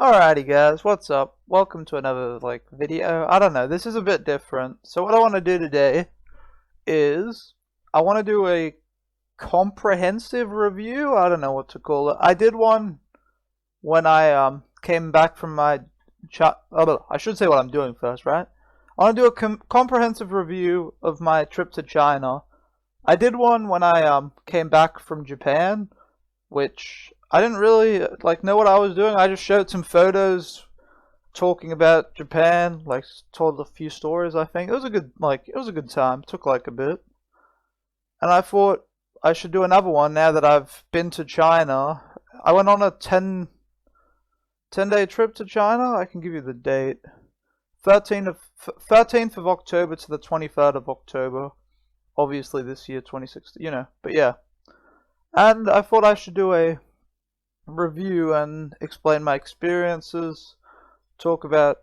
Alrighty guys, what's up? Welcome to another video. I don't know, this is a bit different. So what I want to do today is I want to do a comprehensive review. I don't know what to call it. I did one when I came back from my I should say what I'm doing first, right? I want to do a comprehensive review of my trip to China. I did one when I came back from Japan, which I didn't really know what I was doing. I just showed some photos talking about Japan, told a few stories. I think it was a good time. It took a bit, and I thought I should do another one now that I've been to China. I went on a 10-day trip to China. I can give you the date. 13th of October to the 23rd of October. Obviously this year 2016, but yeah. And I thought I should do a review and explain my experiences, talk about,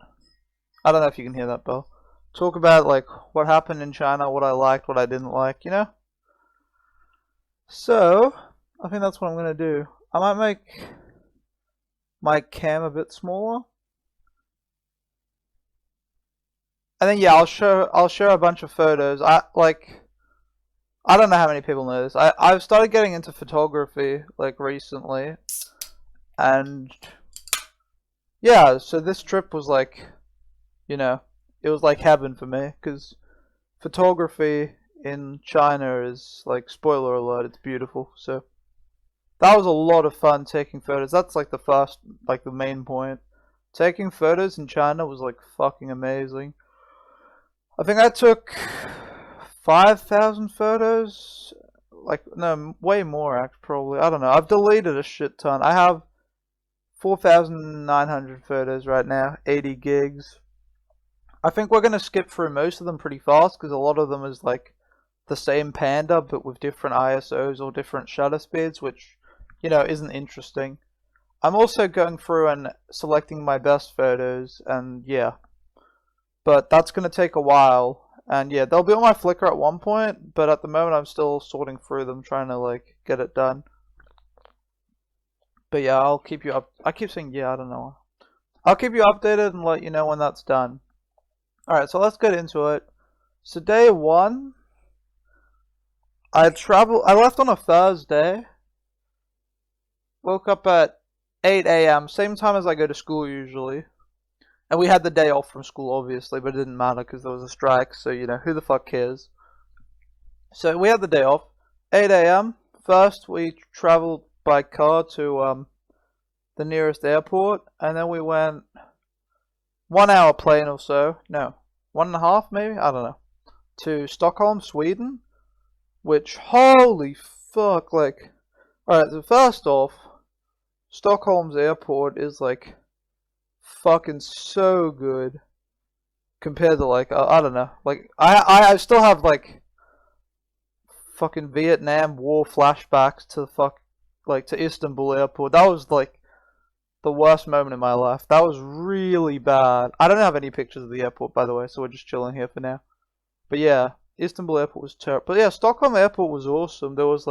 I don't know if you can hear that bell, talk about what happened in China, what I liked, what I didn't like. So, I think that's what I'm going to do. I might make my cam a bit smaller. And then yeah, I'll share a bunch of photos. I don't know how many people know this. I've started getting into photography recently. And yeah, so this trip was it was like heaven for me, because photography in China is spoiler alert, it's beautiful. So that was a lot of fun taking photos. That's the first, the main point. Taking photos in China was fucking amazing. I think I took 5,000 photos. No, way more probably. I don't know. I've deleted a shit ton. I have 4,900 photos right now, 80 gigs. I think we're going to skip through most of them pretty fast because a lot of them is the same panda but with different ISOs or different shutter speeds, which, isn't interesting. I'm also going through and selecting my best photos, and yeah. But that's going to take a while, and yeah, they'll be on my Flickr at one point, but at the moment I'm still sorting through them, trying to get it done. But yeah, I'll keep you up. I keep saying yeah, I don't know. I'll keep you updated and let you know when that's done. Alright, so let's get into it. So day one, I left on a Thursday. Woke up at 8 a.m., same time as I go to school usually. And we had the day off from school, obviously, but it didn't matter because there was a strike, so who the fuck cares? So we had the day off. 8 a.m. First, we traveled by car to the nearest airport, and then we went 1 hour plane or so, no, 1.5 maybe, I don't know, to Stockholm, Sweden, which, holy fuck, alright, so first off, Stockholm's airport is fucking so good compared to I don't know, I still have fucking Vietnam War flashbacks to to Istanbul airport. That was the worst moment in my life. That was really bad. I don't have any pictures of the airport, by the way, so we're just chilling here for now. But yeah, Istanbul airport was terrible. But yeah, Stockholm airport was awesome. There was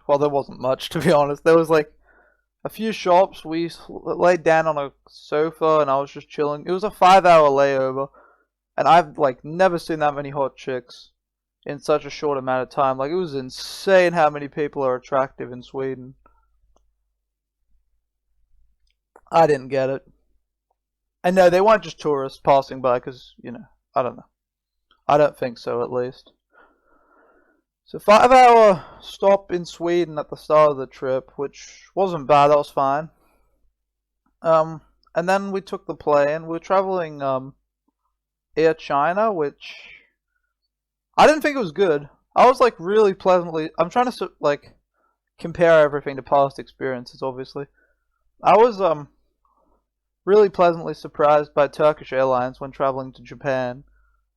well, there wasn't much, to be honest. There was a few shops. We laid down on a sofa and I was just chilling. It was a 5-hour layover, and I've never seen that many hot chicks in such a short amount of time. It was insane how many people are attractive in Sweden. I didn't get it. And no, they weren't just tourists passing by because, I don't know. I don't think so, at least. So 5-hour stop in Sweden at the start of the trip, which wasn't bad, that was fine. And then we took the plane. We were traveling Air China, which I didn't think it was good. I was really pleasantly, I'm trying to compare everything to past experiences, obviously. I was really pleasantly surprised by Turkish Airlines when traveling to Japan.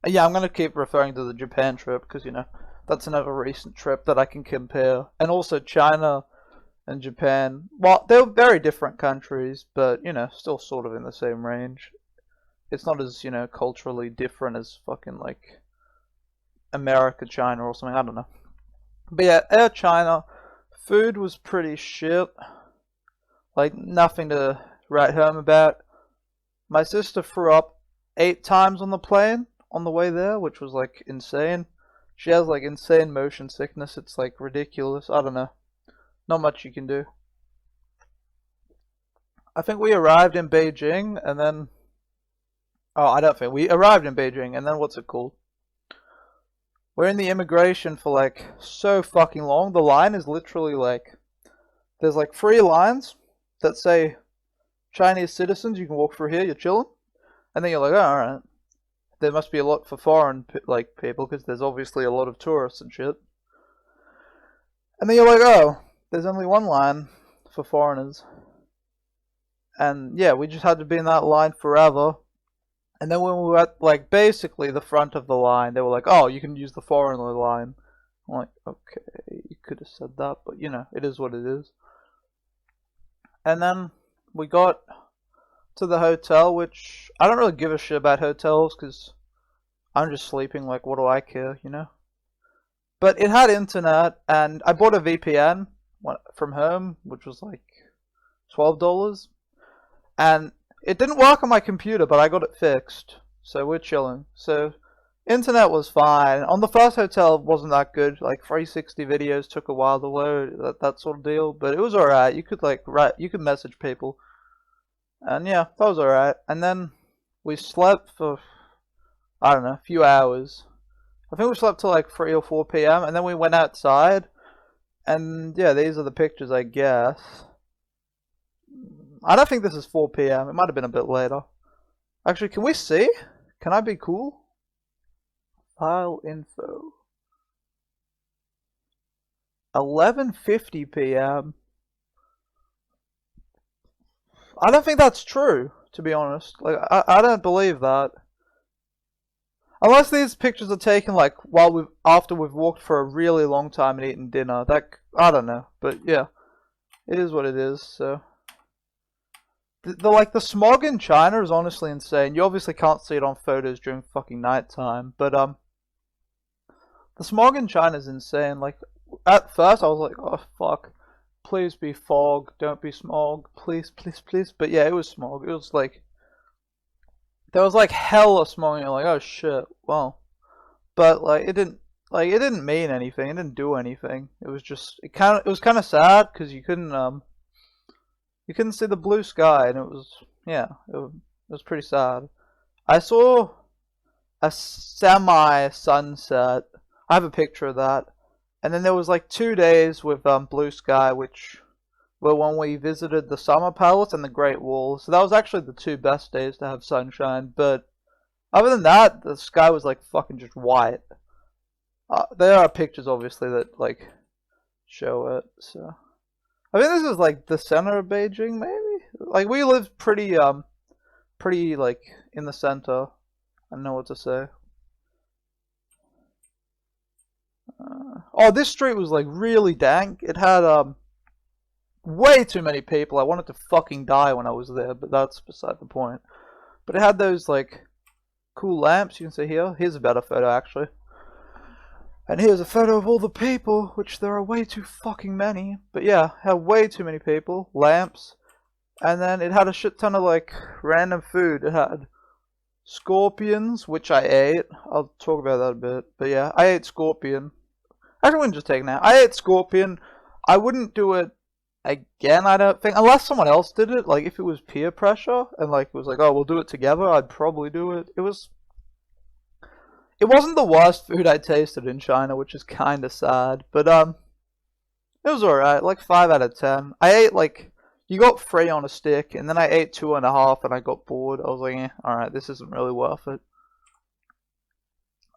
And yeah, I'm going to keep referring to the Japan trip because, that's another recent trip that I can compare. And also China and Japan. Well, they're very different countries, but, still sort of in the same range. It's not as, culturally different as fucking, America, China or something, I don't know. But yeah, Air China, food was pretty shit. Like, nothing to write home about. My sister threw up 8 times on the plane on the way there, which was like insane. She has like insane motion sickness. It's like ridiculous. I don't know. Not much you can do. I think we arrived in Beijing and then... Oh, I don't think. We arrived in Beijing and then what's it called? We're in the immigration for like so fucking long. The line is literally like... There's like 3 lines that say Chinese citizens. You can walk through here, you're chilling. And then you're like, oh, alright. There must be a lot for foreign like people because there's obviously a lot of tourists and shit. And then you're like, oh, there's only 1 line for foreigners. And yeah, we just had to be in that line forever. And then when we were at like basically the front of the line, they were like, oh, you can use the foreigner line. I'm like, okay, you could have said that, but you know, it is what it is. And then we got to the hotel, which I don't really give a shit about hotels because I'm just sleeping, like what do I care, you know? But it had internet and I bought a VPN from home, which was like $12. And it didn't work on my computer, but I got it fixed. So we're chilling. So internet was fine. On the first hotel it wasn't that good. Like 360 videos took a while to load, that sort of deal. But it was alright. You could like you could message people. And yeah, that was alright. And then we slept for, I don't know, a few hours. I think we slept till like 3 or 4 p.m. And then we went outside. And yeah, these are the pictures, I guess. I don't think this is 4 p.m. It might have been a bit later. Actually, can we see? Can I be cool? File info. 11:50 p.m. I don't think that's true, to be honest. Like, I don't believe that. Unless these pictures are taken like after we've walked for a really long time and eaten dinner. I don't know, but yeah, it is what it is. So the smog in China is honestly insane. You obviously can't see it on photos during fucking nighttime, but the smog in China is insane. Like at first I was like, oh fuck, please be fog, don't be smog, please, please, please. But yeah, it was smog. It was like there was like hella smog, and you're like, oh shit, well. But like it didn't mean anything. It didn't do anything. It was just it was kind of sad because you couldn't see the blue sky, and it was pretty sad. I saw a semi sunset. I have a picture of that. And then there was like 2 days with blue sky, which were when we visited the Summer Palace and the Great Wall. So that was actually the 2 best days to have sunshine. But other than that, the sky was like fucking just white. There are pictures obviously that like show it. So I think this is like the center of Beijing, maybe. Like we live pretty like in the center. I don't know what to say. Oh, this street was like really dank. It had way too many people. I wanted to fucking die when I was there, but that's beside the point. But it had those like cool lamps you can see here. Here's a better photo actually. And here's a photo of all the people, which there are way too fucking many. But yeah, it had way too many people, lamps, and then it had a shit ton of like random food. It had scorpions, which I ate. I'll talk about that a bit. But yeah, I ate scorpion. I wouldn't just take it now. I ate scorpion. I wouldn't do it again, I don't think. Unless someone else did it. Like, if it was peer pressure, and like, it was like, oh, we'll do it together, I'd probably do it. It wasn't the worst food I tasted in China, which is kind of sad. But, it was alright. Like, 5 out of 10. I ate, like, you got 3 on a stick, and then I ate 2.5, and I got bored. I was like, eh, alright, this isn't really worth it.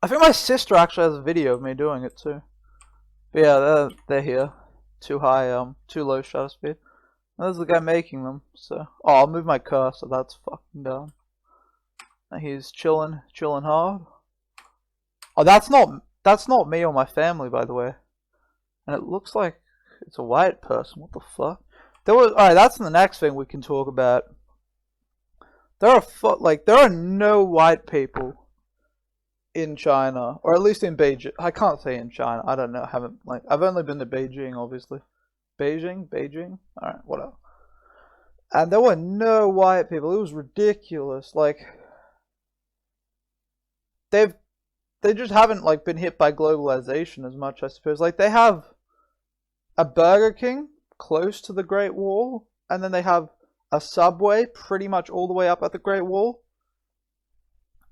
I think my sister actually has a video of me doing it, too. But yeah, they're here. Too high, too low shutter speed. And there's the guy making them, so... Oh, I'll move my cursor, that's fucking dumb. And he's chilling hard. Oh, that's not me or my family, by the way. And it looks like it's a white person, what the fuck? Alright, that's the next thing we can talk about. There are no white people in China, or at least in Beijing. I can't say in China. I don't know. I've only been to Beijing, obviously. Beijing. All right, whatever. And there were no white people. It was ridiculous. Like, they just haven't like been hit by globalization as much, I suppose. Like, they have a Burger King close to the Great Wall, and then they have a Subway pretty much all the way up at the Great Wall.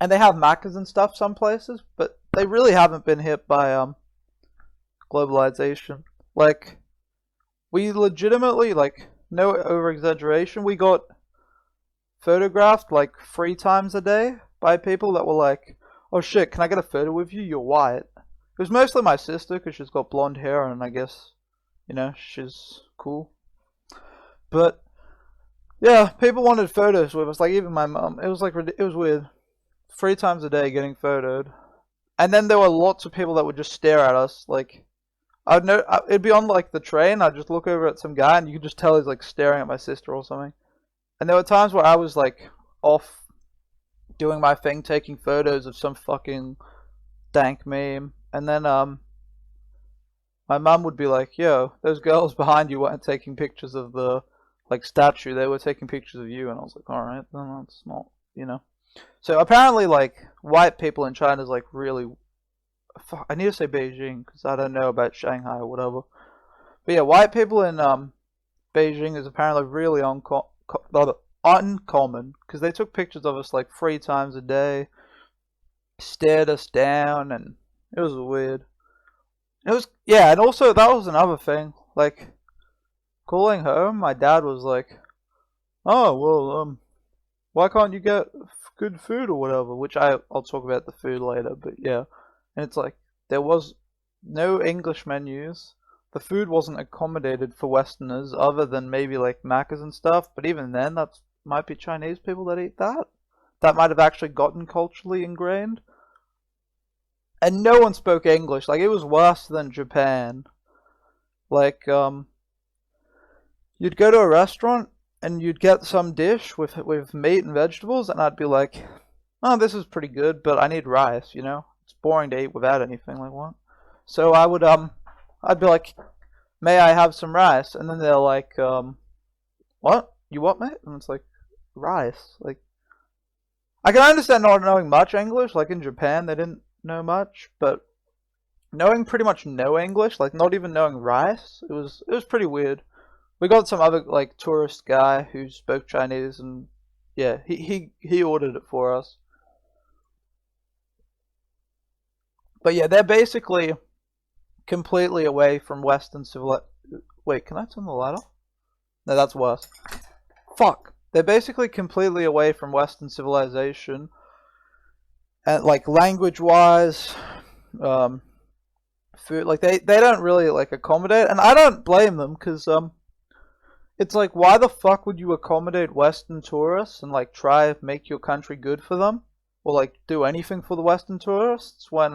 And they have Maccas and stuff some places, but they really haven't been hit by globalization. Like, we legitimately, like, no over exaggeration, we got photographed like 3 times a day by people that were like, "Oh shit, can I get a photo with you? You're white." It was mostly my sister because she's got blonde hair and I guess, you know, she's cool. But yeah, people wanted photos with us. Like, even my mum. It was like, it was weird. 3 times a day getting photoed, and then there were lots of people that would just stare at us. Like, I'd know it'd be on like the train. I'd just look over at some guy, and you could just tell he's like staring at my sister or something. And there were times where I was like off doing my thing, taking photos of some fucking dank meme, and then my mum would be like, "Yo, those girls behind you weren't taking pictures of the like statue. They were taking pictures of you." And I was like, "All right, then that's not, you know." So apparently, like, white people in China is like really. I need to say Beijing because I don't know about Shanghai or whatever. But yeah, white people in Beijing is apparently really uncommon because they took pictures of us like 3 times a day, stared us down, and it was weird. It was, yeah, and also that was another thing. Like, calling home, my dad was like, "Oh well, why can't you get good food or whatever?" Which I'll talk about the food later, but yeah. And it's like, there was no English menus. The food wasn't accommodated for Westerners other than maybe like Macca's and stuff. But even then, that might be Chinese people that eat that. That might have actually gotten culturally ingrained. And no one spoke English. Like, it was worse than Japan. Like, you'd go to a restaurant and you'd get some dish with meat and vegetables, and I'd be like, "Oh, this is pretty good, but I need rice, you know? It's boring to eat without anything." Like, what? So I'd be like, "May I have some rice?" And then they're like, "What? You what, mate?" And it's like, rice. Like, I can understand not knowing much English. Like, in Japan, they didn't know much, but knowing pretty much no English, like not even knowing rice, it was pretty weird. We got some other like tourist guy who spoke Chinese, and yeah, he ordered it for us. But yeah, they're basically completely away from Western civilization. Wait, can I turn the light off? No, that's worse. Fuck. They're basically completely away from Western civilization, and like language-wise, food. Like, they don't really like accommodate, and I don't blame them because it's like, why the fuck would you accommodate Western tourists and like try to make your country good for them, or like do anything for the Western tourists when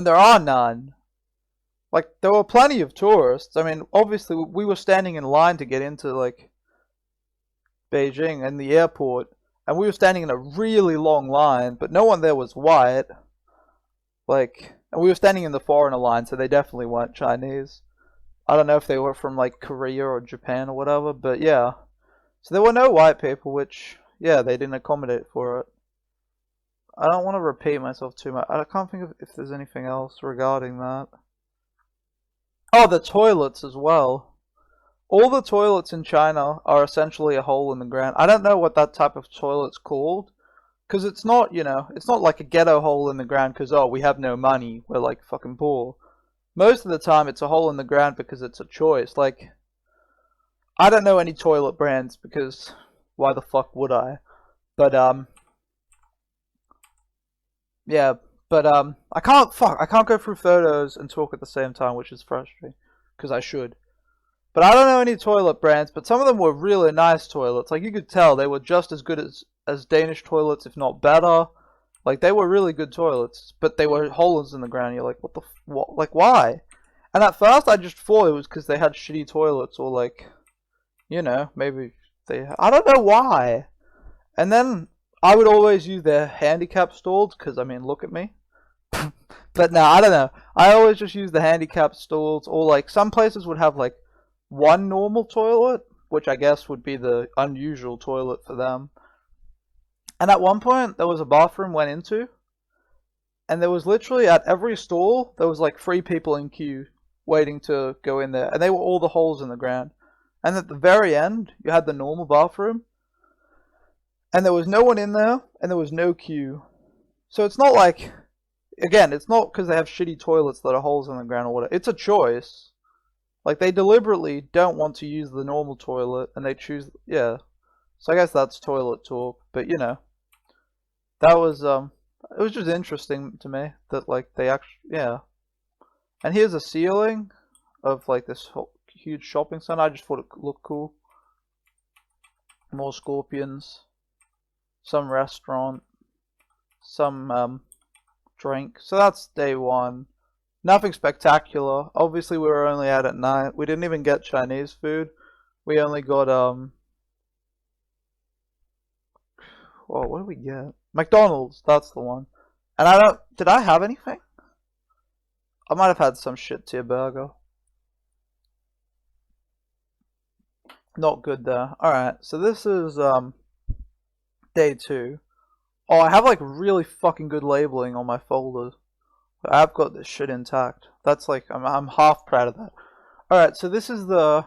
there are none? Like, there were plenty of tourists. I mean, obviously we were standing in line to get into like Beijing and the airport, and we were standing in a really long line, but no one there was white. Like, and we were standing in the foreigner line, so they definitely weren't Chinese. I don't know if they were from like Korea or Japan or whatever, but yeah. So there were no white people, which, yeah, they didn't accommodate for it. I don't want to repeat myself too much. I can't think of if there's anything else regarding that. Oh, the toilets as well. All the toilets in China are essentially a hole in the ground. I don't know what that type of toilet's called, because it's not, you know, it's not like a ghetto hole in the ground because, oh, we have no money, we're like fucking poor. Most of the time it's a hole in the ground because it's a choice. Like, I don't know any toilet brands because why the fuck would I? But yeah, but I can't go through photos and talk at the same time, which is frustrating because I should. But I don't know any toilet brands, but some of them were really nice toilets. Like, you could tell they were just as good as Danish toilets, if not better. Like, they were really good toilets, but they were holes in the ground. You're like, what? Like, why? And at first I just thought it was because they had shitty toilets, or like, you know, maybe I don't know why. And then I would always use their handicap stalls, because, I mean, look at me. But no, I don't know. I always just use the handicap stalls, or like, some places would have like one normal toilet, which I guess would be the unusual toilet for them. And at one point, there was a bathroom went into, and there was literally at every stall, there was like 3 people in queue waiting to go in there, and they were all the holes in the ground. And at the very end, you had the normal bathroom, and there was no one in there, and there was no queue. So it's not like, again, it's not because they have shitty toilets that are holes in the ground or whatever. It's a choice. Like, they deliberately don't want to use the normal toilet, and they choose, yeah. So I guess that's toilet talk, but you know. That was, it was just interesting to me that, like, they actually, yeah. And here's a ceiling of, like, this huge shopping center. I just thought it looked cool. More scorpions. Some restaurant. Some, drink. So that's day 1. Nothing spectacular. Obviously, we were only out at night. We didn't even get Chinese food. We only got, well, what did we get? McDonald's, that's the one. And did I have anything? I might have had some shit tier burger. Not good there. Alright, so this is, day 2. Oh, I have like really fucking good labeling on my folders. I've got this shit intact. That's like, I'm half proud of that. Alright, so this is the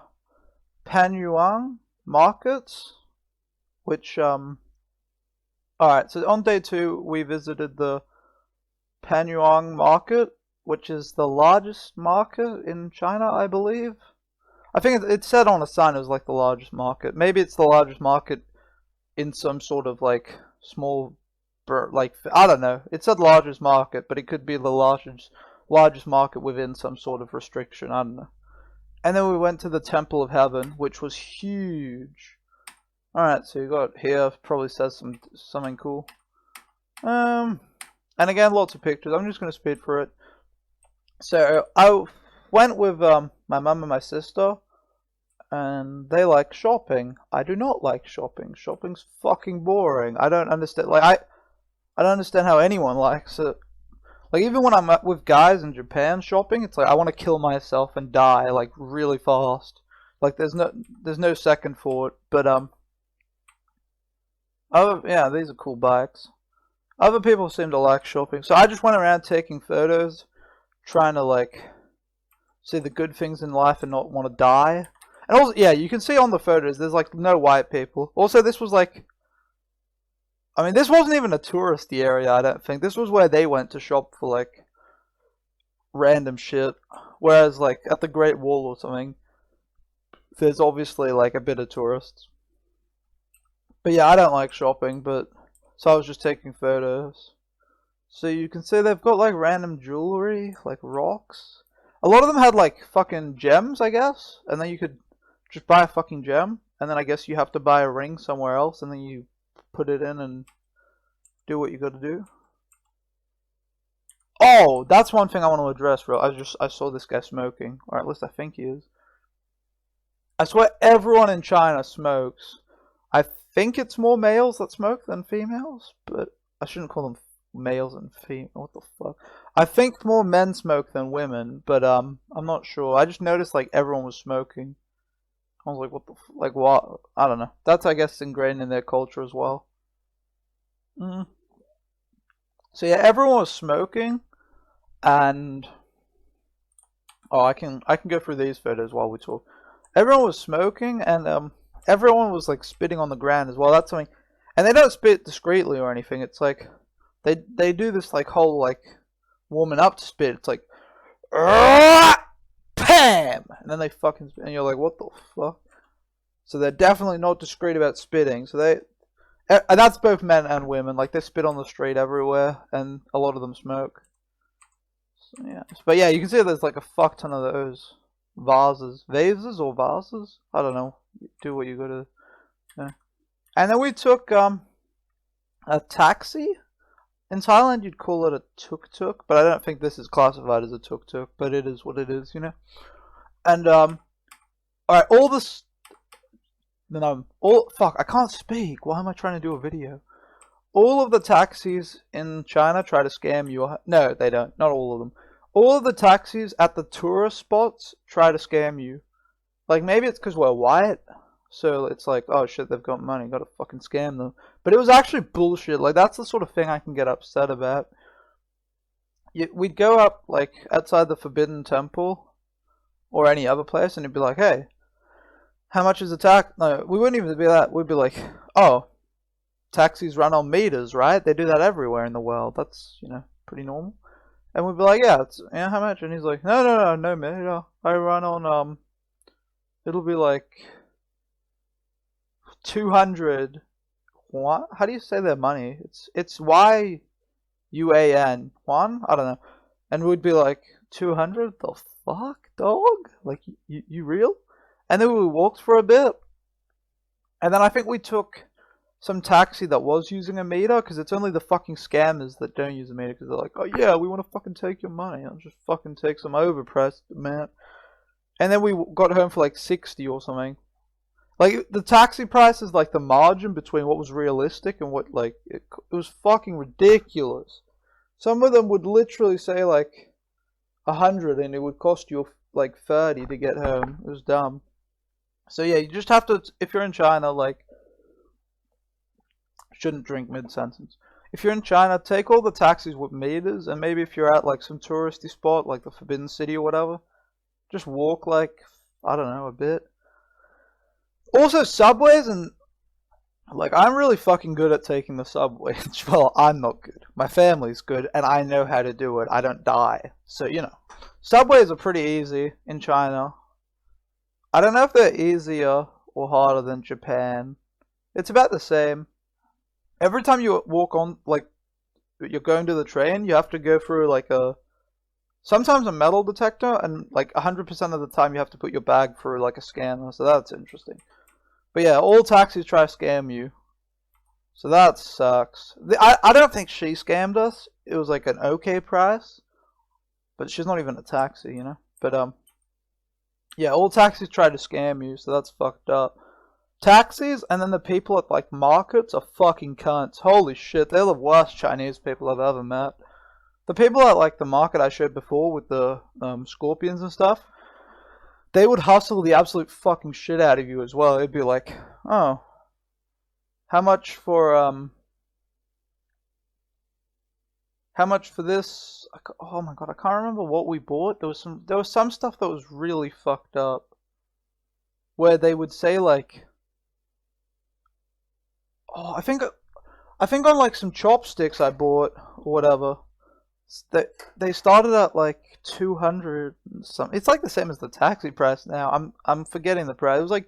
Panyuan markets, which, alright, so on day 2, we visited the Panyuan market, which is the largest market in China, I believe. I think it said on a sign it was like the largest market. Maybe it's the largest market in some sort of like small, like, I don't know. It said largest market, but it could be the largest market within some sort of restriction. I don't know. And then we went to the Temple of Heaven, which was huge. Alright, so you got here, probably says something cool. And again, lots of pictures. I'm just going to speed through it. So, I went with my mum and my sister, and they like shopping. I do not like shopping. Shopping's fucking boring. I don't understand, like, I don't understand how anyone likes it. Like, even when I'm with guys in Japan shopping, it's like, I want to kill myself and die, like, really fast. Like, there's no second thought, but, yeah, these are cool bikes. Other people seem to like shopping, so I just went around taking photos, trying to like see the good things in life and not want to die. And also, yeah, you can see on the photos there's like no white people. Also, this was like, I mean, this wasn't even a touristy area, I don't think. This was where they went to shop for like random shit. Whereas like at the Great Wall or something, there's obviously like a bit of tourists. But yeah, I don't like shopping, but so I was just taking photos. So you can see they've got like random jewelry, like rocks. A lot of them had like fucking gems, I guess. And then you could just buy a fucking gem. And then I guess you have to buy a ring somewhere else. And then you put it in and do what you gotta do. Oh, that's one thing I want to address, bro. I saw this guy smoking. Or at least I think he is. I swear everyone in China smokes. I think it's more males that smoke than females, but I shouldn't call them males and females. What the fuck? I think more men smoke than women, but I'm not sure. I just noticed like everyone was smoking. I was like, what the like what? I don't know. That's I guess ingrained in their culture as well. So yeah, everyone was smoking, and oh, I can go through these photos while we talk. Everyone was smoking, and everyone was like spitting on the ground as well. That's something, and they don't spit discreetly or anything. It's like they do this like whole like warming up to spit. It's like Pam, and then they fucking spit, and you're like, what the fuck? So they're definitely not discreet about spitting. So and that's both men and women. Like they spit on the street everywhere, and a lot of them smoke. So, yeah, but yeah, you can see there's like a fuck ton of those vases or vases. I don't know. Do what you gotta. Yeah. And then we took a taxi. In Thailand, you'd call it a tuk-tuk, but I don't think this is classified as a tuk-tuk. But it is what it is, you know. And all right, all this. Then fuck. I can't speak. Why am I trying to do a video? All of the taxis in China try to scam you. No, they don't. Not all of them. All of the taxis at the tourist spots try to scam you. Like maybe it's because we're white, So it's like, oh shit, they've got money, gotta fucking scam them. But it was actually bullshit. Like, that's the sort of thing I can get upset about. We'd go up, like, outside the Forbidden Temple, or any other place, and it'd be like, hey, how much is a tax? No, we wouldn't even be that. We'd be like, oh, taxis run on meters, right? They do that everywhere in the world. That's, pretty normal. And we'd be like, yeah, how much? And he's like, no meter. I run on, it'll be like 200. What? How do you say their money? It's YUAN. Juan? I don't know. And we'd be like, 200? The fuck, dog? Like, you real? And then we walked for a bit. And then I think we took some taxi that was using a meter, because it's only the fucking scammers that don't use a meter, because they're like, oh yeah, we want to fucking take your money. I'll just fucking take some overpriced amount. And then we got home for like 60 or something. Like, the taxi price is like the margin between what was realistic and what, like, it was fucking ridiculous. Some of them would literally say like 100 and it would cost you like 30 to get home. It was dumb. So yeah, you just have to, if you're in China, like, shouldn't drink mid-sentence. If you're in China, take all the taxis with meters, and maybe if you're at like some touristy spot, like the Forbidden City or whatever, just walk like, I don't know, a bit. Also, subways, and like, I'm really fucking good at taking the subway. Well, I'm not good. My family's good, and I know how to do it. I don't die. So, subways are pretty easy in China. I don't know if they're easier or harder than Japan. It's about the same. Every time you walk on, like, you're going to the train, you have to go through like sometimes a metal detector, and like 100% of the time you have to put your bag through like a scanner. So that's interesting. But yeah, all taxis try to scam you. So that sucks. I don't think she scammed us. It was like an okay price. But she's not even a taxi, But yeah, all taxis try to scam you, so that's fucked up. Taxis, and then the people at like markets are fucking cunts. Holy shit, they're the worst Chinese people I've ever met. The people at like the market I showed before with the scorpions and stuff, they would hustle the absolute fucking shit out of you as well. It'd be like, oh, how much for this? Oh my god, I can't remember what we bought. There was some stuff that was really fucked up, where they would say like, oh, I think on like some chopsticks I bought or whatever, they started at like 200 and something. It's like the same as the taxi price now. I'm forgetting the price. It was like,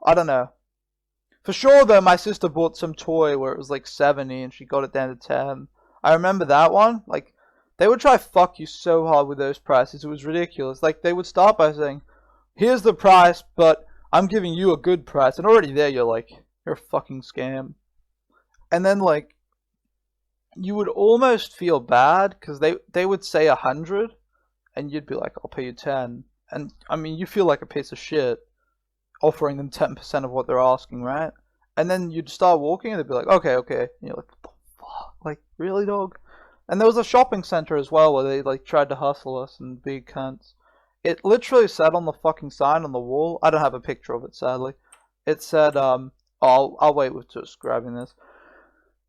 I don't know. For sure though, my sister bought some toy where it was like 70 and she got it down to 10. I remember that one. Like, they would try to fuck you so hard with those prices. It was ridiculous. Like, they would start by saying, here's the price, but I'm giving you a good price. And already there you're like, you're a fucking scam. And then like, you would almost feel bad because they would say 100 and you'd be like, I'll pay you 10. And I mean, you feel like a piece of shit offering them 10% of what they're asking, right? And then you'd start walking and they'd be like, okay. And you're like, what the fuck? Like, really, dog? And there was a shopping center as well where they like tried to hustle us and be cunts. It literally said on the fucking sign on the wall, I don't have a picture of it sadly. It said, I'll wait with just grabbing this.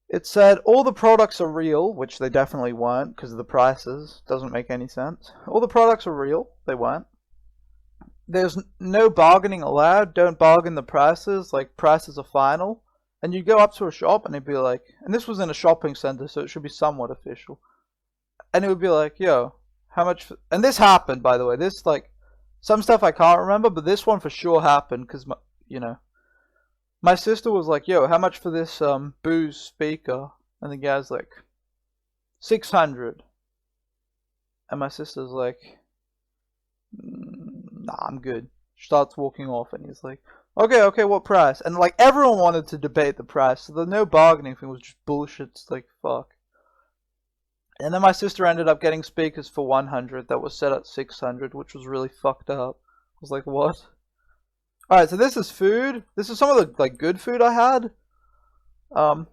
It said all the products are real, which they definitely weren't because of the prices. Doesn't make any sense. All the products are real. They weren't. There's no bargaining allowed. Don't bargain the prices. Like, prices are final. And you go up to a shop and it'd be like, and this was in a shopping center, so it should be somewhat official. And it would be like, yo, how much? And this happened, by the way. This, like, some stuff I can't remember, but this one for sure happened because, my sister was like, yo, how much for this Bose speaker? And the guy's like, 600. And my sister's like, nah, I'm good. Starts walking off and he's like, okay, what price? And like, everyone wanted to debate the price, so the no bargaining thing was just bullshit. It's like, fuck. And then my sister ended up getting speakers for 100 that was set at 600, which was really fucked up. I was like, what? Alright, so this is food. This is some of the like good food I had. It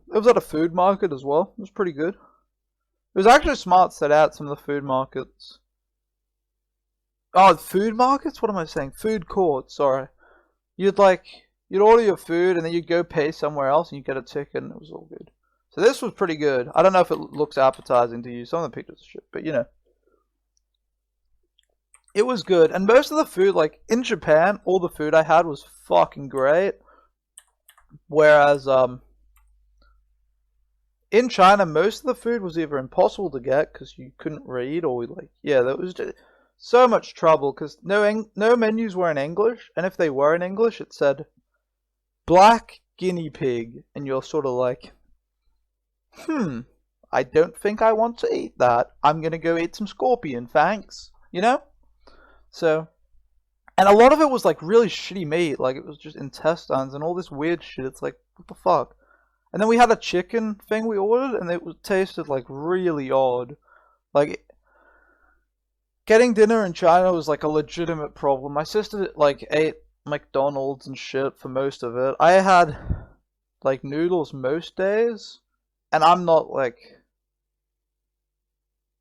was at a food market as well. It was pretty good. It was actually smart set out some of the food markets. Oh, food markets? What am I saying? Food courts, sorry. You'd like, you'd order your food and then you'd go pay somewhere else and you get a ticket and it was all good. So this was pretty good. I don't know if it looks appetizing to you. Some of the pictures are shit, but you know. It was good. And most of the food, like in Japan, all the food I had was fucking great. Whereas, in China, most of the food was either impossible to get because you couldn't read, or like, yeah, there was just so much trouble because no menus were in English, and if they were in English, it said black guinea pig, and you're sort of like, I don't think I want to eat that. I'm gonna go eat some scorpion, thanks. You know? So, and a lot of it was like really shitty meat, like it was just intestines and all this weird shit. It's like, what the fuck? And then we had a chicken thing we ordered, and it tasted like really odd. Like getting dinner in China was like a legitimate problem. My sister like ate McDonald's and shit for most of it. I had like noodles most days, and I'm not like,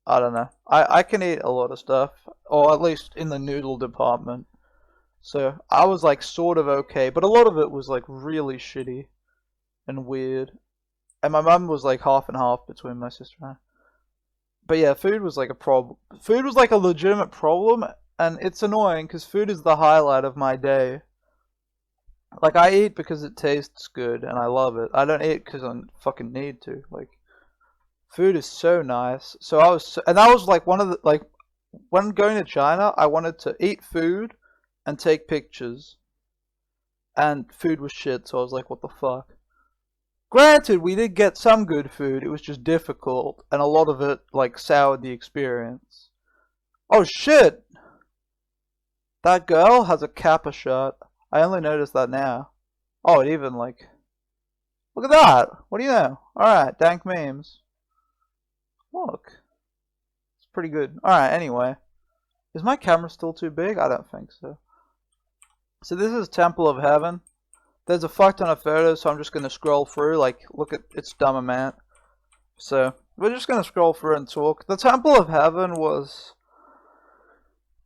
I don't know. I can eat a lot of stuff, or at least in the noodle department. So I was like sort of okay, but a lot of it was like really shitty and weird. And my mum was like half and half between my sister and I. But yeah, food was like a problem. Food was like a legitimate problem, and it's annoying because food is the highlight of my day. Like I eat because it tastes good and I love it. I don't eat because I fucking need to. Like food is so nice. So I was, and that was like one of the like when going to China, I wanted to eat food and take pictures, and food was shit. So I was like, what the fuck? Granted, we did get some good food. It was just difficult, and a lot of it like soured the experience. Oh shit! That girl has a Kappa shirt. I only noticed that now. Oh, it even like, look at that. What do you know? All right, dank memes. Look, it's pretty good. All right. Anyway, is my camera still too big? I don't think so. So this is Temple of Heaven. There's a fuck ton of photos, so I'm just gonna scroll through. Like, look at its dumb amount. So we're just gonna scroll through and talk. The Temple of Heaven was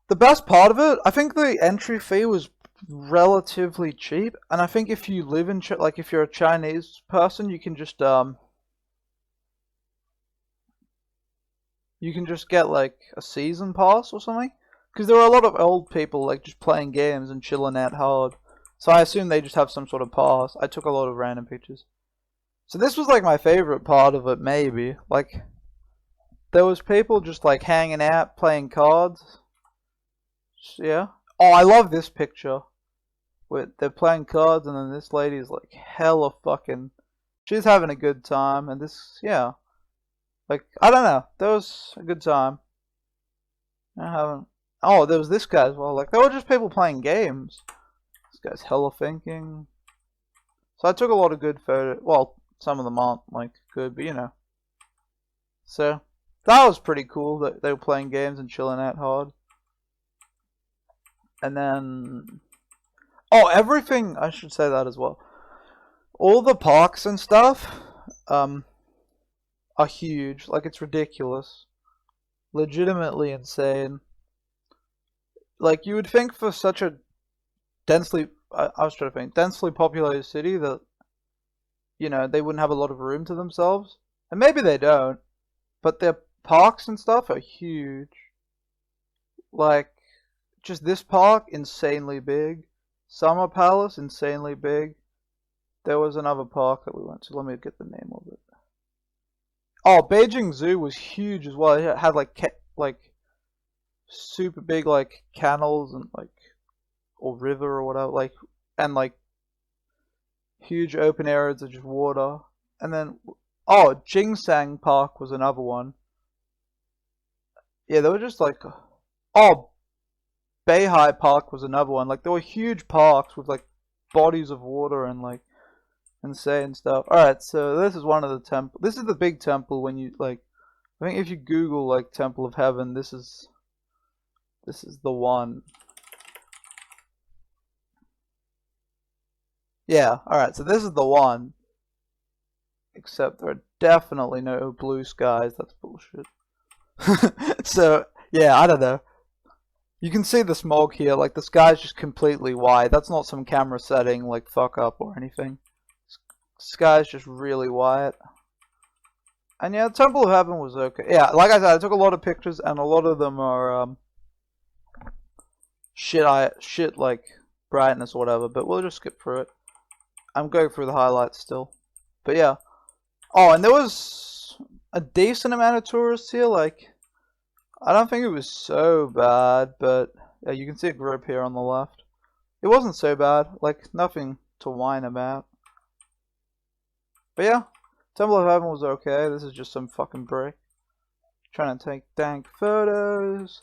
the best part of it. I think the entry fee was relatively cheap, and I think if you live in like if you're a Chinese person, you can just get like a season pass or something, because there were a lot of old people like just playing games and chilling out hard. So I assume they just have some sort of pass. I took a lot of random pictures. So this was like my favorite part of it, maybe. Like there was people just like hanging out playing cards. Yeah. Oh, I love this picture. Where they're playing cards and then this lady's like hella fucking, she's having a good time, and this, yeah. Like, I don't know. That was a good time. I haven't. Oh, there was this guy as well. Like, they were just people playing games. This guy's hella thinking. So I took a lot of good photos. Well, some of them aren't, like, good, but you know. So, that was pretty cool that they were playing games and chilling out hard. And then... Oh, everything, I should say that as well. All the parks and stuff, are huge. Like, it's ridiculous. Legitimately insane. Like, you would think for such a densely, I was trying to think, densely populated city that, you know, they wouldn't have a lot of room to themselves. And maybe they don't. But their parks and stuff are huge. Like, just this park, insanely big. Summer Palace, insanely big. There was another park that we went to. Let me get the name of it. Oh, Beijing Zoo was huge as well. It had like super big like canals and like, or river or whatever, like, and like huge open areas of just water. And then, oh, Jingsang Park was another one. Yeah, they were just like, oh, Beihai Park was another one. Like, there were huge parks with like bodies of water and like insane stuff. Alright, so this is one of the temple. This is the big temple when you like, I think if you Google like Temple of Heaven, this is the one. Yeah, alright, so this is the one. Except there are definitely no blue skies. That's bullshit. So, yeah, I don't know. You can see the smog here, like the sky's just completely white. That's not some camera setting like fuck up or anything. Sky's just really white. And yeah, Temple of Heaven was okay. Yeah, like I said, I took a lot of pictures and a lot of them are shit like brightness or whatever, but we'll just skip through it. I'm going through the highlights still. But yeah. Oh, and there was a decent amount of tourists here, like I don't think it was so bad, but yeah, you can see a group here on the left. It wasn't so bad, like nothing to whine about. But yeah, Temple of Heaven was okay. This is just some fucking brick. Trying to take dank photos.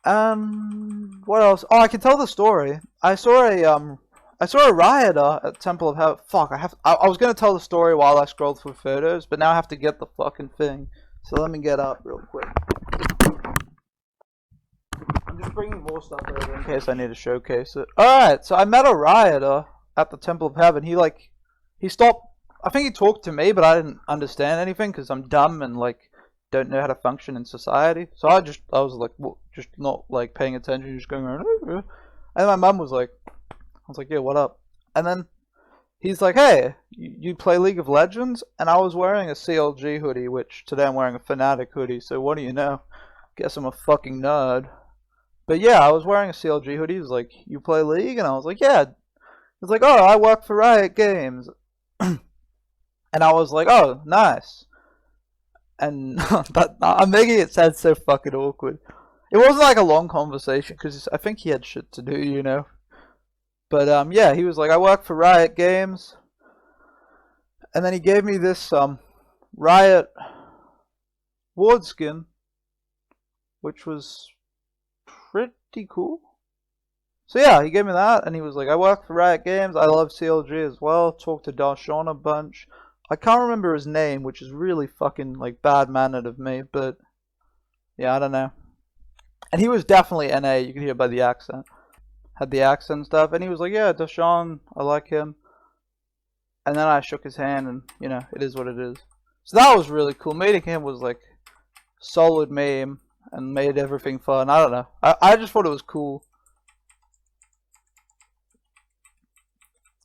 What else? Oh, I can tell the story. I saw a rioter at Temple of Heaven. Fuck, I was gonna tell the story while I scrolled through photos, but now I have to get the fucking thing. So let me get up real quick. I'm just bringing more stuff over in case I need to showcase it. Alright, so I met a rioter at the Temple of Heaven. He stopped, I think he talked to me, but I didn't understand anything because I'm dumb and like don't know how to function in society. So I was like, just not like paying attention, just going around. And my mum was like, I was like, yeah, what up? And then he's like, hey, you play League of Legends? And I was wearing a CLG hoodie, which today I'm wearing a Fnatic hoodie, so what do you know? Guess I'm a fucking nerd. But yeah, I was wearing a CLG hoodie. He was like, you play League? And I was like, yeah. He's like, oh, I work for Riot Games. And I was like, oh, nice. And I'm making it sound so fucking awkward. It wasn't like a long conversation, because I think he had shit to do, you know. But yeah, he was like, I work for Riot Games. And then he gave me this Riot Ward skin, which was pretty cool. So yeah, he gave me that, and he was like, I work for Riot Games, I love CLG as well, talked to Darshawn a bunch. I can't remember his name, which is really fucking like bad-mannered of me, but yeah, I don't know. And he was definitely NA, you can hear by the accent. Had the accent and stuff, and he was like, yeah, Darshawn, I like him. And then I shook his hand, and you know, it is what it is. So that was really cool. Meeting him was like solid meme and made everything fun. I don't know. I just thought it was cool.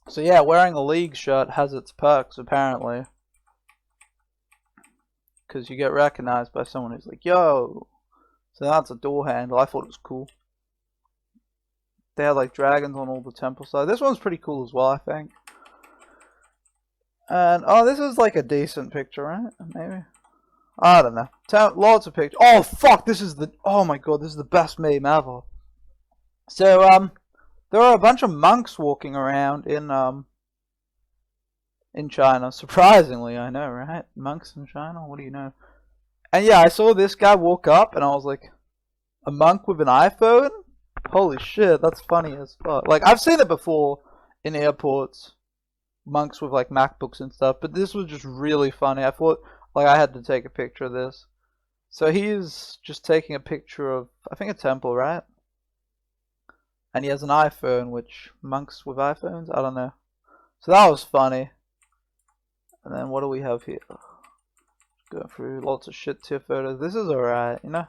So yeah, wearing a League shirt has its perks apparently, because you get recognized by someone who's like, yo. So that's a door handle. I thought it was cool. They had like dragons on all the temple side. This one's pretty cool as well, I think. And oh, this is like a decent picture, right? Maybe. I don't know. Lots of pictures. Oh fuck! This is the. Oh my god! This is the best meme ever. So there are a bunch of monks walking around in China. Surprisingly, I know, right? Monks in China. What do you know? And yeah, I saw this guy walk up, and I was like, a monk with an iPhone? Holy shit, that's funny as fuck. Like, I've seen it before in airports. Monks with, like, MacBooks and stuff. But this was just really funny. I thought, like, I had to take a picture of this. So he's just taking a picture of, I think, a temple, right? And he has an iPhone, which, monks with iPhones? I don't know. So that was funny. And then what do we have here? Going through lots of shit tier photos. This is alright, you know?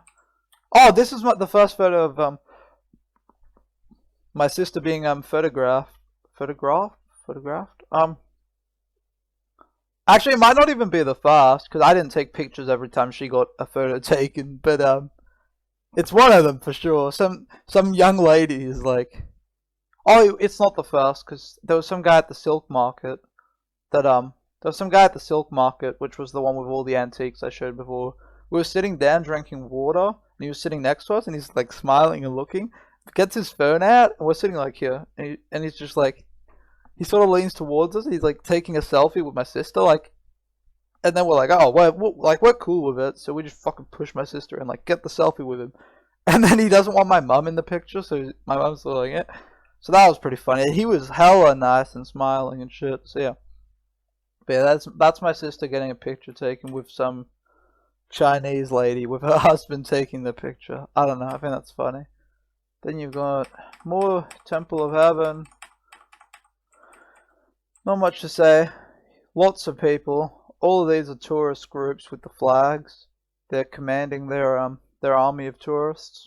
Oh, this is the first photo of, my sister being photographed. Actually, it might not even be the first, because I didn't take pictures every time she got a photo taken. But it's one of them for sure. Some young lady is like, oh, it's not the first, because there was some guy at the silk market which was the one with all the antiques I showed before. We were sitting down drinking water, and he was sitting next to us, and he's like smiling and looking. Gets his phone out, and we're sitting like here, and he's just like, he sort of leans towards us. He's like taking a selfie with my sister, like, and then we're like, oh, we're cool with it, so we just fucking push my sister and like get the selfie with him, and then he doesn't want my mum in the picture, so my mum's sort of like, yeah. So that was pretty funny. He was hella nice and smiling and shit. So yeah, but yeah, that's my sister getting a picture taken with some Chinese lady with her husband taking the picture. I don't know. I think that's funny. Then you've got more Temple of Heaven. Not much to say. Lots of people. All of these are tourist groups with the flags. They're commanding their army of tourists.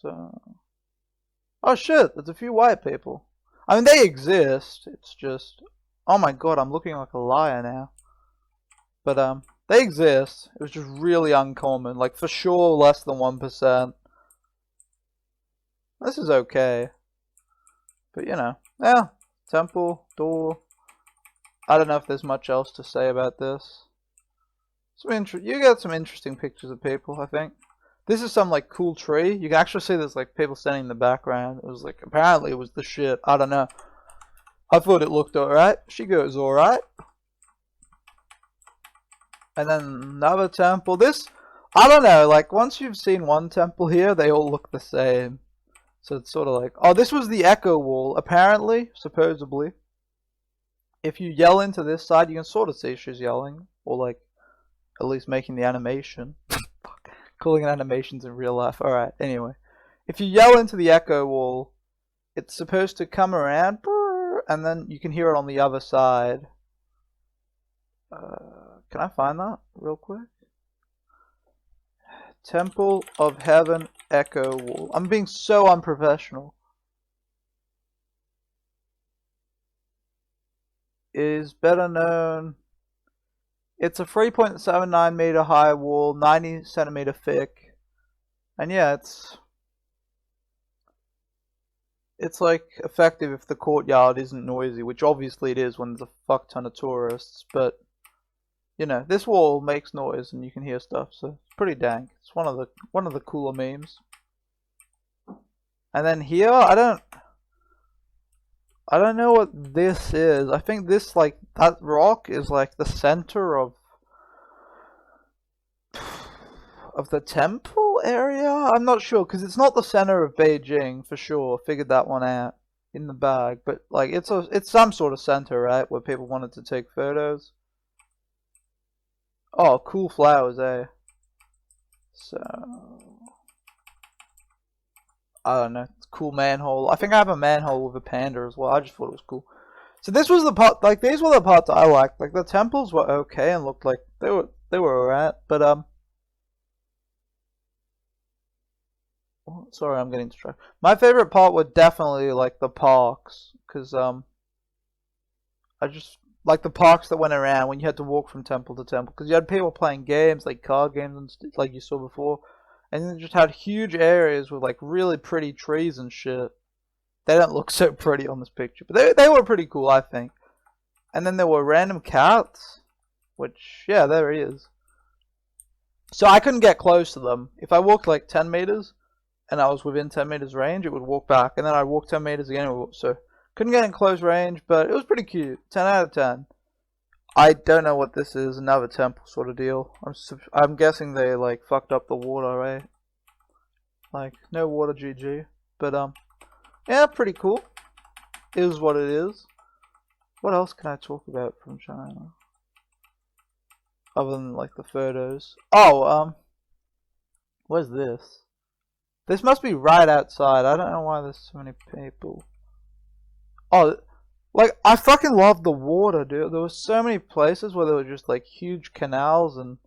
So, oh shit, there's a few white people. I mean, they exist. It's just, oh my god, I'm looking like a liar now. But they exist. It was just really uncommon. Like for sure, less than 1%. This is okay. But you know, yeah, temple, door. I don't know if there's much else to say about this. You get some interesting pictures of people, I think. This is some like cool tree. You can actually see there's like people standing in the background. It was like, apparently it was the shit. I don't know. I thought it looked alright. She goes alright. And then another temple. This, I don't know, like once you've seen one temple here, they all look the same. So it's sort of like, oh, this was the echo wall. Apparently, supposedly, if you yell into this side, you can sort of see she's yelling. Or like, at least making the animation. Fuck. Calling it animations in real life. Alright, anyway. If you yell into the echo wall, it's supposed to come around, and then you can hear it on the other side. Can I find that real quick? Temple of Heaven Echo Wall. I'm being so unprofessional. Is better known. It's a 3.79 meter high wall, 90 centimeter thick. And yeah, it's like effective if the courtyard isn't noisy, which obviously it is when there's a fuck ton of tourists, but you know, this wall makes noise and you can hear stuff, so it's pretty dank. It's one of the cooler memes. And then here, I don't know what this is. I think this, like, that rock is like the center of the temple area? I'm not sure, because it's not the center of Beijing, for sure. Figured that one out in the bag. But, like, it's some sort of center, right? Where people wanted to take photos. Oh, cool flowers, eh? So, I don't know. It's a cool manhole. I think I have a manhole with a panda as well. I just thought it was cool. So this was the part, like, these were the parts I liked. Like, the temples were okay and looked like they were alright. But, sorry, I'm getting distracted. My favorite part were definitely, like, the parks. Because, I just like the parks that went around when you had to walk from temple to temple, because you had people playing games like card games and like you saw before, and then just had huge areas with like really pretty trees and shit. They don't look so pretty on this picture, but they were pretty cool, I think. And then there were random cats, which yeah, there he is. So I couldn't get close to them. If I walked like 10 meters and I was within 10 meters range, it would walk back, and then I'd walk 10 meters again. So couldn't get in close range, but it was pretty cute. 10 out of 10. I don't know what this is. Another temple sort of deal. I'm guessing they like fucked up the water, right? Like no water, GG. But yeah, pretty cool. Is what it is. What else can I talk about from China? Other than like the photos. Oh, where's this? This must be right outside. I don't know why there's so many people. Oh, like, I fucking love the water, dude. There were so many places where there were just, like, huge canals and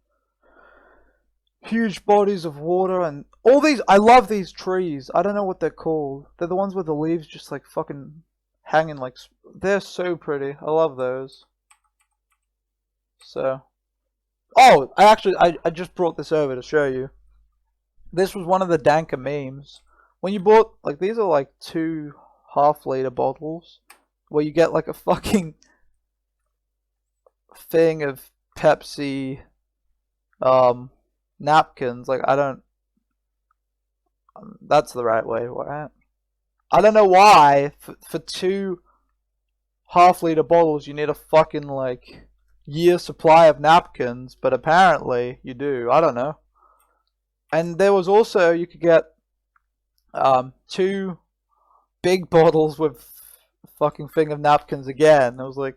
huge bodies of water and all these. I love these trees. I don't know what they're called. They're the ones with the leaves just, like, fucking hanging, like, they're so pretty. I love those. So. Oh, I just brought this over to show you. This was one of the danker memes. When you bought, like, these are, like, 2 half-liter bottles where you get like a fucking thing of Pepsi napkins. Like, I don't, that's the right way, right? I don't know why for 2 half-liter bottles you need a fucking like year supply of napkins, but apparently you do. I don't know. And there was also, you could get 2 big bottles with a fucking thing of napkins again. I was like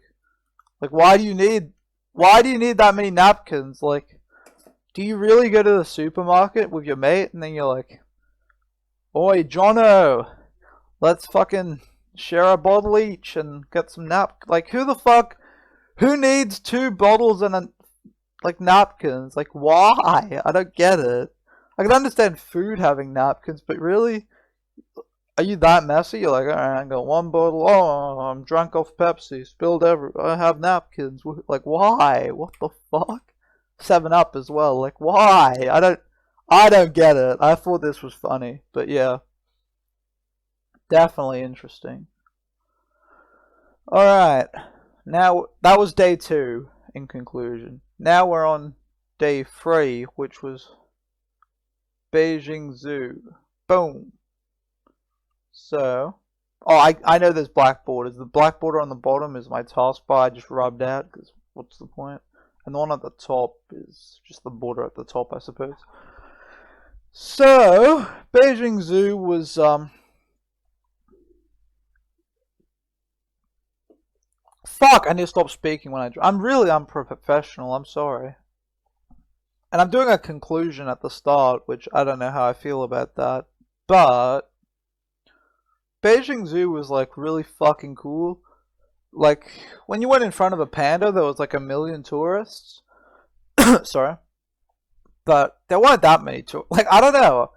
why do you need that many napkins? Like, do you really go to the supermarket with your mate and then you're like, oi Jono, let's fucking share a bottle each and get some like, who needs 2 bottles and like napkins? Like, why? I don't get it. I can understand food having napkins, but really, are you that messy? You're like, alright, I got one bottle. Oh, I'm drunk off Pepsi, spilled I have napkins. Like, why? What the fuck? 7-Up as well. Like, why? I don't get it. I thought this was funny, but yeah, definitely interesting. Alright, now that was day 2 in conclusion. Now we're on day 3, which was Beijing Zoo. Boom. So, oh, I know there's black borders. The black border on the bottom is my taskbar I just rubbed out, because what's the point? And the one at the top is just the border at the top, I suppose. So, Beijing Zoo was, fuck, I need to stop speaking when I'm really unprofessional, I'm sorry. And I'm doing a conclusion at the start, which I don't know how I feel about that. But Beijing Zoo was like really fucking cool. Like when you went in front of a panda, there was like 1,000,000 tourists. Sorry, but there weren't that many tourists. Like I don't know.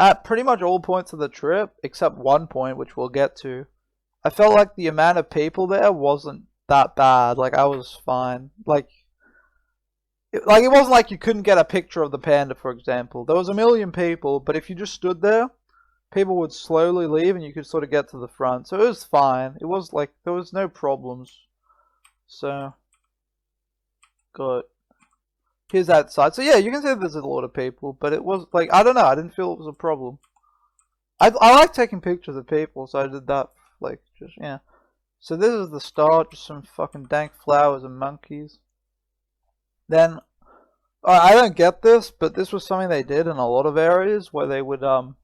At pretty much all points of the trip, except one point, which we'll get to, I felt like the amount of people there wasn't that bad. Like I was fine. Like it wasn't like you couldn't get a picture of the panda, for example. There was 1,000,000 people, but if you just stood there, people would slowly leave and you could sort of get to the front. So it was fine. It was like, there was no problems. So, good. Here's that side. So yeah, you can see there's a lot of people, but it was like, I don't know, I didn't feel it was a problem. I like taking pictures of people, so I did that, like, just, yeah. So this is the start, just some fucking dank flowers and monkeys. Then, I don't get this, but this was something they did in a lot of areas where they would have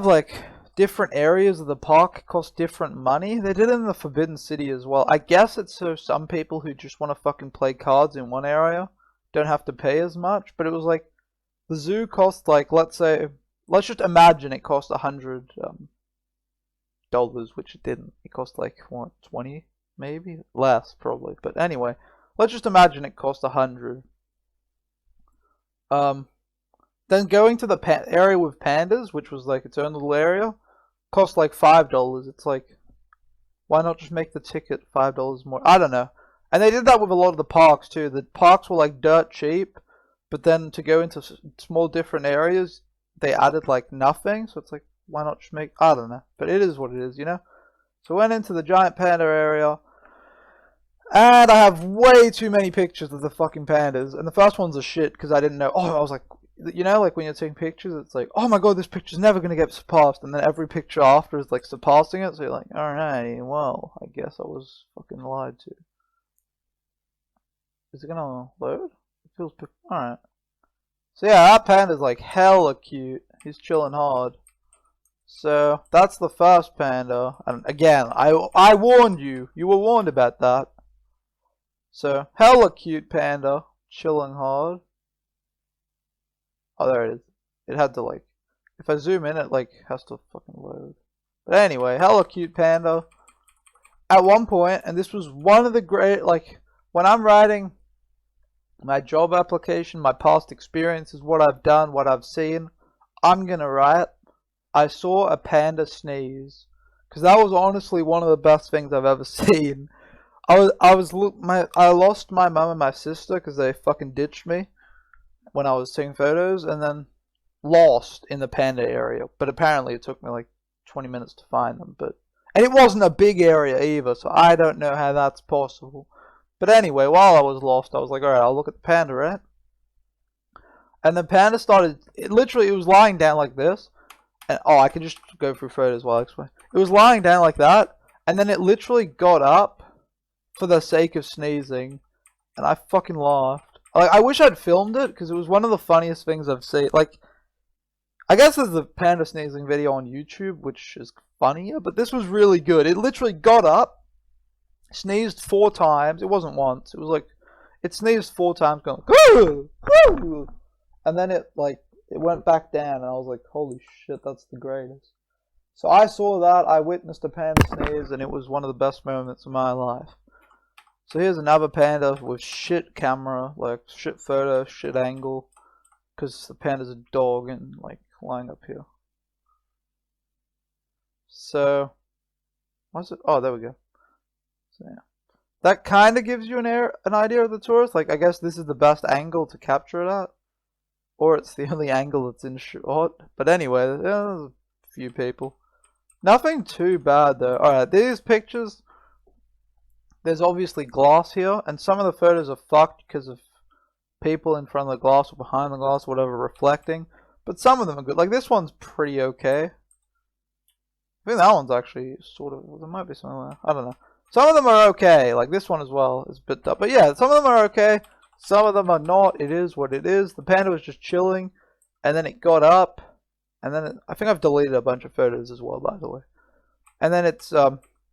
like different areas of the park cost different money. They did it in the Forbidden City as well. I guess it's so some people who just want to fucking play cards in one area don't have to pay as much, but it was like the zoo cost like, let's just imagine it cost $100, which it didn't. It cost like what, 20 maybe? Less probably. But anyway, let's just imagine it cost 100. Then going to the area with pandas, which was like its own little area, cost like $5. It's like, why not just make the ticket $5 more? I don't know. And they did that with a lot of the parks too. The parks were like dirt cheap, but then to go into small different areas, they added like nothing. So it's like, why not just make, I don't know. But it is what it is, you know? So I went into the giant panda area, and I have way too many pictures of the fucking pandas. And the first one's a shit because I didn't know. Oh, I was like, you know, like when you're taking pictures, it's like, oh my god, this picture's never gonna get surpassed. And then every picture after is like surpassing it. So you're like, alright, well, I guess I was fucking lied to. Is it gonna load? It feels, alright. So yeah, that panda's like hella cute. He's chilling hard. So that's the first panda. And again, I warned you. You were warned about that. So, hella cute panda, chilling hard. Oh, there it is. It had to like, if I zoom in, it like has to fucking load. But anyway, hella cute panda. At one point, and this was one of the great, like, when I'm writing my job application, my past experiences, what I've done, what I've seen, I'm gonna write, I saw a panda sneeze. Because that was honestly one of the best things I've ever seen. I lost my mum and my sister because they fucking ditched me when I was taking photos, and then lost in the panda area. But apparently it took me like 20 minutes to find them. And it wasn't a big area either, so I don't know how that's possible. But anyway, while I was lost, I was like, alright, I'll look at the panda, right? And the panda started, it was lying down like this. And I can just go through photos while I explain. It was lying down like that, and then it literally got up for the sake of sneezing, and I fucking laughed. Like, I wish I'd filmed it, because it was one of the funniest things I've seen. Like, I guess there's a panda sneezing video on YouTube, which is funnier, but this was really good. It literally got up, sneezed 4 times. It wasn't once. It was like, it sneezed 4 times, going, "Goo! Goo!" And then it went back down, and I was like, holy shit, that's the greatest. So I saw that, I witnessed a panda sneeze, and it was one of the best moments of my life. So here's another panda with shit camera, like shit photo, shit angle, because the panda's a dog and like lying up here. So, what's it? Oh, there we go. So yeah, that kind of gives you an idea of the tourist. Like I guess this is the best angle to capture it at, or it's the only angle that's in shot. But anyway, there's a few people. Nothing too bad though. Alright, these pictures, there's obviously glass here, and some of the photos are fucked because of people in front of the glass or behind the glass, whatever, reflecting. But some of them are good. Like this one's pretty okay. I think that one's actually sort of, there might be something there. I don't know. Some of them are okay. Like this one as well is a bit tough. But yeah, some of them are okay. Some of them are not. It is what it is. The panda was just chilling, and then it got up. And then I think I've deleted a bunch of photos as well, by the way. And then it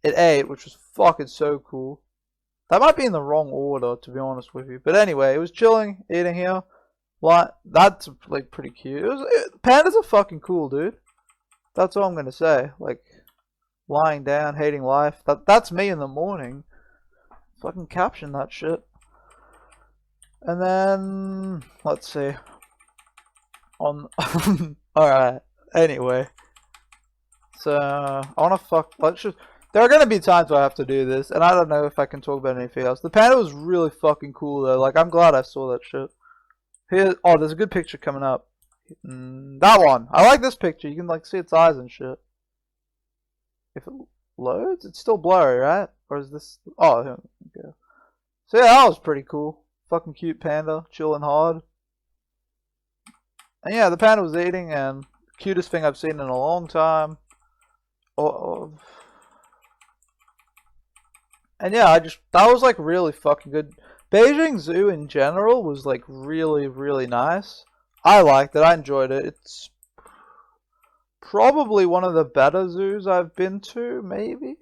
ate, which was fucking so cool. That might be in the wrong order, to be honest with you. But anyway, it was chilling, eating here. That's like pretty cute. Pandas are fucking cool, dude. That's all I'm gonna say. Like lying down, hating life. That's me in the morning. Fucking caption that shit. And then let's see. On alright. Anyway. So I wanna there are gonna be times where I have to do this, and I don't know if I can talk about anything else. The panda was really fucking cool though. Like I'm glad I saw that shit. There's a good picture coming up. That one. I like this picture. You can like see its eyes and shit. If it loads, it's still blurry, right? Or is this? Oh, here we go. So yeah, that was pretty cool. Fucking cute panda, chilling hard. And yeah, the panda was eating, and cutest thing I've seen in a long time. And yeah, that was like really fucking good. Beijing Zoo in general was like really, really nice. I liked it. I enjoyed it. It's probably one of the better zoos I've been to, maybe.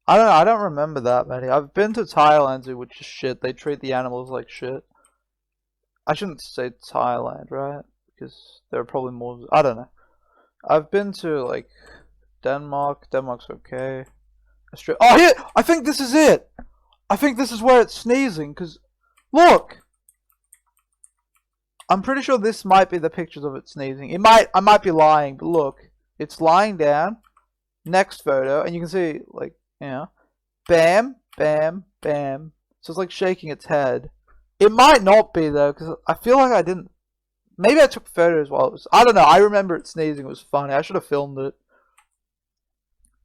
I don't know. I don't remember that many. I've been to Thailand Zoo, which is shit. They treat the animals like shit. I shouldn't say Thailand, right? Because there are probably more. I don't know. I've been to like Denmark. Denmark's okay. Australia. Oh, here! I think this is it! I think this is where it's sneezing, because look! I'm pretty sure this might be the pictures of it sneezing. I might be lying, but look. It's lying down. Next photo, and you can see, like, you know, bam, bam, bam. So it's like shaking its head. It might not be, though, because I feel like I didn't. Maybe I took photos while it was. I don't know. I remember it sneezing. It was funny. I should have filmed it.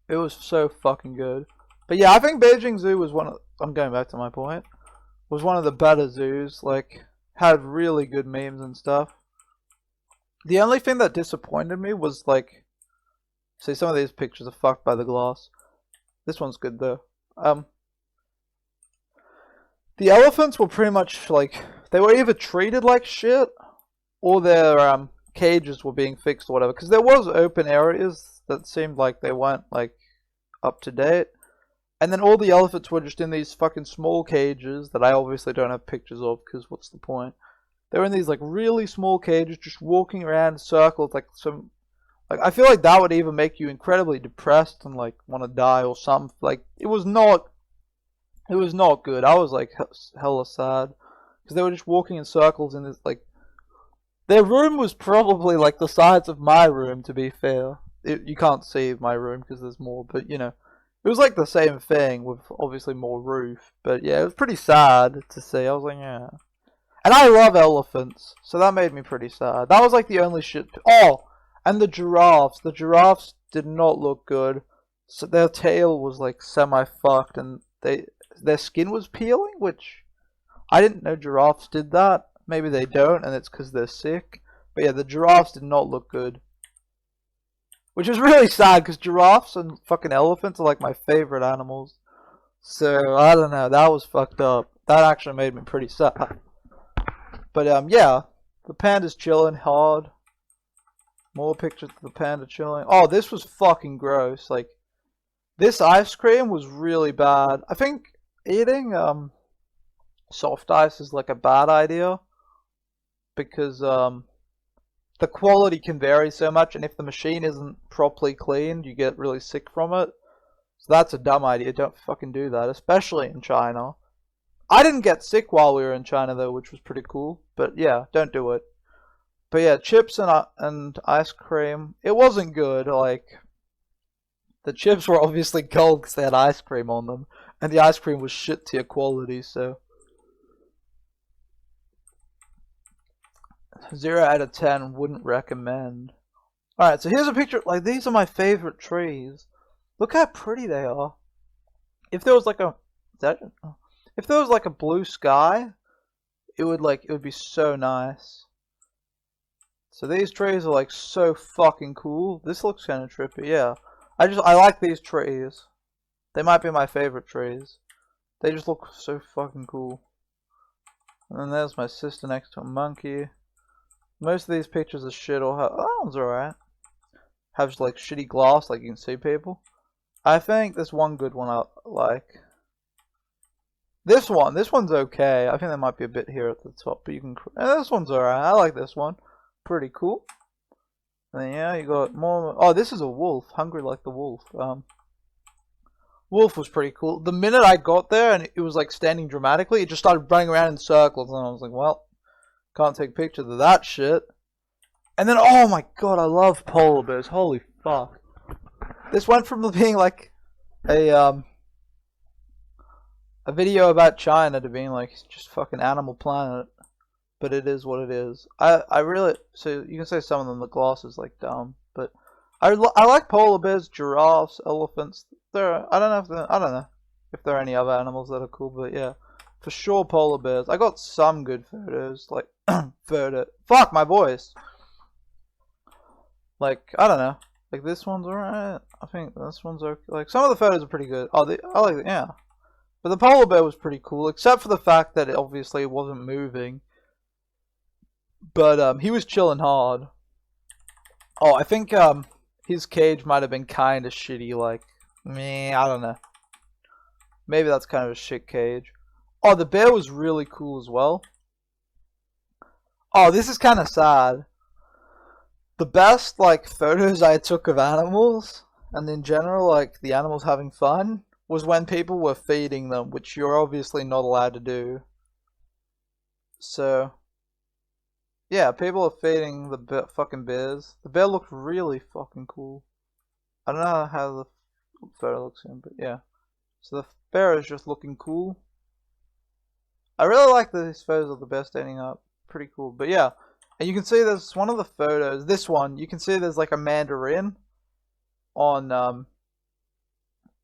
It was so fucking good. But yeah, I think Beijing Zoo was I'm going back to my point. Was one of the better zoos. Like, had really good memes and stuff. The only thing that disappointed me was like, see, some of these pictures are fucked by the glass. This one's good though. The elephants were pretty much like, they were either treated like shit, or their cages were being fixed or whatever. Because there was open areas that seemed like they weren't like up to date. And then all the elephants were just in these fucking small cages that I obviously don't have pictures of, because what's the point? They were in these like really small cages, just walking around in circles, like some. Like I feel like that would even make you incredibly depressed and like want to die or something. Like it was not good. I was like hella sad because they were just walking in circles in this like. Their room was probably like the size of my room. To be fair, you can't see my room because there's more, but you know. It was like the same thing with obviously more roof. But yeah, it was pretty sad to see. I was like, yeah. And I love elephants, so that made me pretty sad. That was like the only shit. Oh, and the giraffes. The giraffes did not look good. So their tail was like semi-fucked, and their skin was peeling, which I didn't know giraffes did that. Maybe they don't, and it's because they're sick. But yeah, the giraffes did not look good. Which is really sad, because giraffes and fucking elephants are like my favorite animals. So, I don't know, that was fucked up. That actually made me pretty sad. But, yeah, the panda's chilling hard. More pictures of the panda chilling. Oh, this was fucking gross. Like, this ice cream was really bad. I think eating, soft ice is like a bad idea. Because, the quality can vary so much, and if the machine isn't properly cleaned, you get really sick from it. So that's a dumb idea. Don't fucking do that, especially in China. I didn't get sick while we were in China though, which was pretty cool. But yeah, don't do it. But yeah, chips and ice cream. It wasn't good. Like the chips were obviously cold because they had ice cream on them, and the ice cream was shit tier quality. So 0 out of 10, wouldn't recommend. All right, so here's a picture. Like these are my favorite trees. Look how pretty they are. If there was like a if there was like a blue sky, it would be so nice. So these trees are like so fucking cool. This looks kind of trippy, yeah. I like these trees. They might be my favorite trees. They just look so fucking cool. And then there's my sister next to a monkey. Most of these pictures are shit or that one's alright. Have like shitty glass, like you can see people. I think there's one good one I like. This one's okay. I think there might be a bit here at the top, but you can. This one's alright. I like this one. Pretty cool. And then, yeah, you got more. Oh, this is a wolf. Hungry like the wolf. Wolf was pretty cool. The minute I got there and it was like standing dramatically, it just started running around in circles, and I was like, well, can't take pictures of that shit. And then, oh my god, I love polar bears. Holy fuck. This went from being like a video about China to being like just fucking Animal Planet. But it is what it is. I really, so you can say some of them, the glass is like dumb, but I like polar bears, giraffes, elephants. I don't know if there are any other animals that are cool, but yeah, for sure polar bears. I got some good photos, like fuck my voice. Like I don't know, like this one's alright. I think this one's okay. Like some of the photos are pretty good. Oh, I like it, yeah. But the polar bear was pretty cool, except for the fact that it obviously wasn't moving. But he was chilling hard. Oh, I think his cage might have been kind of shitty. Like, I don't know. Maybe that's kind of a shit cage. Oh, the bear was really cool as well. Oh, this is kind of sad. The best like photos I took of animals, and in general like the animals having fun, was when people were feeding them, which you're obviously not allowed to do. So. Yeah, people are feeding the fucking bears. The bear looked really fucking cool. I don't know how the photo looks in, but yeah. So the bear is just looking cool. I really like these photos of the bear standing up. Pretty cool. But yeah, and you can see there's one of the photos. This one, you can see there's like a mandarin on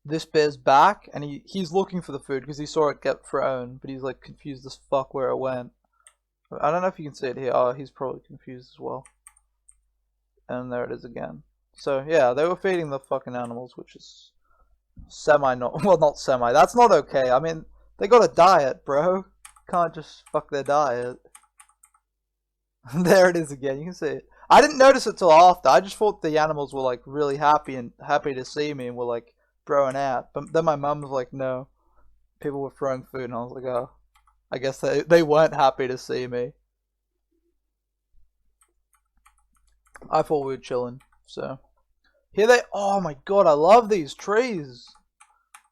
this bear's back, and he's looking for the food because he saw it get thrown, but he's like confused as fuck where it went. I don't know if you can see it here. Oh, he's probably confused as well. And there it is again. So, yeah, they were feeding the fucking animals, which is semi-not... Well, not semi. That's not okay. I mean, they got a diet, bro. Can't just fuck their diet. There it is again. You can see it. I didn't notice it till after. I just thought the animals were, like, really happy to see me and were, like, throwing out. But then my mum was like, no. People were throwing food, and I was like, oh. I guess they weren't happy to see me. I thought we were chilling, so. Here they, oh my god, I love these trees.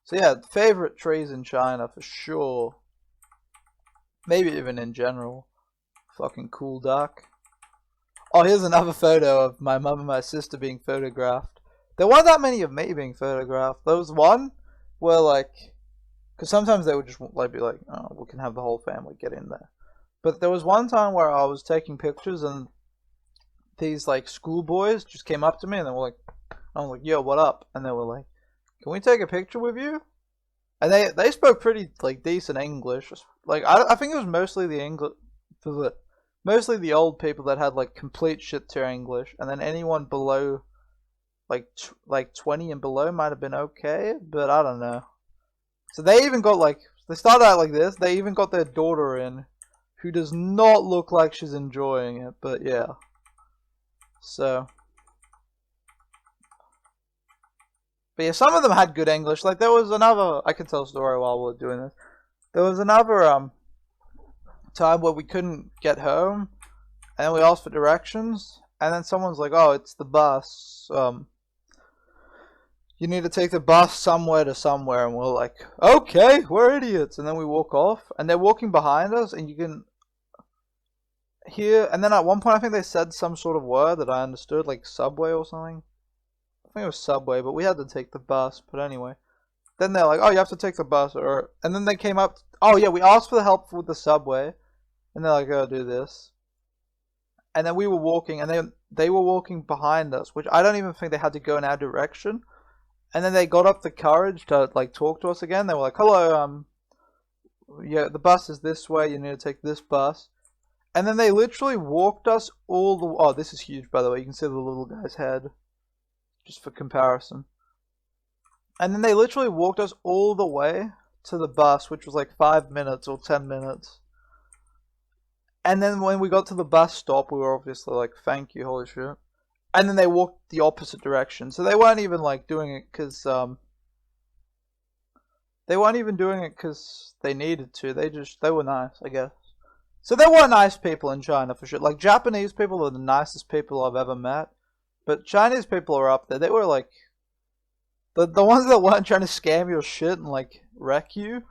So yeah, favorite trees in China for sure. Maybe even in general. Fucking cool duck. Oh, here's another photo of my mum and my sister being photographed. There weren't that many of me being photographed. There was one where like, because sometimes they would just like be like, oh, we can have the whole family get in there. But there was one time where I was taking pictures and these like schoolboys just came up to me and they were like, I was like, yo, what up? And they were like, can we take a picture with you? And they spoke pretty like decent English. Like I think it was mostly the English, mostly the old people that had like complete shit tier English, and then anyone below like 20 and below might have been okay, but I don't know. So they even got like, they started out like this, they even got their daughter in, who does not look like she's enjoying it, but yeah. So. But yeah, some of them had good English. Like there was another, I can tell a story while we're doing this. There was another time where we couldn't get home, and we asked for directions, and then someone's like, oh, it's the bus. you need to take the bus somewhere to somewhere, and we're like, okay, we're idiots, and then we walk off, and they're walking behind us, and you can hear, and then at one point I think they said some sort of word that I understood, like subway or something. I think it was subway, but we had to take the bus, but anyway. Then they're like, oh, you have to take the bus, and then they came up, oh yeah, we asked for the help with the subway, and they're like, oh, do this. And then we were walking, and they were walking behind us, which I don't even think they had to go in our direction. And then they got up the courage to like talk to us again. They were like, hello, yeah, the bus is this way, you need to take this bus. And then they literally walked us all the, oh, this is huge, by the way, you can see the little guy's head, just for comparison. And then they literally walked us all the way to the bus, which was like 5 minutes or 10 minutes. And then when we got to the bus stop, we were obviously like, thank you, holy shit. And then they walked the opposite direction. So they weren't even like doing it because they needed to. They were nice, I guess. So there were nice people in China for sure. Like Japanese people are the nicest people I've ever met. But Chinese people are up there. They were like the ones that weren't trying to scam your shit and like wreck you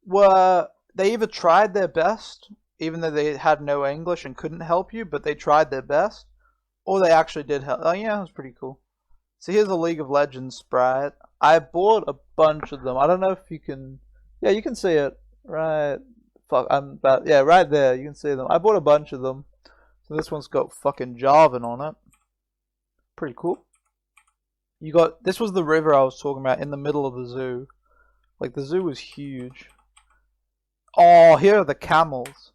were, they either tried their best, even though they had no English and couldn't help you, but they tried their best, or they actually did help. Oh yeah, it was pretty cool. So here's a League of Legends sprite. I bought a bunch of them. I don't know if you can, yeah, you can see it, right? Fuck, yeah, right there, you can see them. I bought a bunch of them. So this one's got fucking Jarvan on it. Pretty cool. This was the river I was talking about in the middle of the zoo. Like, the zoo was huge. Oh, here are the camels.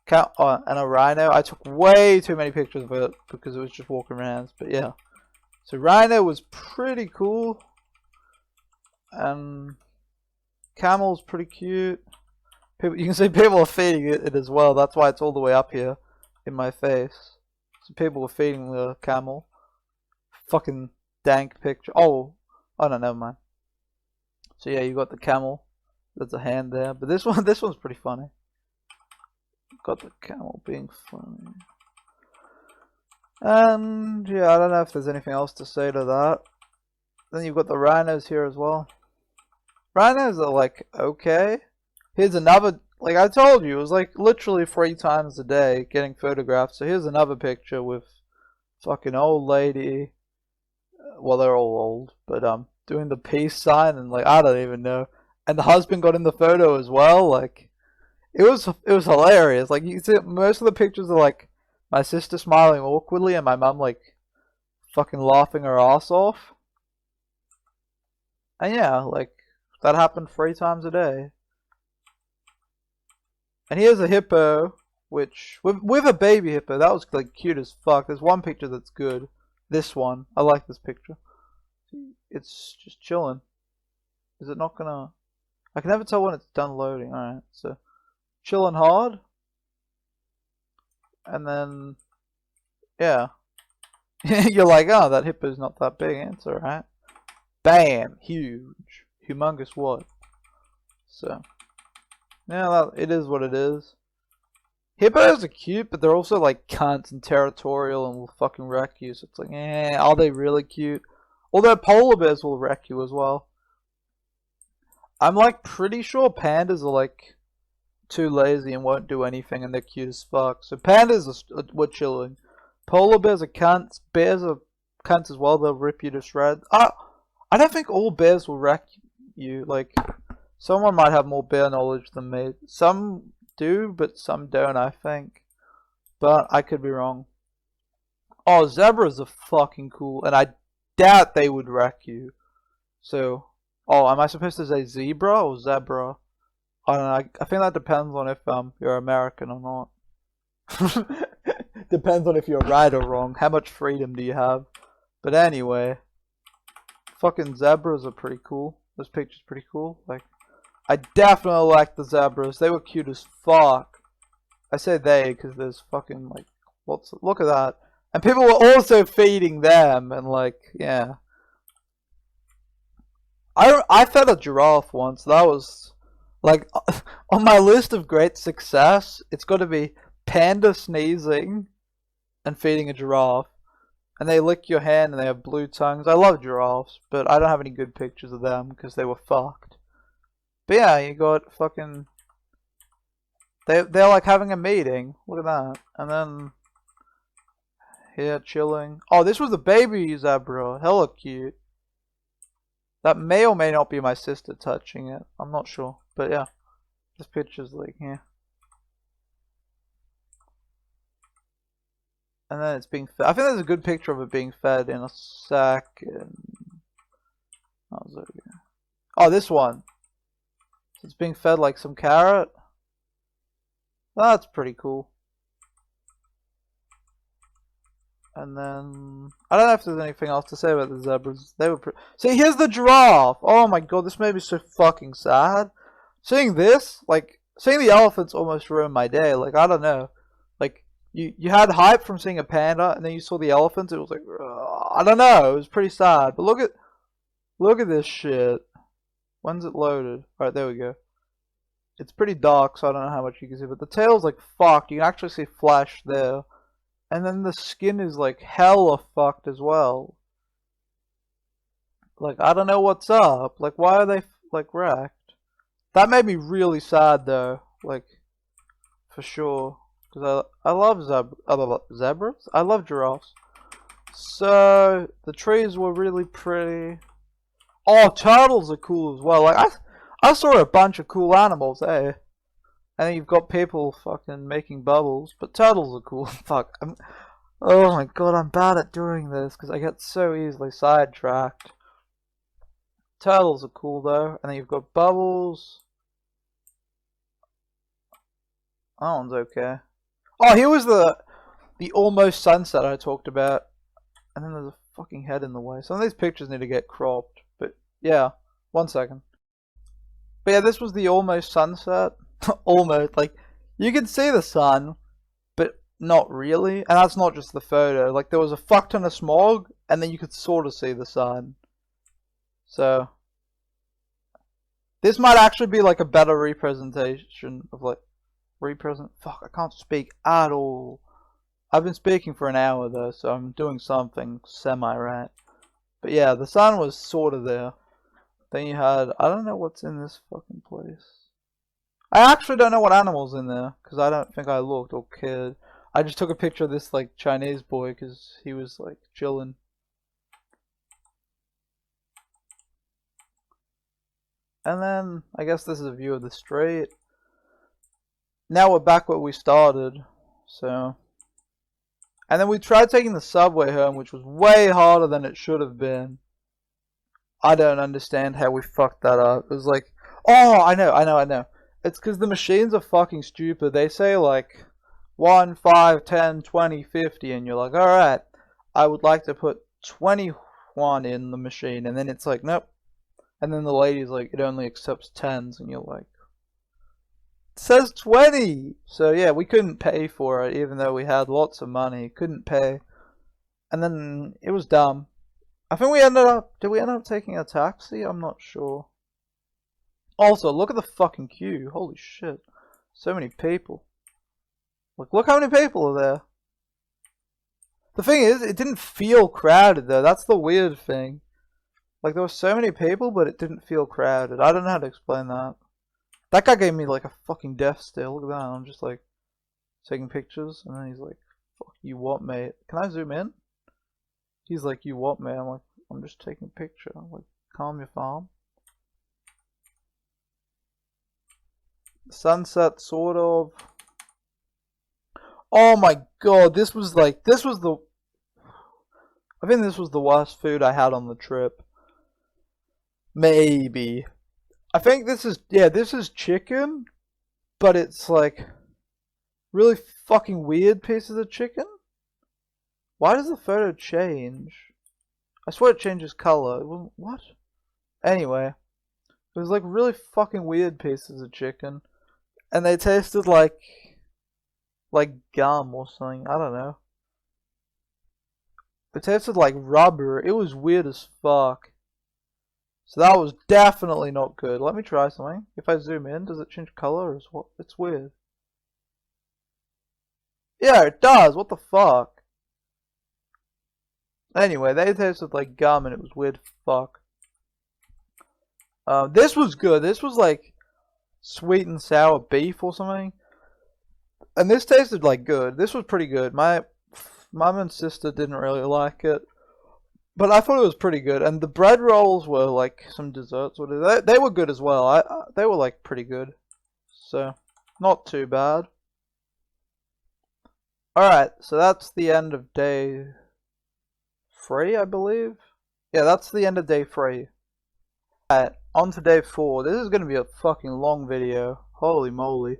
And a rhino. I took way too many pictures of it because it was just walking around. But yeah. So rhino was pretty cool. And camel's pretty cute. You can see people are feeding it as well. That's why it's all the way up here in my face. So people are feeding the camel. Fucking dank picture. Oh no, never mind. So yeah, you got the camel. There's a hand there, but this one's pretty funny. Got the camel being funny. And yeah, I don't know if there's anything else to say to that. Then you've got the rhinos here as well. Rhinos are like okay. Here's another. Like I told you, it was like literally 3 times a day getting photographed. So here's another picture with fucking old lady. Well, they're all old, but doing the peace sign and like I don't even know. And the husband got in the photo as well. Like it was hilarious. Like you can see most of the pictures are like my sister smiling awkwardly and my mum like fucking laughing her ass off. And yeah, like that happened 3 times a day. And here's a hippo, which with a baby hippo. That was like cute as fuck. There's one picture that's good. This one. I like this picture. It's just chilling. Is it not gonna... I can never tell when it's done loading. Alright, so... chilling hard. And then... yeah. You're like, oh, that hippo's not that big. It's alright. Bam! Huge. Humongous what? So... yeah, it is what it is. Hippos are cute, but they're also like cunts and territorial and will fucking wreck you. So it's like, are they really cute? Although polar bears will wreck you as well. I'm like pretty sure pandas are like too lazy and won't do anything and they're cute as fuck. So pandas were chilling. Polar bears are cunts. Bears are cunts as well. They'll rip you to shreds. I don't think all bears will wreck you. Like, someone might have more bear knowledge than me. Some do, but some don't, I think. But I could be wrong. Oh, zebras are fucking cool, and I doubt they would wreck you. So, oh, am I supposed to say zebra or zebra? I don't know. I think that depends on if you're American or not. Depends on if you're right or wrong. How much freedom do you have? But anyway, fucking zebras are pretty cool. This picture's pretty cool. Like, I definitely like the zebras. They were cute as fuck. I say they because there's fucking like look at that. And people were also feeding them and like yeah. I fed a giraffe once. That was like on my list of great success. It's got to be panda sneezing and feeding a giraffe. And they lick your hand and they have blue tongues. I love giraffes, but I don't have any good pictures of them because they were fucked. But yeah, you got fucking... They're like having a meeting. Look at that. And then... here, chilling. Oh, this was the baby zebra. Hella cute. That may or may not be my sister touching it. I'm not sure. But yeah. This picture's like here. And then it's being fed. I think there's a good picture of it being fed in a second. Oh, this one. It's being fed like some carrot. That's pretty cool. And then I don't know if there's anything else to say about the zebras. They were see, here's the giraffe. Oh my god, this made me so fucking sad. Seeing this, like seeing the elephants almost ruined my day. Like I don't know. Like you had hype from seeing a panda and then you saw the elephants, it was like I don't know, it was pretty sad. But look at this shit. When's it loaded? Alright, there we go. It's pretty dark, so I don't know how much you can see, but the tail's like fucked. You can actually see flesh there. And then the skin is like hella fucked as well. Like, I don't know what's up. Like, why are they like wrecked? That made me really sad though. Like, for sure. Because I love zebras? I love giraffes. So, the trees were really pretty. Oh, turtles are cool as well. Like, I saw a bunch of cool animals, eh? And then you've got people fucking making bubbles, but turtles are cool. Fuck. Oh my god, I'm bad at doing this because I get so easily sidetracked. Turtles are cool though, and then you've got bubbles. That one's okay. Oh, here was the almost sunset I talked about, and then there's a fucking head in the way. Some of these pictures need to get cropped, but yeah, 1 second. But yeah, this was the almost sunset. Almost, like, you could see the sun, but not really. And that's not just the photo. Like, there was a fuck ton of smog, and then you could sort of see the sun. So, this might actually be, like, a better representation of, like, fuck, I can't speak at all. I've been speaking for an hour, though, so I'm doing something semi-right. But yeah, the sun was sort of there. Then you had, I don't know what's in this fucking place. I actually don't know what animal's in there, because I don't think I looked or cared. I just took a picture of this, like, Chinese boy, because he was, like, chilling. And then, I guess this is a view of the street. Now we're back where we started, so... And then we tried taking the subway home, which was way harder than it should have been. I don't understand how we fucked that up. It was like, oh, I know. It's because the machines are fucking stupid. They say like 1, 5, 10, 20, 50, and you're like, alright, I would like to put 21 in the machine. And then it's like, nope. And then the lady's like, it only accepts 10s, and you're like, it says 20! So yeah, we couldn't pay for it, even though we had lots of money. Couldn't pay. And then it was dumb. I think did we end up taking a taxi? I'm not sure. Also, look at the fucking queue. Holy shit. So many people. Look how many people are there. The thing is, it didn't feel crowded though. That's the weird thing. Like, there were so many people, but it didn't feel crowded. I don't know how to explain that. That guy gave me like a fucking death stare. Look at that. I'm just like taking pictures, and then he's like, fuck you what, mate? Can I zoom in? He's like, you what, mate? I'm like, I'm just taking a picture. I'm like, calm your farm. Sunset, sort of. Oh my god, this was the... I think this was the worst food I had on the trip. Maybe. I think this is chicken, but it's like really fucking weird pieces of chicken. Why does the photo change? I swear it changes color. It wasn't, what? Anyway, it was like really fucking weird pieces of chicken, and they tasted like gum or something. I don't know. It tasted like rubber. It was weird as fuck. So that was definitely not good. Let me try something. If I zoom in, does it change color or is what? It's weird. Yeah, it does. What the fuck? Anyway, they tasted like gum and it was weird fuck. This was good. This was like sweet and sour beef or something. And this tasted like good. This was pretty good. My mum and sister didn't really like it. But I thought it was pretty good. And the bread rolls were like some desserts. They were good as well. They were like pretty good. So, not too bad. Alright, so that's the end of day 3, I believe. Yeah, that's the end of day 3. Alright, on to day 4. This is going to be a fucking long video. Holy moly.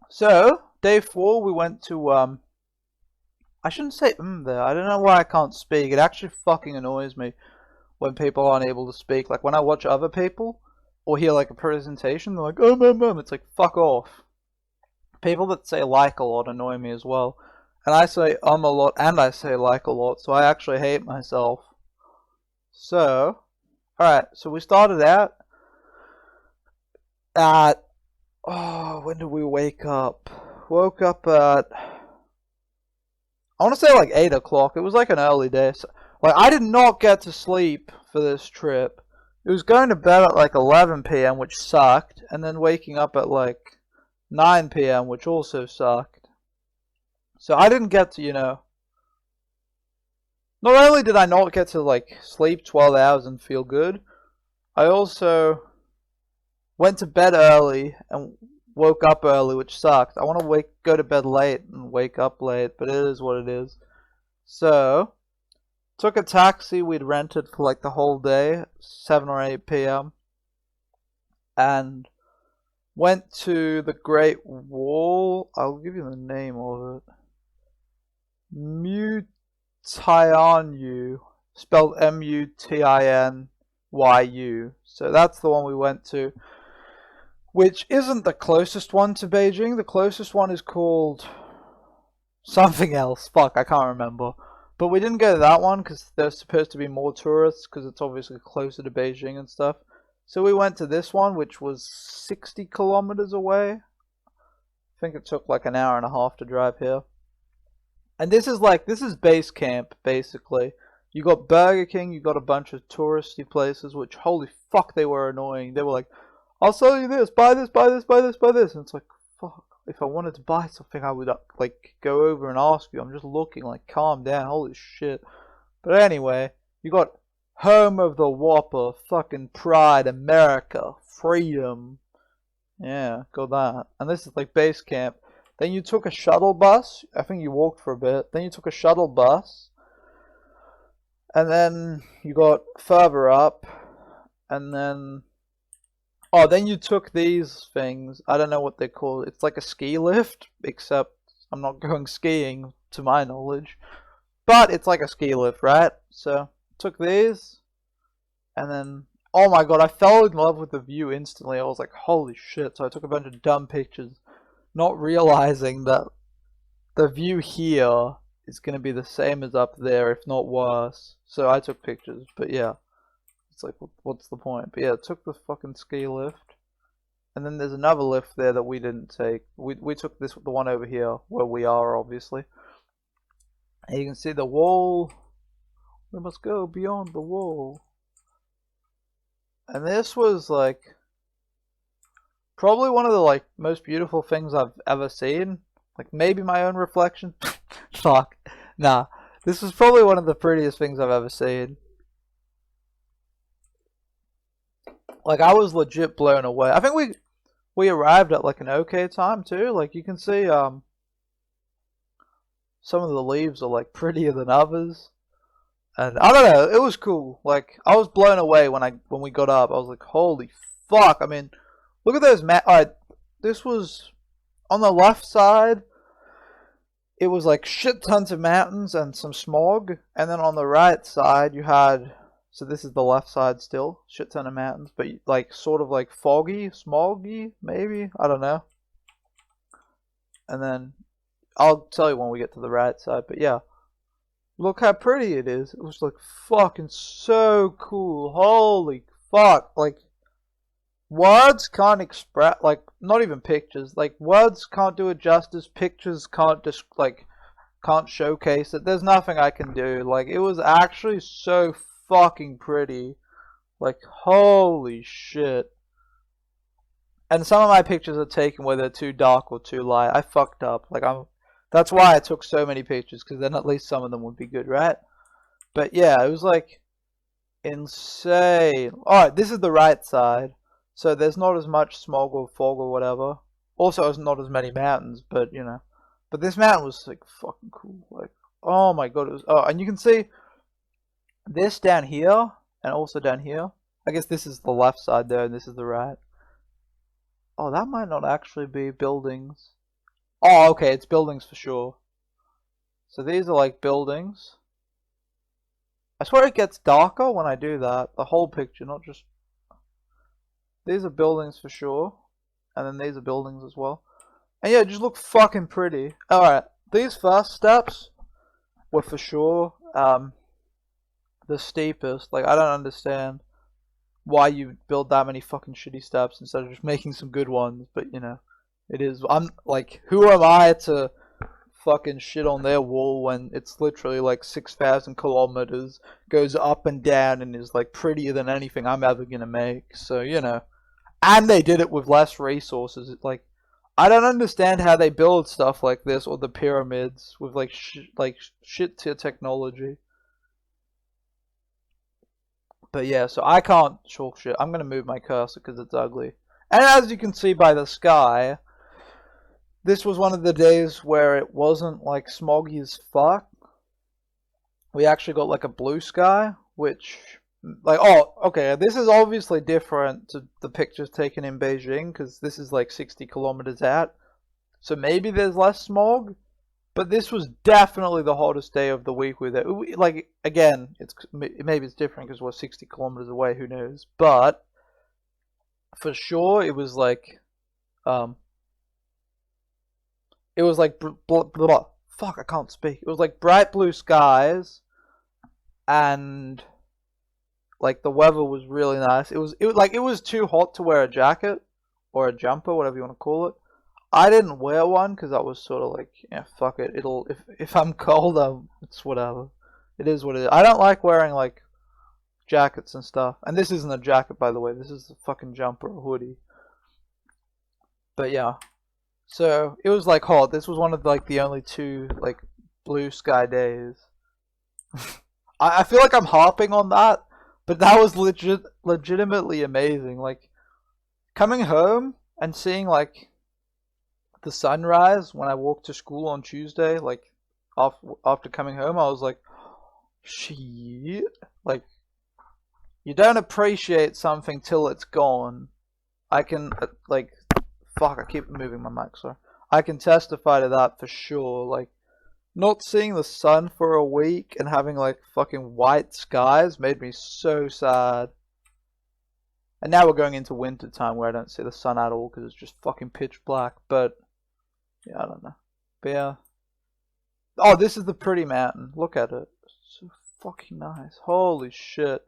So, day 4 we went to, I shouldn't say there. I don't know why I can't speak. It actually fucking annoys me when people aren't able to speak. Like when I watch other people or hear like a presentation, they're like, it's like, fuck off. People that say like a lot annoy me as well. And I say a lot and I say like a lot, so I actually hate myself. So, alright, so we started out at, when did we wake up? Woke up at, I want to say like 8 o'clock. It was like an early day. So, like, I did not get to sleep for this trip. It was going to bed at like 11 p.m., which sucked, and then waking up at like 9 p.m., which also sucked. So I didn't get to, not only did I not get to like sleep 12 hours and feel good, I also went to bed early and woke up early, which sucked. I want to go to bed late and wake up late, but it is what it is. So, took a taxi we'd rented for like the whole day, 7 or 8 p.m. and went to the Great Wall. I'll give you the name of it. Mutianyu, spelled Mutinyu. So that's the one we went to, which isn't the closest one to Beijing. The closest one is called something else. Fuck, I can't remember. But we didn't go to that one because there's supposed to be more tourists because it's obviously closer to Beijing and stuff. So we went to this one, which was 60 kilometers away. I think it took like an hour and a half to drive here. And this is base camp, basically. You got Burger King, you got a bunch of touristy places, which holy fuck they were annoying. They were like, I'll sell you this, buy this, buy this, buy this, buy this. And it's like, fuck, if I wanted to buy something, I would like go over and ask you. I'm just looking, like, calm down, holy shit. But anyway, you got home of the Whopper, fucking pride, America, freedom. Yeah, got that. And this is like base camp. Then you took a shuttle bus. I think you walked for a bit. Then you took a shuttle bus. And then you got further up. And then... oh, then you took these things. I don't know what they're called. It's like a ski lift. Except I'm not going skiing, to my knowledge. But it's like a ski lift, right? So, took these. And then... oh my god, I fell in love with the view instantly. I was like, holy shit. So I took a bunch of dumb pictures. Not realizing that the view here is going to be the same as up there, if not worse. So I took pictures, but yeah. It's like, what's the point? But yeah, took the fucking ski lift. And then there's another lift there that we didn't take. We took the one over here, where we are, obviously. And you can see the wall. We must go beyond the wall. And this was like... probably one of the like most beautiful things I've ever seen. Like maybe my own reflection. Fuck. Nah. This was probably one of the prettiest things I've ever seen. Like I was legit blown away. I think we arrived at like an okay time too. Like you can see some of the leaves are like prettier than others. And I don't know, it was cool. Like I was blown away when we got up. I was like, holy fuck. I mean, look at those alright, this was on the left side. It was like shit tons of mountains and some smog. And then on the right side you had, so this is the left side still, shit ton of mountains, but like sort of like foggy, smoggy, maybe, I don't know. And then I'll tell you when we get to the right side, but yeah. Look how pretty it is. It was like fucking so cool. Holy fuck. Like words can't express, like, not even pictures, like, words can't do it justice, pictures can't just, like, can't showcase it. There's nothing I can do. Like, it was actually so fucking pretty. Like, holy shit. And some of my pictures are taken where they're too dark or too light. I fucked up. Like, that's why I took so many pictures, because then at least some of them would be good, right? But yeah, it was like insane. Alright, this is the right side. So there's not as much smog or fog or whatever. Also, there's not as many mountains, but you know. But this mountain was like fucking cool. Like, oh my god, it was. Oh, and you can see this down here and also down here. I guess this is the left side there and this is the right. Oh, that might not actually be buildings. Oh, okay, it's buildings for sure. So these are like buildings. I swear it gets darker when I do that. The whole picture, not just... These are buildings for sure. And then these are buildings as well. And yeah, it just look fucking pretty. Alright, these first steps were for sure the steepest. Like, I don't understand why you build that many fucking shitty steps instead of just making some good ones. But, you know, it is... I'm like, who am I to fucking shit on their wall when it's literally like 6,000 kilometers, goes up and down, and is like prettier than anything I'm ever gonna make. So, you know. And they did it with less resources. It's like, I don't understand how they build stuff like this, or the pyramids with like shit tier technology. But yeah, so I can't chalk shit. I'm gonna move my cursor because it's ugly. And as you can see by the sky, this was one of the days where it wasn't like smoggy as fuck. We actually got like a blue sky, which, like, oh, okay, this is obviously different to the pictures taken in Beijing, because this is like 60 kilometers out. So maybe there's less smog, but this was definitely the hottest day of the week with it. Like, again, maybe it's different because we're 60 kilometers away, who knows. But for sure, it was like, it was like, fuck, I can't speak. It was like bright blue skies, and like the weather was really nice. It was too hot to wear a jacket or a jumper, whatever you want to call it. I didn't wear one because I was sort of like, yeah, fuck it. If I'm cold, it's whatever. It is what it is. I don't like wearing like jackets and stuff. And this isn't a jacket, by the way. This is a fucking jumper or hoodie. But yeah. So it was like hot. This was one of like the only two like blue sky days. I feel like I'm harping on that, but that was legitimately amazing. Like coming home and seeing like the sunrise when I walked to school on Tuesday, like after coming home, I was like, shit. Like, you don't appreciate something till it's gone. I can like, fuck, I keep moving my mic, sorry. I can testify to that for sure. Like, not seeing the sun for a week and having like fucking white skies made me so sad. And now we're going into winter time where I don't see the sun at all because it's just fucking pitch black. But yeah, I don't know. But yeah. Oh, this is the pretty mountain. Look at it. It's so fucking nice. Holy shit.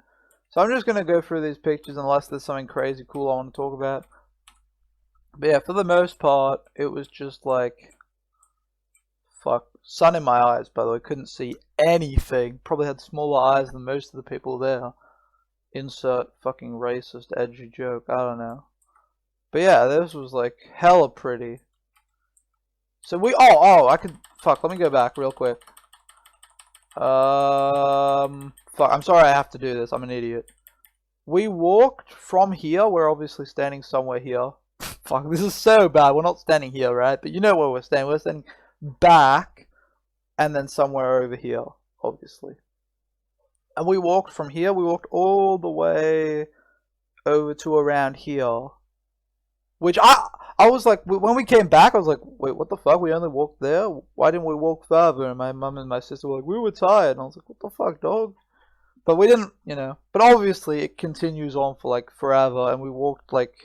So I'm just gonna go through these pictures unless there's something crazy cool I want to talk about. But yeah, for the most part, it was just like, fuck, sun in my eyes, by the way. Couldn't see anything. Probably had smaller eyes than most of the people there. Insert fucking racist, edgy joke. I don't know. But yeah, this was like hella pretty. So I could, fuck, let me go back real quick. Fuck, I'm sorry I have to do this. I'm an idiot. We walked from here. We're obviously standing somewhere here. Fuck, this is so bad. We're not standing here, right? But you know where we're standing. We're standing back and then somewhere over here, obviously. And we walked from here. We walked all the way over to around here. Which I was like, when we came back, I was like, wait, what the fuck? We only walked there? Why didn't we walk further? And my mum and my sister were like, we were tired. And I was like, what the fuck, dog? But we didn't, you know. But obviously, it continues on for like forever. And we walked like,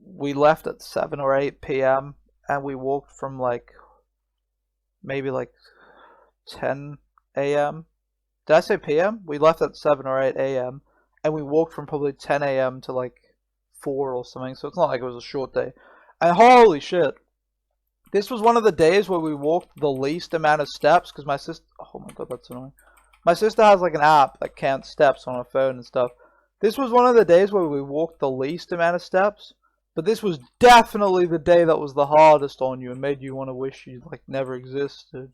we left at 7 or 8 p.m. And we walked from like, maybe like 10 a.m. Did I say p.m.? We left at 7 or 8 a.m. And we walked from probably 10 a.m. to like 4 or something, so it's not like it was a short day. And holy shit, This was one of the days where we walked the least amount of steps because my sister. Oh my god, that's annoying. My sister has like an app that counts steps on her phone and stuff. This was one of the days where we walked the least amount of steps, but this was definitely the day that was the hardest on you and made you want to wish you like never existed.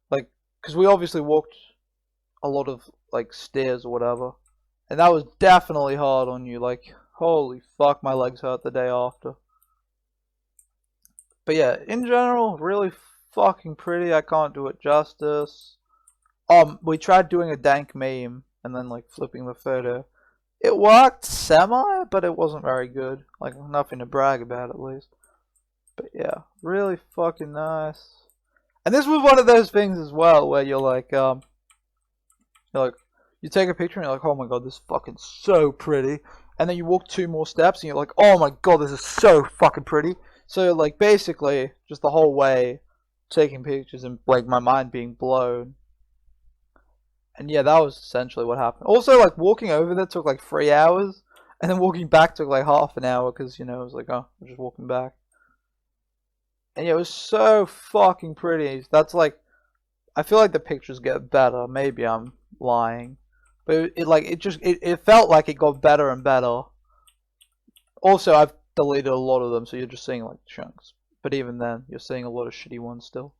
Like, because we obviously walked a lot of like stairs or whatever, and that was definitely hard on you. Like, holy fuck, my legs hurt the day after. But yeah, in general, really fucking pretty. I can't do it justice. We tried doing a dank meme and then like flipping the photo. It worked semi, but it wasn't very good. Like nothing to brag about at least. But yeah, really fucking nice. And this was one of those things as well where you're like you take a picture and you're like, oh my god, this is fucking so pretty. And then you walk 2 more steps and you're like, oh my god, this is so fucking pretty. So like basically just the whole way taking pictures and like my mind being blown. And yeah, that was essentially what happened. Also, like, walking over there took like 3 hours, and then walking back took like half an hour, because, you know, it was like, oh, I'm just walking back. And yeah, it was so fucking pretty. That's like, I feel like the pictures get better. Maybe I'm lying. But it felt like it got better and better. Also, I've deleted a lot of them, so you're just seeing like chunks. But even then, you're seeing a lot of shitty ones still.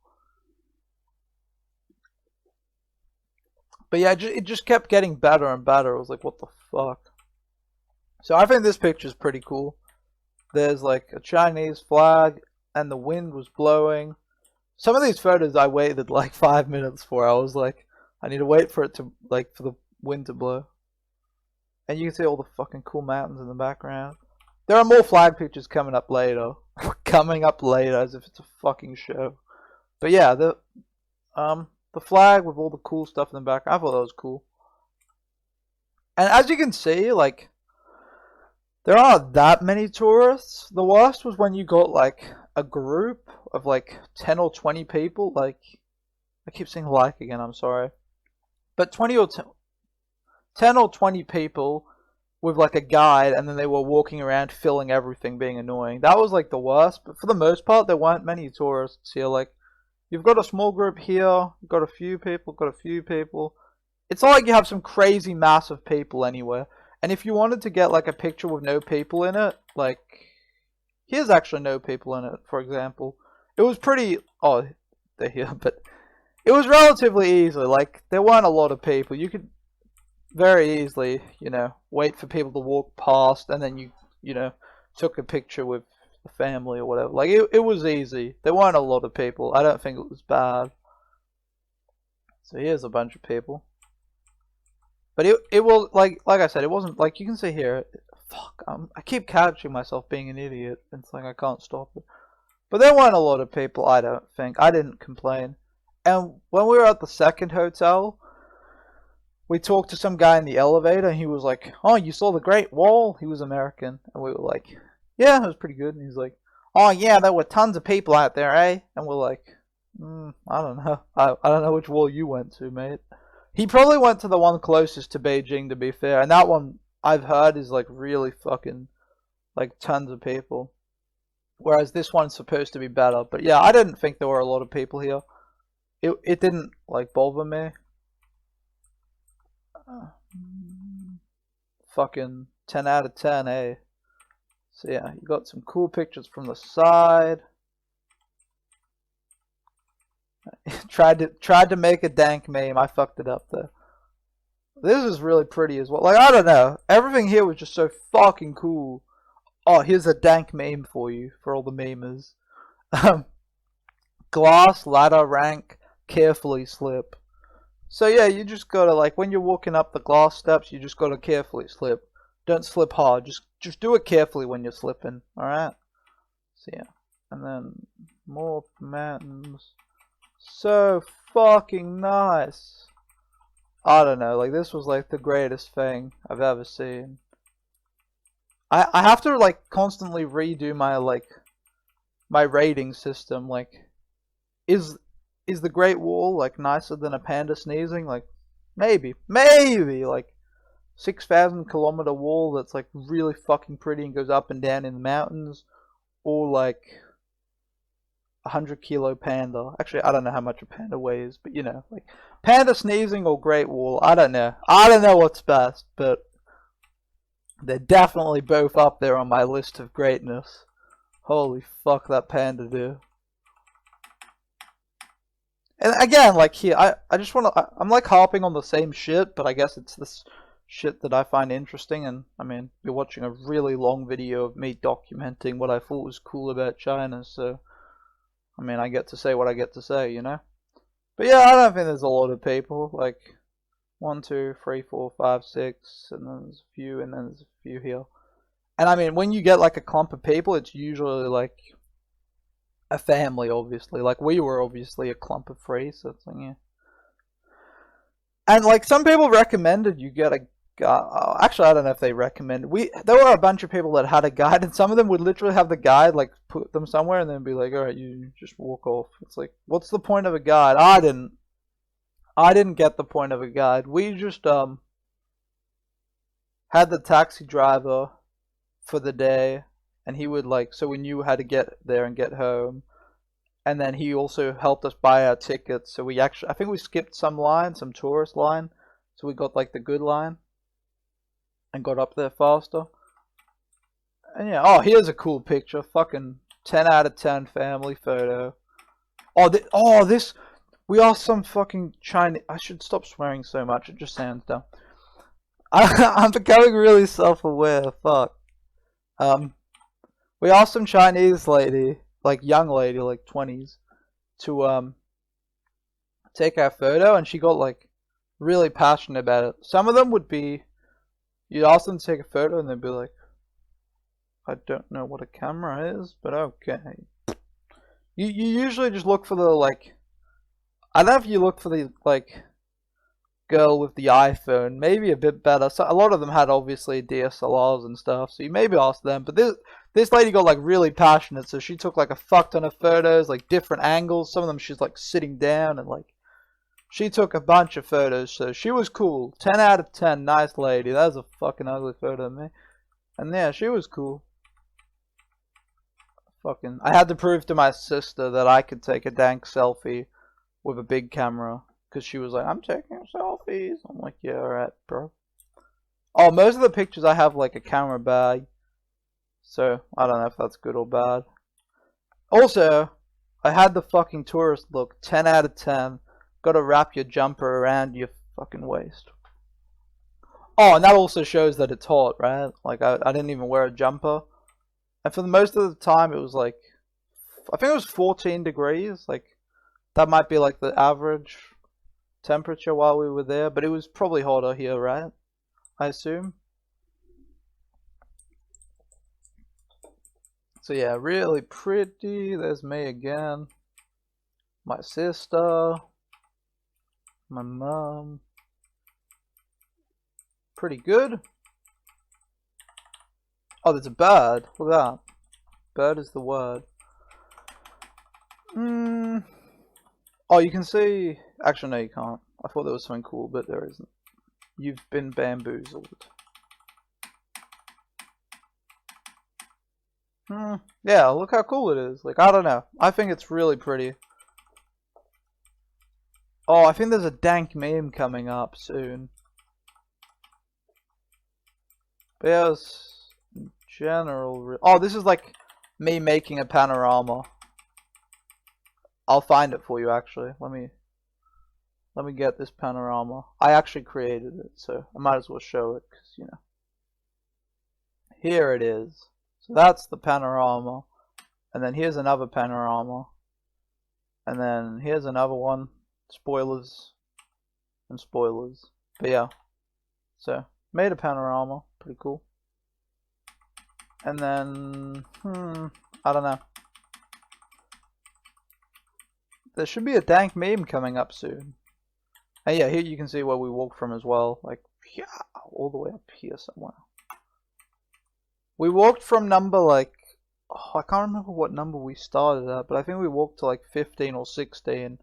But yeah, it just kept getting better and better. I was like, what the fuck? So I think this picture is pretty cool. There's like a Chinese flag, and the wind was blowing. Some of these photos I waited like 5 minutes for. I was like, I need to wait for it to, like, for the wind to blow. And you can see all the fucking cool mountains in the background. There are more flag pictures coming up later. Coming up later, as if it's a fucking show. But yeah, the flag with all the cool stuff in the back, I thought that was cool. And as you can see, like, there aren't that many tourists. The worst was when you got, like, a group of, like, 10 or 20 people. Like, I keep saying like again, I'm sorry. But 10 or 20 people with, like, a guide, and then they were walking around filling everything, being annoying. That was, like, the worst. But for the most part, there weren't many tourists here. Like, you've got a small group here, you've got a few people, It's not like you have some crazy mass of people anywhere. And if you wanted to get like a picture with no people in it, like, here's actually no people in it, for example. It was pretty, oh, they're here, but it was relatively easy. Like, there weren't a lot of people. You could very easily, you know, wait for people to walk past, and then you know, took a picture with the family or whatever. Like, it was easy. There weren't a lot of people. I don't think it was bad. So here's a bunch of people. But it will, like I said, it wasn't, like, you can see here, fuck, I keep catching myself being an idiot. It's like I can't stop it. But there weren't a lot of people, I don't think. I didn't complain. And when we were at the second hotel, we talked to some guy in the elevator, and he was like, oh, you saw the Great Wall? He was American. And we were like, yeah, it was pretty good. And he's like, oh yeah, there were tons of people out there, eh? And we're like, I don't know. I don't know which wall you went to, mate. He probably went to the one closest to Beijing, to be fair. And that one, I've heard, is like really fucking, like, tons of people. Whereas this one's supposed to be better. But yeah, I didn't think there were a lot of people here. It didn't, like, bother me. Fucking 10 out of 10, eh? So yeah, you got some cool pictures from the side. tried to make a dank meme. I fucked it up though. This is really pretty as well. Like, I don't know. Everything here was just so fucking cool. Oh, here's a dank meme for you, for all the memers. Glass ladder rank, carefully slip. So yeah, you just gotta, like, when you're walking up the glass steps, you just gotta carefully slip. Don't slip hard. Just do it carefully when you're slipping. All right. So yeah, and then more mountains. So fucking nice. I don't know, like, this was like the greatest thing I've ever seen. I have to, like, constantly redo my, like, my rating system. Like, is the Great Wall, like, nicer than a panda sneezing? Like, maybe, like, 6,000 kilometer wall that's, like, really fucking pretty and goes up and down in the mountains, or like 100 kilo panda. Actually, I don't know how much a panda weighs, but you know, like panda sneezing or great wall. I don't know. I don't know what's best, but they're definitely both up there on my list of greatness. Holy fuck, that panda, dude. And again, like here, I just want to, I'm like harping on the same shit, but I guess it's this shit that I find interesting. And I mean, you're watching a really long video of me documenting what I thought was cool about China, so I mean, I get to say what I get to say, you know? But yeah, I don't think there's a lot of people, like 1, 2, 3, 4, 5, 6, and then there's a few, and then there's a few here. And I mean, when you get like a clump of people, it's usually like a family, obviously. Like we were obviously a clump of 3, so it's like, yeah. And like some people recommended you get a guide. Actually, I don't know if they recommended. There were a bunch of people that had a guide, and some of them would literally have the guide, like put them somewhere, and then be like, "All right, you just walk off." It's like, what's the point of a guide? I didn't get the point of a guide. We just had the taxi driver for the day, and he would like, so we knew how to get there and get home. And then he also helped us buy our tickets. So we actually, I think we skipped some line, some tourist line. So we got like the good line and got up there faster. And yeah, oh, here's a cool picture. Fucking 10 out of 10 family photo. Oh, this, we are some fucking Chinese. I should stop swearing so much. It just sounds dumb. I'm becoming really self-aware. Fuck. We asked some Chinese lady, like young lady, like 20s, to take our photo, and she got like really passionate about it. Some of them would be, you'd ask them to take a photo, and they'd be like, I don't know what a camera is, but okay. You usually just look for the like, I don't know if you look for the like girl with the iPhone, maybe a bit better. So a lot of them had obviously DSLRs and stuff, so you maybe ask them. But this lady got like really passionate, so she took like a fuck ton of photos, like different angles. Some of them she's like sitting down, and like she took a bunch of photos, so she was cool. 10 out of 10, nice lady. That was a fucking ugly photo of me. And yeah, she was cool. Fucking, I had to prove to my sister that I could take a dank selfie with a big camera. Because she was like, I'm taking selfies. I'm like, yeah, alright, bro. Oh, most of the pictures I have like a camera bag. So, I don't know if that's good or bad. Also, I had the fucking tourist look. 10 out of 10. Gotta wrap your jumper around your fucking waist. Oh, and that also shows that it's hot, right? Like, I didn't even wear a jumper. And for the most of the time, it was like, I think it was 14 degrees. Like, that might be like the average temperature while we were there, but it was probably hotter here, right? I assume. So yeah, really pretty. There's me again. My sister. My mom. Pretty good. Oh, there's a bird. Look at that. Bird is the word. Oh, you can see... Actually, no, you can't. I thought there was something cool, but there isn't. You've been bamboozled. Yeah, look how cool it is. Like, I don't know. I think it's really pretty. Oh, I think there's a dank meme coming up soon. But yeah, it's general... Oh, this is like me making a panorama. I'll find it for you, actually. Let me get this panorama. I actually created it, so I might as well show it, because, you know. Here it is. So that's the panorama. And then here's another panorama. And then here's another one. Spoilers. And spoilers. But yeah. So, made a panorama. Pretty cool. And then, I don't know. There should be a dank meme coming up soon. And yeah, here you can see where we walked from as well. Like, yeah, all the way up here somewhere. We walked from number like, oh, I can't remember what number we started at, but I think we walked to like 15 or 16.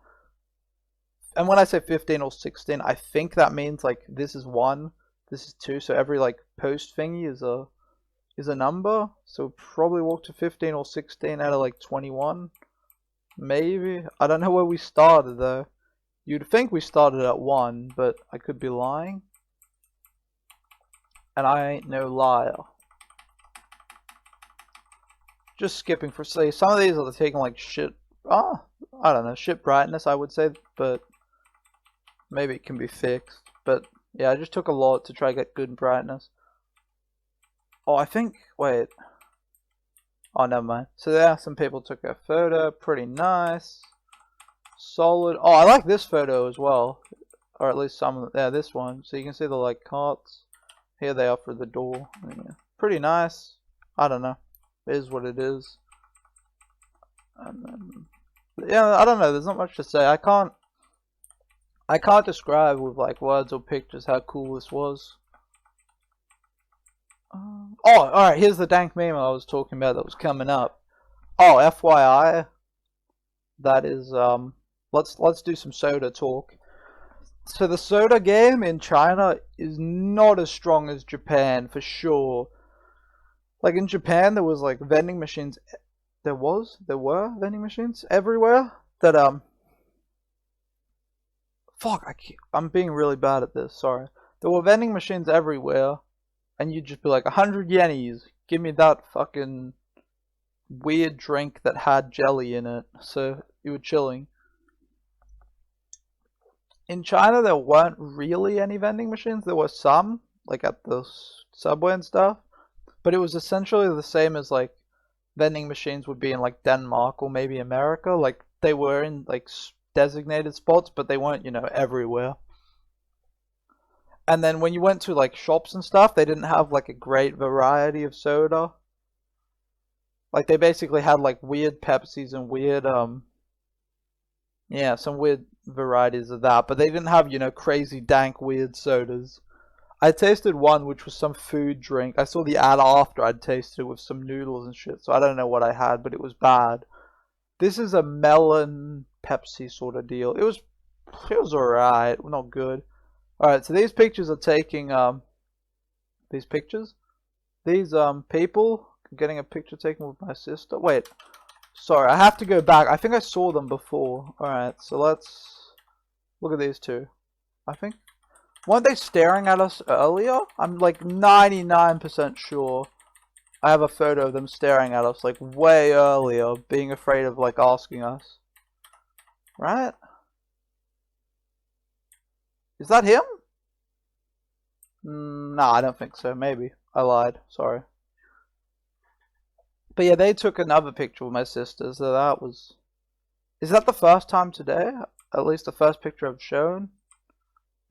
And when I say 15 or 16, I think that means like this is 1, this is 2. So every like post thingy is a number. So we probably walked to 15 or 16 out of like 21. Maybe. I don't know where we started though. You'd think we started at 1, but I could be lying. And I ain't no liar. Just skipping for say some of these are taking like shit. I don't know, shit brightness I would say, but maybe it can be fixed. But yeah, I just took a lot to try to get good brightness. Oh, I think wait. Oh, never mind. So there, some people took a photo, pretty nice, solid. Oh, I like this photo as well, or at least some of yeah, this one. So you can see the like carts. Here they are for the door. Yeah. Pretty nice. I don't know. It is what it is. And then, yeah, I don't know. There's not much to say. I can't describe with like words or pictures how cool this was. Oh, alright, here's the dank meme I was talking about that was coming up. Oh, FYI, that is, let's do some soda talk. So the soda game in China is not as strong as Japan, for sure. Like in Japan, there was like vending machines, there were vending machines everywhere that, fuck, I'm being really bad at this, sorry. There were vending machines everywhere. And you'd just be like, 100 yennies, give me that fucking weird drink that had jelly in it. So you were chilling. In China, there weren't really any vending machines. There were some, like at the subway and stuff. But it was essentially the same as like vending machines would be in like Denmark or maybe America. Like they were in like designated spots, but they weren't, you know, everywhere. And then when you went to like shops and stuff, they didn't have like a great variety of soda. Like they basically had like weird Pepsis and weird yeah, some weird varieties of that, but they didn't have, you know, crazy dank weird sodas. I tasted one which was some food drink. I saw the ad after I'd tasted it with some noodles and shit, so I don't know what I had, but it was bad. This is a melon Pepsi sort of deal. It was alright, not good. Alright, so these pictures are taking, these pictures? These, people, getting a picture taken with my sister. Wait, sorry, I have to go back. I think I saw them before. Alright, so let's look at these two. I think, weren't they staring at us earlier? I'm like 99% sure I have a photo of them staring at us like way earlier, being afraid of like asking us. Right? Is that him? Nah, I don't think so. Maybe. I lied. Sorry. But yeah, they took another picture with my sister, so that was... Is that the first time today? At least the first picture I've shown?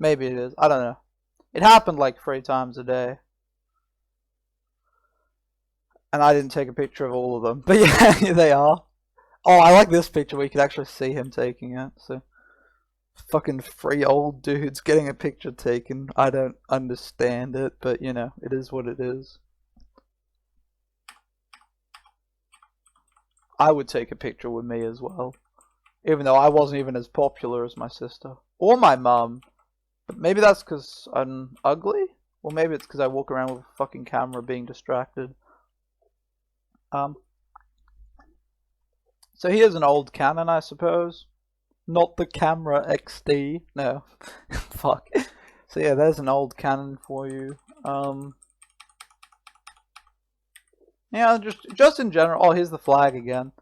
Maybe it is. I don't know. It happened like 3 times a day. And I didn't take a picture of all of them. But yeah, here they are. Oh, I like this picture where you could actually see him taking it, so... Fucking 3 old dudes getting a picture taken. I don't understand it, but you know, it is what it is. I would take a picture with me as well. Even though I wasn't even as popular as my sister. Or my mum. But maybe that's because I'm ugly? Or maybe it's because I walk around with a fucking camera being distracted. So here's an old Canon, I suppose. Not the camera XD. No. Fuck. So yeah, there's an old Canon for you. Yeah, just in general. Oh, here's the flag again.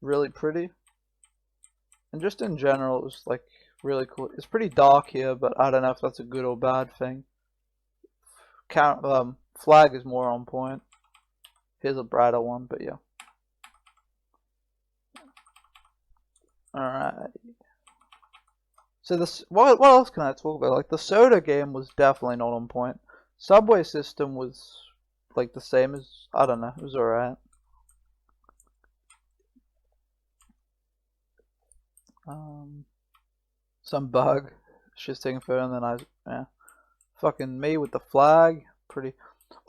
Really pretty. And just in general, it was like really cool. It's pretty dark here, but I don't know if that's a good or bad thing. Flag is more on point. Here's a brighter one, but yeah. Alright. So this, what else can I talk about? Like the soda game was definitely not on point. Subway system was like the same as, I don't know, it was alright. Some bug. She's taking a photo and then yeah. Fucking me with the flag. Pretty.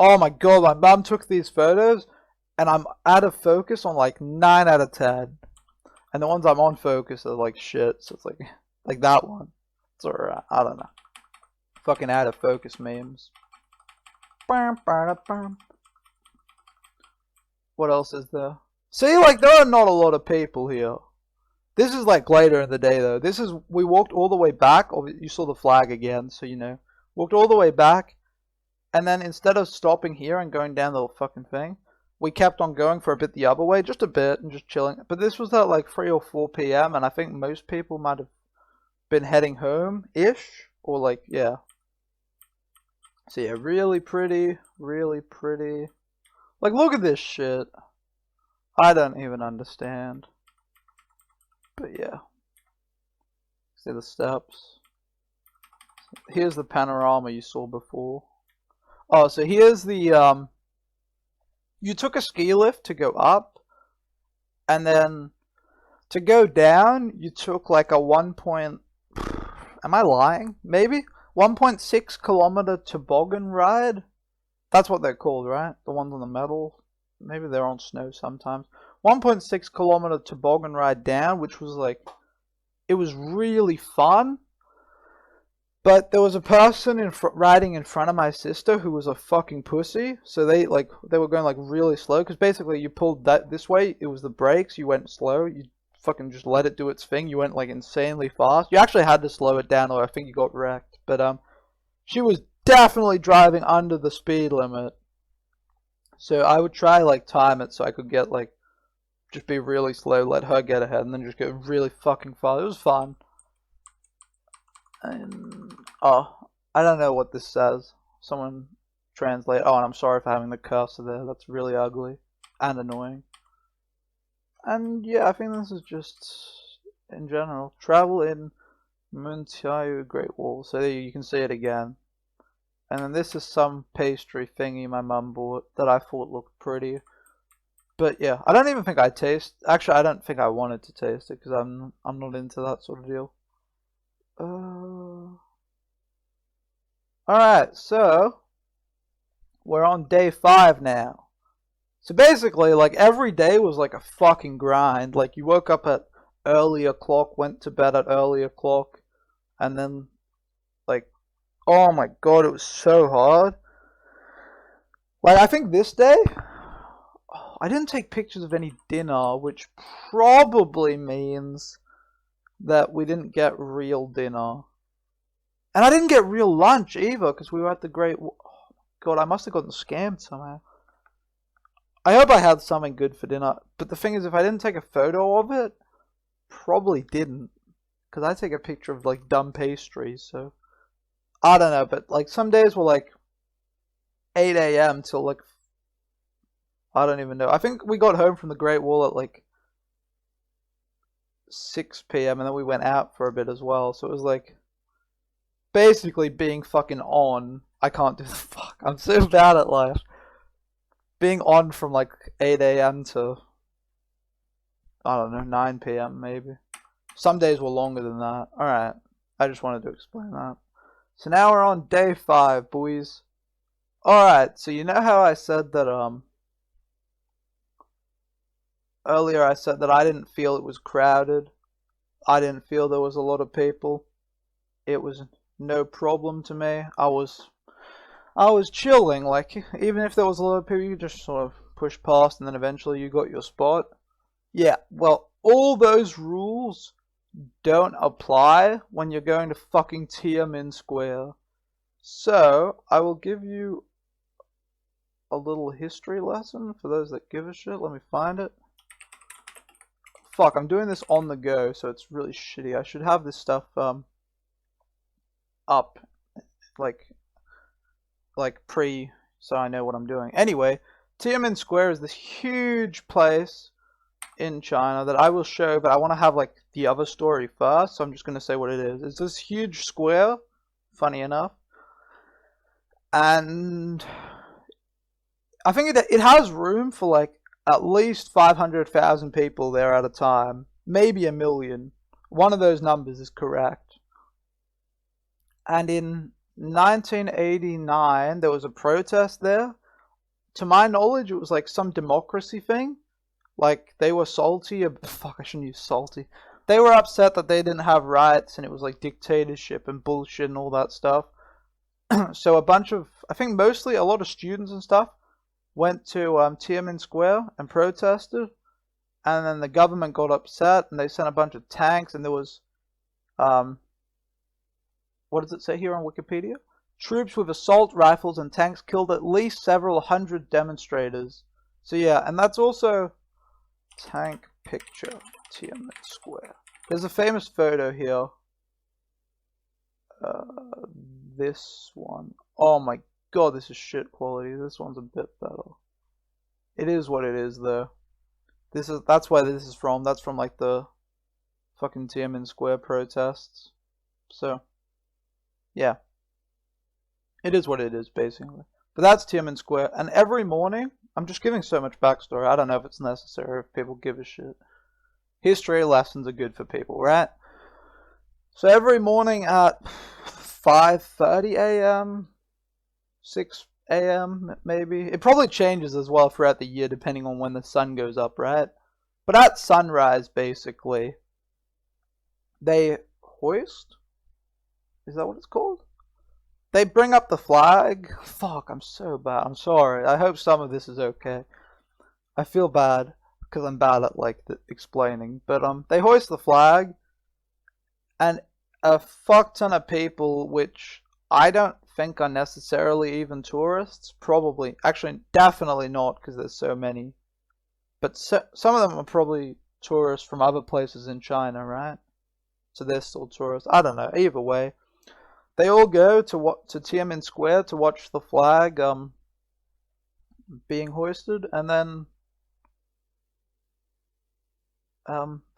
Oh my god, my mum took these photos and I'm out of focus on like 9 out of 10. And the ones I'm on focus are like shit, so it's like that one. It's alright, I don't know. Fucking out of focus memes. What else is there? See, like there are not a lot of people here. This is like later in the day though. We walked all the way back. Or you saw the flag again, so you know. Walked all the way back, and then instead of stopping here and going down the fucking thing, we kept on going for a bit the other way, just a bit, and just chilling. But this was at like 3 or 4 p.m., and I think most people might have been heading home-ish, or like, yeah. So yeah, really pretty, really pretty. Like, look at this shit. I don't even understand. But yeah. See the steps. Here's the panorama you saw before. Oh, so here's the, you took a ski lift to go up, and then to go down, you took like a am I lying? Maybe? 1.6 kilometer toboggan ride? That's what they're called, right? The ones on the metal? Maybe they're on snow sometimes. 1.6 kilometer toboggan ride down, which was like, it was really fun. But there was a person riding in front of my sister who was a fucking pussy. So they were going like really slow. Because basically you pulled that this way, it was the brakes, you went slow. You fucking just let it do its thing. You went like insanely fast. You actually had to slow it down or I think you got wrecked. But she was definitely driving under the speed limit. So I would try like time it so I could get like, just be really slow, let her get ahead, and then just go really fucking fast. It was fun. And, oh, I don't know what this says. Someone translate. Oh, and I'm sorry for having the cursor there. That's really ugly and annoying. And yeah, I think this is just, in general, travel in Muntiayu Great Wall. So there you can see it again. And then this is some pastry thingy my mum bought that I thought looked pretty. But yeah, I don't even think I actually I don't think I wanted to taste it because I'm not into that sort of deal. Alright, so we're on day 5 now. So basically, like, every day was like a fucking grind. Like, you woke up at early o'clock, went to bed at early o'clock, and then, like, oh my god, it was so hard. Like, I think this day, I didn't take pictures of any dinner, which probably means that we didn't get real dinner. And I didn't get real lunch either, because we were at the Great Wall. Oh god, I must have gotten scammed somehow. I hope I had something good for dinner. But the thing is, if I didn't take a photo of it, probably didn't. Because I take a picture of, like, dumb pastries, so... I don't know, but, like, some days were, like, 8 a.m. till, like... I don't even know. I think we got home from the Great Wall at, like... 6 p.m. and then we went out for a bit as well. So it was, like... basically being fucking on. I can't do the fuck. I'm so bad at life. Being on from like 8 a.m. to, I don't know, 9 p.m. maybe. Some days were longer than that. Alright. I just wanted to explain that. So now we're on day 5, boys. Alright, so you know how I said that, earlier I said that I didn't feel it was crowded. I didn't feel there was a lot of people. It was no problem to me. I was chilling, like, even if there was a lot of people, you just sort of push past and then eventually you got your spot. Yeah, well, all those rules don't apply when you're going to fucking Tiananmen Square. So, I will give you a little history lesson for those that give a shit. Let me find it. Fuck, I'm doing this on the go, so it's really shitty. I should have this stuff, up, like pre, so I know what I'm doing. Anyway, Tiananmen Square is this huge place in China that I will show, but I want to have like the other story first, so I'm just going to say what it is. It's this huge square, funny enough, and I think it has room for like at least 500,000 people there at a time, maybe 1 million. One of those numbers is correct. And in 1989, there was a protest there. To my knowledge, it was like some democracy thing. Like, they were salty. Fuck, I shouldn't use salty. They were upset that they didn't have rights and it was like dictatorship and bullshit and all that stuff. So a bunch of, I think mostly a lot of students and stuff went to Tiananmen Square and protested. and then the government got upset, and they sent a bunch of tanks, and there was, what does it say here on Wikipedia? Troops with assault rifles and tanks killed at least several hundred demonstrators. So yeah, and that's also tank picture, Tiananmen Square. There's a famous photo here. This one. Oh my god, this is shit quality. This one's a bit better. It is what it is, though. That's where this is from. That's from like the fucking Tiananmen Square protests. So, yeah. It is what it is, basically. But that's Tiananmen Square. And every morning, I'm just giving so much backstory. I don't know if it's necessary, if people give a shit. History lessons are good for people, right? So every morning at 5:30 a.m., 6 a.m. maybe. It probably changes as well throughout the year depending on when the sun goes up, right? But at sunrise, basically, they hoist? Is that what it's called? They bring up the flag. Fuck, I'm so bad. I'm sorry. I hope some of this is okay. I feel bad because I'm bad at like explaining. But they hoist the flag, and a fuck ton of people, which I don't think are necessarily even tourists. Probably, actually, definitely not, because there's so many. But some of them are probably tourists from other places in China, right? So they're still tourists. I don't know. Either way, they all go to Tiananmen Square to watch the flag being hoisted, and then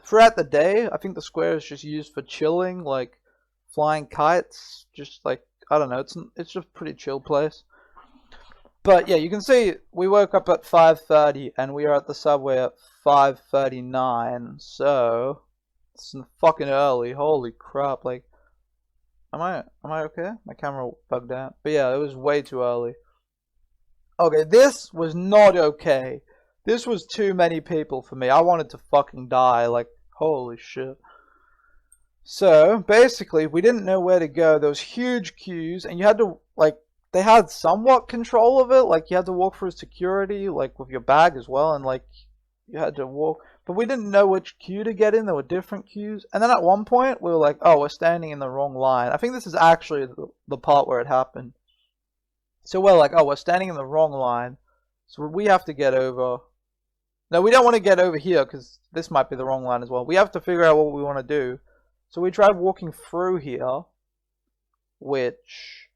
throughout the day, I think the square is just used for chilling, like flying kites, just like, I don't know, it's just a pretty chill place. But yeah, you can see we woke up at 5:30 and we are at the subway at 5:39, so it's fucking early. Holy crap! Like, am I okay? My camera bugged out. But yeah, it was way too early. Okay, this was not okay. This was too many people for me. I wanted to fucking die. Like, holy shit. So basically, we didn't know where to go. There was huge queues, and you had to, like, they had somewhat control of it. Like, you had to walk through security, like, with your bag as well, and, like, you had to walk. But we didn't know which queue to get in. There were different queues. And then at one point, we were like, oh, we're standing in the wrong line. I think this is actually the part where it happened. So we're like, oh, we're standing in the wrong line. So we have to get over. No, we don't want to get over here, because this might be the wrong line as well. We have to figure out what we want to do. So we tried walking through here, which,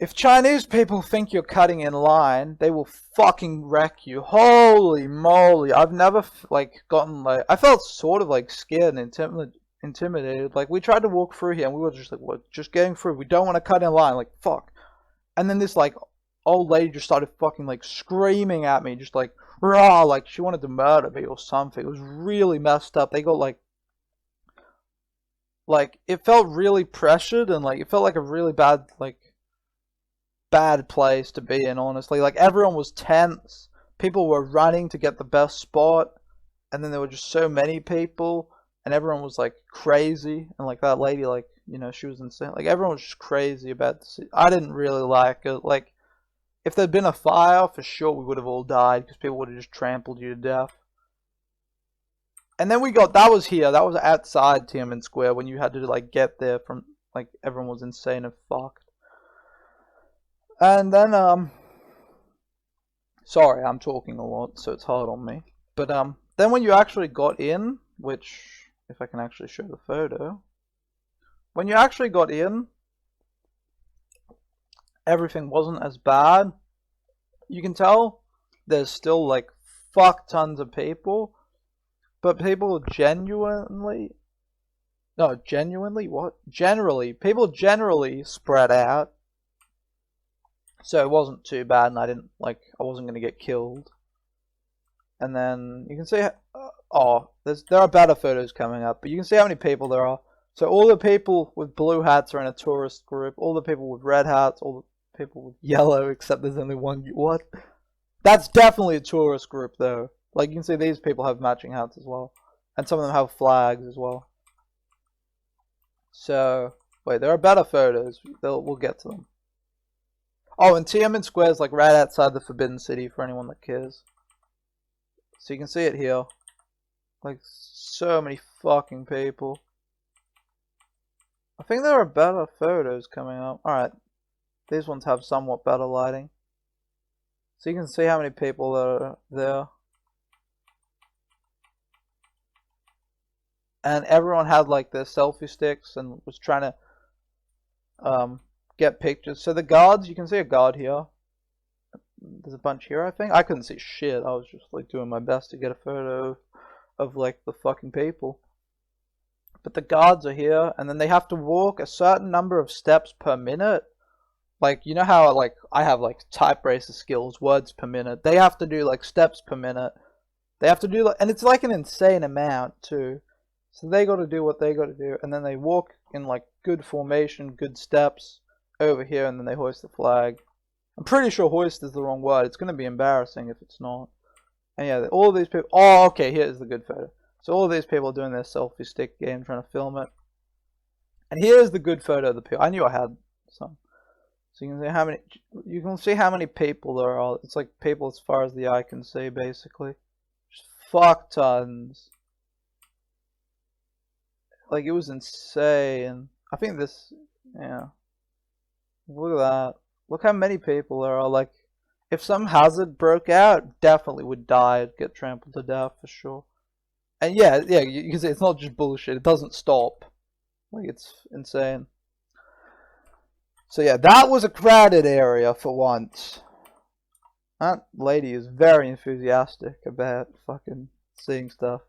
if Chinese people think you're cutting in line, they will fucking wreck you. Holy moly. I've never, like, gotten, like, I felt sort of, like, scared and intimidated. Like, we tried to walk through here, and we were just like, we're just getting through. We don't want to cut in line. Like, fuck. And then this, like, old lady just started fucking, like, screaming at me. Just, like, rah, like, she wanted to murder me or something. It was really messed up. They got, like, it felt really pressured, and, like, it felt like a really bad place to be in, honestly. Like, everyone was tense. People were running to get the best spot, and then there were just so many people, and everyone was, like, crazy, and, like, that lady, like, you know, she was insane. Like, everyone was just crazy about this. I didn't really like it. Like, if there'd been a fire, for sure we would have all died, because people would have just trampled you to death. And then that was here, that was outside Tiananmen Square, when you had to, like, get there from, like, everyone was insane and fucked. And then, sorry, I'm talking a lot, so it's hard on me. But, then when you actually got in, which, if I can actually show the photo, when you actually got in, everything wasn't as bad. You can tell there's still, like, fuck tons of people. But people generally, people generally spread out. So it wasn't too bad, and I wasn't going to get killed. And then you can see, there are better photos coming up, but you can see how many people there are. So all the people with blue hats are in a tourist group, all the people with red hats, all the people with yellow, except there's only one, what? That's definitely a tourist group, though. Like, you can see these people have matching hats as well. And some of them have flags as well. So, wait, there are better photos. We'll get to them. Oh, and Tiananmen Square is, like, right outside the Forbidden City for anyone that cares. So you can see it here. Like, so many fucking people. I think there are better photos coming up. Alright, these ones have somewhat better lighting. So you can see how many people are there. And everyone had like their selfie sticks and was trying to get pictures. So the guards, you can see a guard here. There's a bunch here, I think. I couldn't see shit. I was just like doing my best to get a photo of like the fucking people. But the guards are here, and then they have to walk a certain number of steps per minute. Like, you know how like I have like type racer skills, words per minute. They have to do like steps per minute. They have to do like, and it's like an insane amount too. So they got to do what they got to do, and then they walk in like good formation, good steps over here, and then they hoist the flag. I'm pretty sure hoist is the wrong word. It's going to be embarrassing if it's not. And yeah, all these people... Oh, okay, here's the good photo. So all these people are doing their selfie stick game, trying to film it. And here's the good photo of the people. I knew I had some. So you can see how many... You can see how many people there are. It's like people as far as the eye can see, basically. Just fuck tons. Like, it was insane. I think this... Yeah. Look at that. Look how many people there are. Like, if some hazard broke out, definitely would die, get trampled to death for sure. And yeah, you can see it's not just bullshit. It doesn't stop. Like, it's insane. So yeah, that was a crowded area for once. That lady is very enthusiastic about fucking seeing stuff.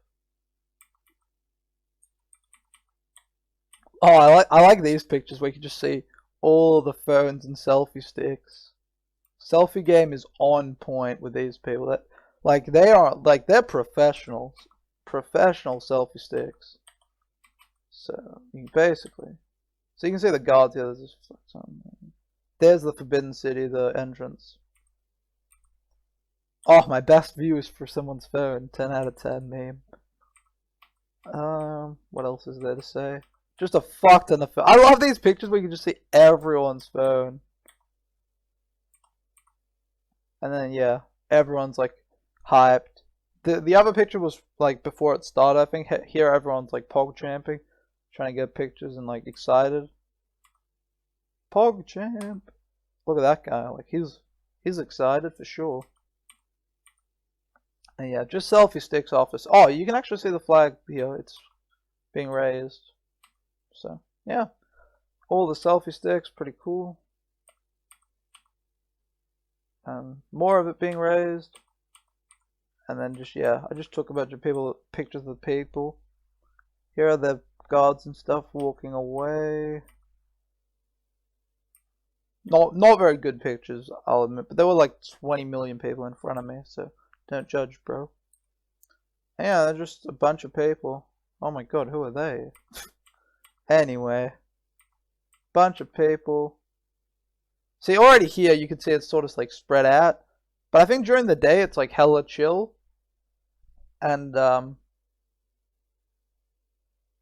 Oh, I like these pictures where you can just see all the phones and selfie sticks. Selfie game is on point with these people. That, like, they're professionals. Professional selfie sticks. So you basically, so you can see the guards here. There's the Forbidden City, the entrance. Oh, my best view is for someone's phone. 10 out of 10 meme. What else is there to say? Just a fuck ton of phone. I love these pictures where you can just see everyone's phone. And then, yeah, everyone's like hyped. The other picture was like before it started, I think. Here everyone's like pog champing, trying to get pictures and like excited. Pog champ. Look at that guy. Like he's excited for sure. And yeah, just selfie sticks office. Oh, you can actually see the flag here. It's being raised. So, yeah. All the selfie sticks, pretty cool. More of it being raised. And then just, yeah, I just took a bunch of pictures of the people. Here are the guards and stuff walking away. Not very good pictures, I'll admit. But there were like 20 million people in front of me, so don't judge, bro. Yeah, they're just a bunch of people. Oh my god, who are they? Anyway, bunch of people. See, already here you can see it's sort of like spread out, but I think during the day it's like hella chill, and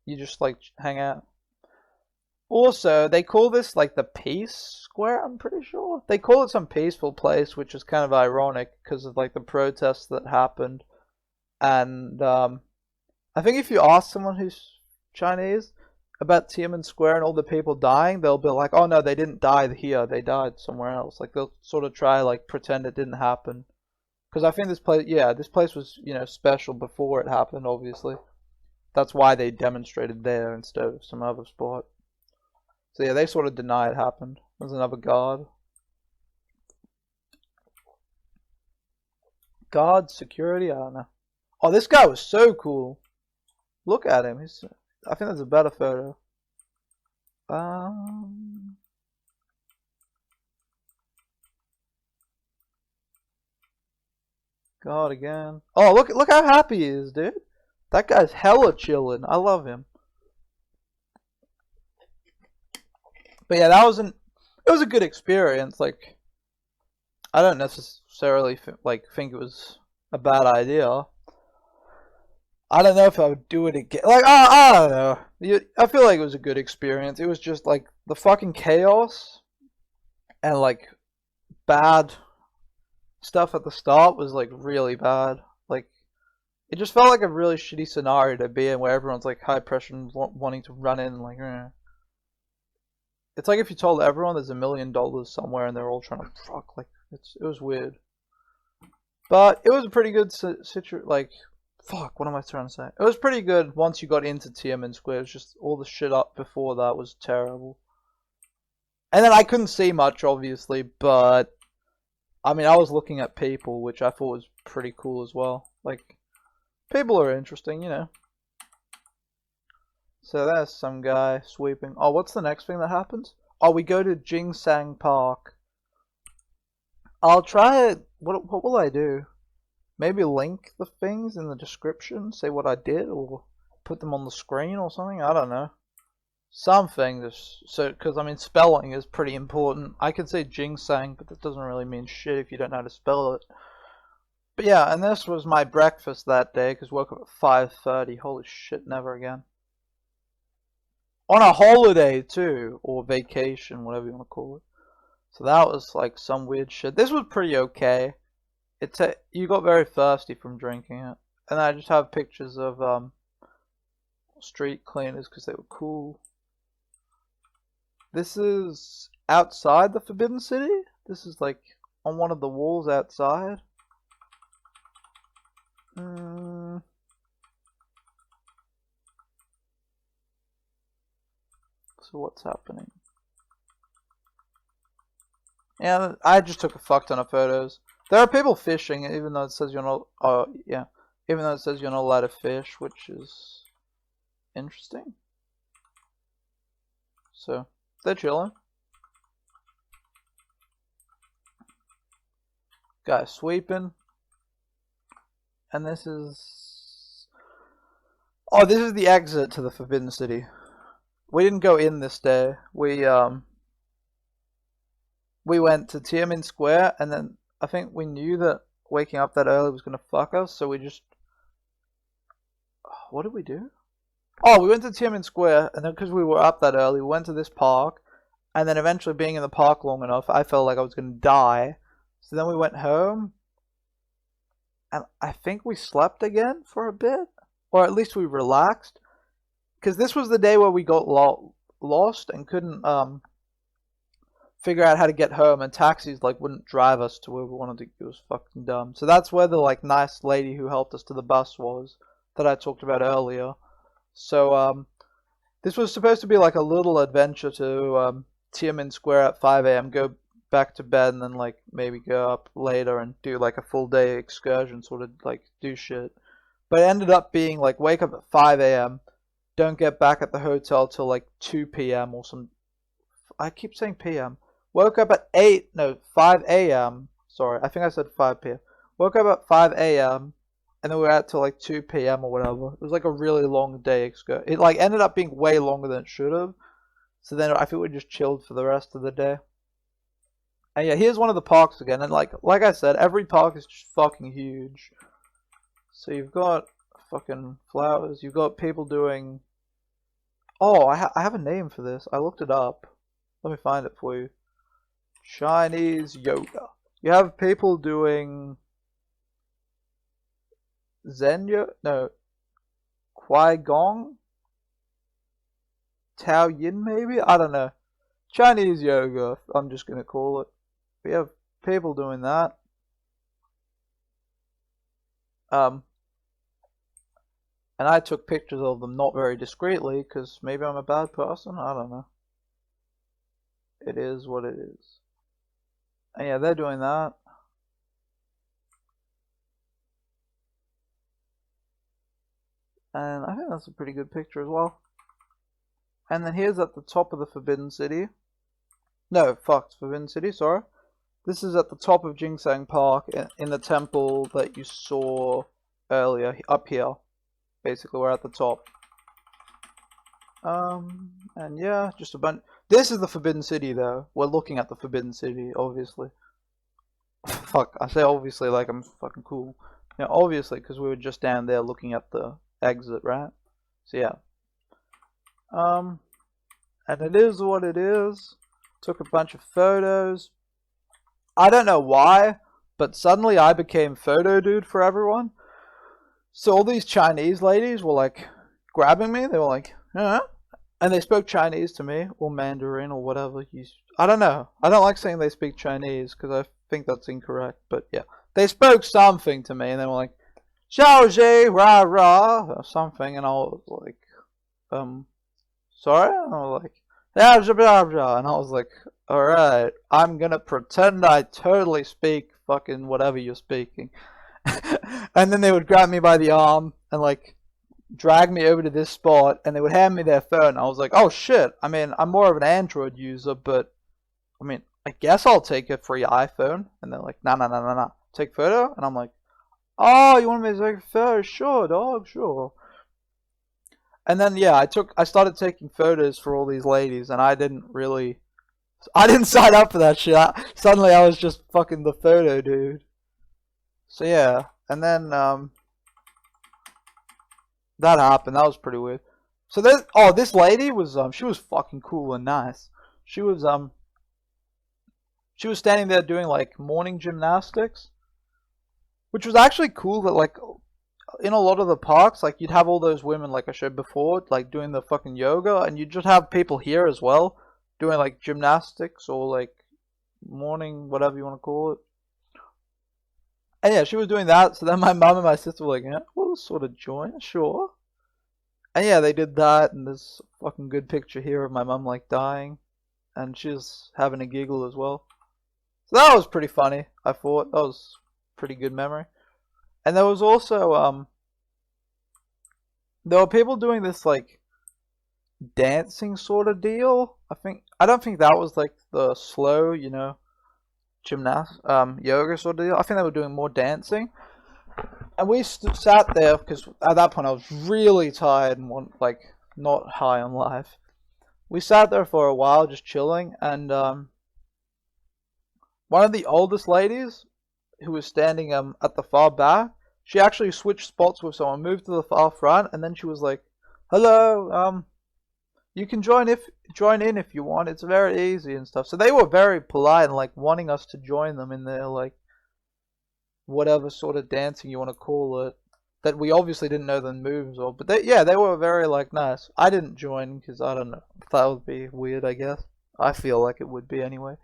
you just like hang out. Also, they call this like the Peace Square. I'm pretty sure they call it some peaceful place, which is kind of ironic because of like the protests that happened, and I think if you ask someone who's Chinese about Tiananmen Square and all the people dying, they'll be like, oh no, they didn't die here, they died somewhere else. Like they'll sort of try like pretend it didn't happen. Because I think this place, yeah, this place was, you know, special before it happened, obviously. That's why they demonstrated there instead of some other spot. So yeah, they sort of deny it happened. There's another guard. Guard, security, I don't know. Oh, this guy was so cool. Look at him. I think there's a better photo. God again. Oh, look how happy he is, dude. That guy's hella chilling. I love him. But yeah, it was a good experience. Like, I don't necessarily think it was a bad idea. I don't know if I would do it again. Like, I don't know. I feel like it was a good experience. It was just like the fucking chaos and like bad stuff at the start was like really bad. Like, It just felt like a really shitty scenario to be in, where everyone's like high pressure and wanting to run in, like, It's like if you told everyone there's $1 million somewhere and they're all trying to fuck, like, it was weird. But it was a pretty good situation, like, fuck, what am I trying to say? It was pretty good once you got into Tiananmen Square. It was just all the shit up before that was terrible. And then I couldn't see much, obviously, but I mean, I was looking at people, which I thought was pretty cool as well. Like, people are interesting, you know. So there's some guy sweeping. Oh, what's the next thing that happens? Oh, we go to Jingsang Park. I'll try it. What will I do? Maybe link the things in the description, say what I did, or put them on the screen or something. I don't know. Something. Because I mean, spelling is pretty important. I can say Jingsang, but that doesn't really mean shit if you don't know how to spell it. But yeah, and this was my breakfast that day, because woke up at 5:30. Holy shit, never again. On a holiday too, or vacation, whatever you want to call it. So that was like some weird shit. This was pretty okay. You got very thirsty from drinking it, and I just have pictures of street cleaners because they were cool. This is outside the Forbidden City. This is like on one of the walls outside. So what's happening? Yeah, I just took a fuck ton of photos. There are people fishing, even though it says you're not. Yeah, even though it says you're not allowed to fish, which is interesting. So they're chilling. Guy sweeping, and this is. Oh, this is the exit to the Forbidden City. We didn't go in this day. We went to Tiananmen Square, and then I think we knew that waking up that early was gonna fuck us, so we just. What did we do? Oh, we went to Tiananmen Square, and then because we were up that early, we went to this park, and then eventually being in the park long enough, I felt like I was gonna die. So then we went home, and I think we slept again for a bit, or at least we relaxed, because this was the day where we got lost and couldn't figure out how to get home, and taxis like wouldn't drive us to where we wanted to. It was fucking dumb. So that's where the like nice lady who helped us to the bus was, that I talked about earlier. So this was supposed to be like a little adventure to Tiananmen Square at 5 a.m. Go back to bed, and then like maybe go up later and do like a full day excursion, sort of like do shit. But it ended up being like wake up at 5 a.m. Don't get back at the hotel till like 2 p.m. or some. I keep saying p.m. Woke up at 5 a.m. Sorry, I think I said 5 p.m. Woke up at 5 a.m. and then we were out till like 2 p.m. or whatever. It was like a really long day excursion. It like ended up being way longer than it should have. So then I think we just chilled for the rest of the day. And yeah, here's one of the parks again. And like I said, every park is just fucking huge. So you've got fucking flowers. You've got people doing. Oh, I have a name for this. I looked it up. Let me find it for you. Chinese yoga. You have people doing Zen yoga. No, Qigong. Tao Yin maybe? I don't know. Chinese yoga, I'm just gonna call it. We have people doing that. And I took pictures of them not very discreetly, because maybe I'm a bad person, I don't know. It is what it is. And yeah, they're doing that. And I think that's a pretty good picture as well. And then here's at the top of the Forbidden City. No, fuck, Forbidden City, sorry. This is at the top of Jingsang Park in the temple that you saw earlier, up here. Basically, we're at the top. And yeah, just a bunch. This is the Forbidden City, though. We're looking at the Forbidden City, obviously. Fuck, I say obviously like I'm fucking cool. Yeah, obviously, because we were just down there looking at the exit, right? So yeah. And it is what it is. Took a bunch of photos. I don't know why, but suddenly I became photo dude for everyone. So all these Chinese ladies were like grabbing me. They were like, huh? And they spoke Chinese to me, or Mandarin, or whatever. I don't know. I don't like saying they speak Chinese because I think that's incorrect. But yeah, they spoke something to me, and they were like, "Xiao Zhi Ra Ra" or something, and I was like, sorry. And I was like, "Yeah, blah blah," and I was like, "All right, I'm gonna pretend I totally speak fucking whatever you're speaking." And then they would grab me by the arm and like drag me over to this spot, and they would hand me their phone. I was like, oh shit. I mean, I'm more of an Android user, but I mean, I guess I'll take a free iPhone. And they're like, no, no, no, no, no. Take photo? And I'm like, oh, you want me to take a photo? Sure, dog, sure. And then yeah, I started taking photos for all these ladies, and I didn't sign up for that shit. Suddenly I was just fucking the photo dude. So yeah, and then that happened. That was pretty weird. So this lady was she was fucking cool and nice. She was standing there doing like morning gymnastics, which was actually cool. That like in a lot of the parks, like you'd have all those women like I showed before, like doing the fucking yoga, and you'd just have people here as well doing like gymnastics or like morning whatever you want to call it. And yeah, she was doing that. So then my mum and my sister were like, yeah, we'll sort of join, sure. And yeah, they did that, and there's a fucking good picture here of my mum like dying, and she's having a giggle as well. So that was pretty funny, I thought. That was a pretty good memory. And there was also there were people doing this like dancing sort of deal. I don't think that was like the slow, yoga sort of deal. I think they were doing more dancing. And we sat there because at that point I was really tired and like not high on life. We sat there for a while just chilling, and one of the oldest ladies who was standing at the far back, she actually switched spots with someone, moved to the far front, and then she was like, "Hello, you can join in if you want. It's very easy and stuff." So they were very polite and like wanting us to join them in their like whatever sort of dancing you want to call it, that we obviously didn't know the moves of, but they were very like nice. I didn't join because I don't know, that would be weird, I guess. I feel like it would be anyway.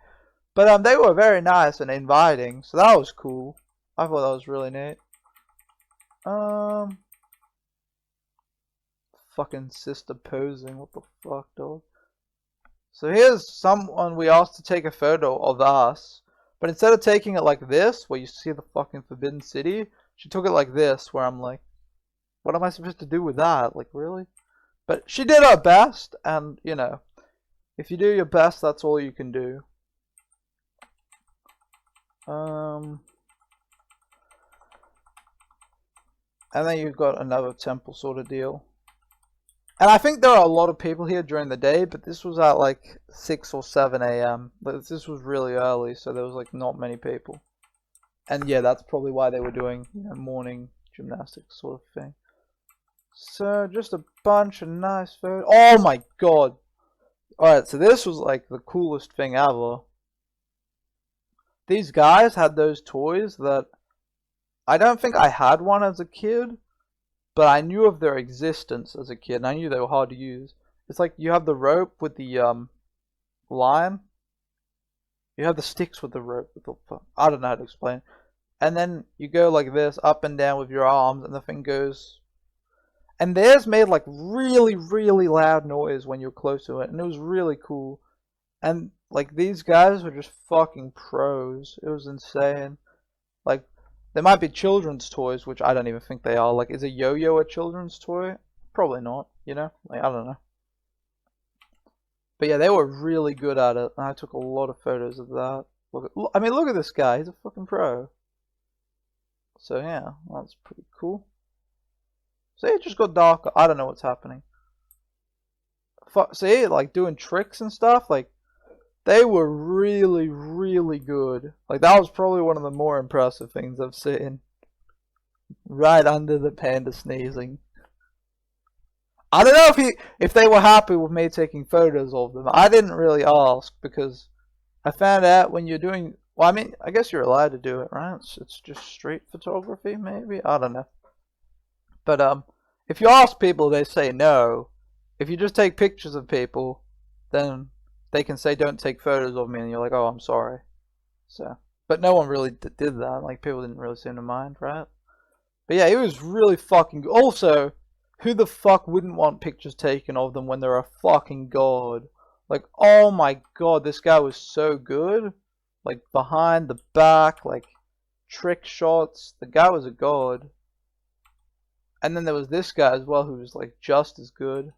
But they were very nice and inviting, so that was cool. I thought that was really neat. Fucking sister posing, what the fuck, dog? So here's someone we asked to take a photo of us. But instead of taking it like this, where you see the fucking Forbidden City, she took it like this, where I'm like, what am I supposed to do with that? Like, really? But she did her best, and, if you do your best, that's all you can do. And then you've got another temple sort of deal. And I think there are a lot of people here during the day, but this was at like 6 or 7 a.m. But this was really early, so there was like not many people. And yeah, that's probably why they were doing morning gymnastics sort of thing. So just a bunch of nice photos. Oh my god! Alright, so this was like the coolest thing ever. These guys had those toys that I don't think I had one as a kid, but I knew of their existence as a kid, and I knew they were hard to use. It's like you have the rope with the line. You have the sticks with the rope. I don't know how to explain. And then you go like this, up and down with your arms, and the thing goes. And theirs made like really, really loud noise when you're close to it, and it was really cool. And like these guys were just fucking pros. It was insane. Like, there might be children's toys, which I don't even think they are. Like, is a yo-yo a children's toy? Probably not, Like, I don't know. But yeah, they were really good at it, and I took a lot of photos of that. Look at this guy. He's a fucking pro. So yeah, that's pretty cool. See, it just got darker. I don't know what's happening. See, like, doing tricks and stuff, like, they were really, really good. Like, that was probably one of the more impressive things I've seen. Right under the panda sneezing. I don't know if they were happy with me taking photos of them. I didn't really ask because I found out when you're doing... Well, I mean, I guess you're allowed to do it, right? It's just street photography, maybe? I don't know. But if you ask people, they say no. If you just take pictures of people, then they can say don't take photos of me, and you're like, oh, I'm sorry. So, but no one really did that. Like, people didn't really seem to mind, right? But yeah, he was really fucking. Also, who the fuck wouldn't want pictures taken of them when they're a fucking god? Like, oh my god, this guy was so good. Like, behind, the back, like, trick shots. The guy was a god. And then there was this guy as well who was, like, just as good.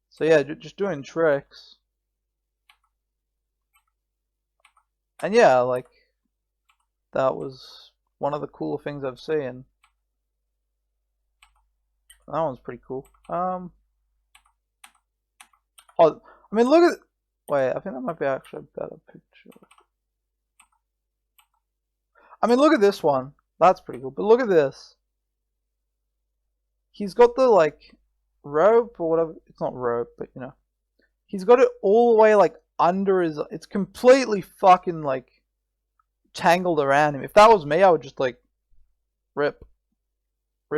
So yeah, just doing tricks. And yeah, like, that was one of the cooler things I've seen. That one's pretty cool. Oh, I mean, look at. Wait, I think that might be actually a better picture. I mean, look at this one. That's pretty cool. But look at this. He's got the, like, rope or whatever. It's not rope, but, you know. He's got it all the way, like, under his. It's completely fucking, like, tangled around him. If that was me, I would just, like, rip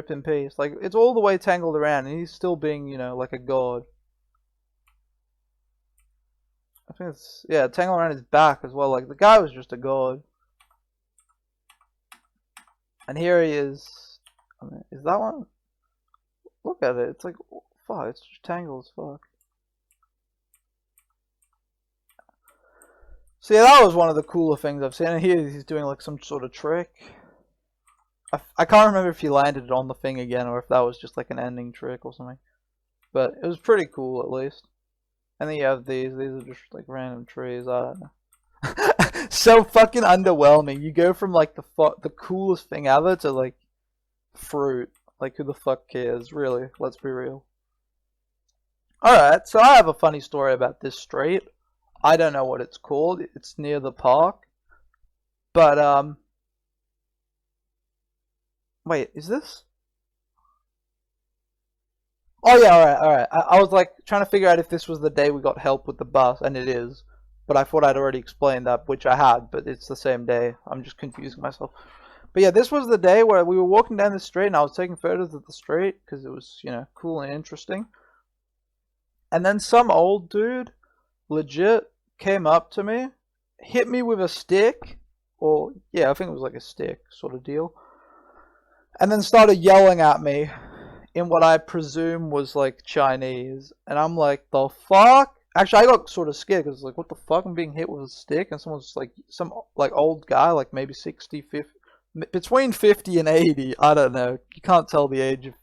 in peace. Like, it's all the way tangled around, and he's still being, you know, like a god. I think it's, yeah, tangled around his back as well. Like, the guy was just a god. And here he is. I mean, is that one? Look at it. It's like, fuck, it's just tangled as fuck. So yeah, that was one of the cooler things I've seen. And here he's doing, like, some sort of trick. I can't remember if he landed it on the thing again or if that was just like an ending trick or something. But it was pretty cool at least. And then you have these. These are just like random trees. I don't know. So fucking underwhelming. You go from like the coolest thing ever to like fruit. Like, who the fuck cares? Really, let's be real. Alright, so I have a funny story about this street. I don't know what it's called. It's near the park. But wait, is this? Oh yeah, alright. I was like trying to figure out if this was the day we got help with the bus, and it is. But I thought I'd already explained that, which I had, but it's the same day. I'm just confusing myself. But yeah, this was the day where we were walking down the street, and I was taking photos of the street, because it was, you know, cool and interesting. And then some old dude, legit, came up to me, hit me with a stick, or, yeah, I think it was like a stick sort of deal. And then started yelling at me in what I presume was like Chinese. And I'm like, the fuck? Actually, I got sort of scared because like, what the fuck? I'm being hit with a stick, and someone's like, some like old guy, like maybe 60, 50, between 50 and 80. I don't know. You can't tell the age of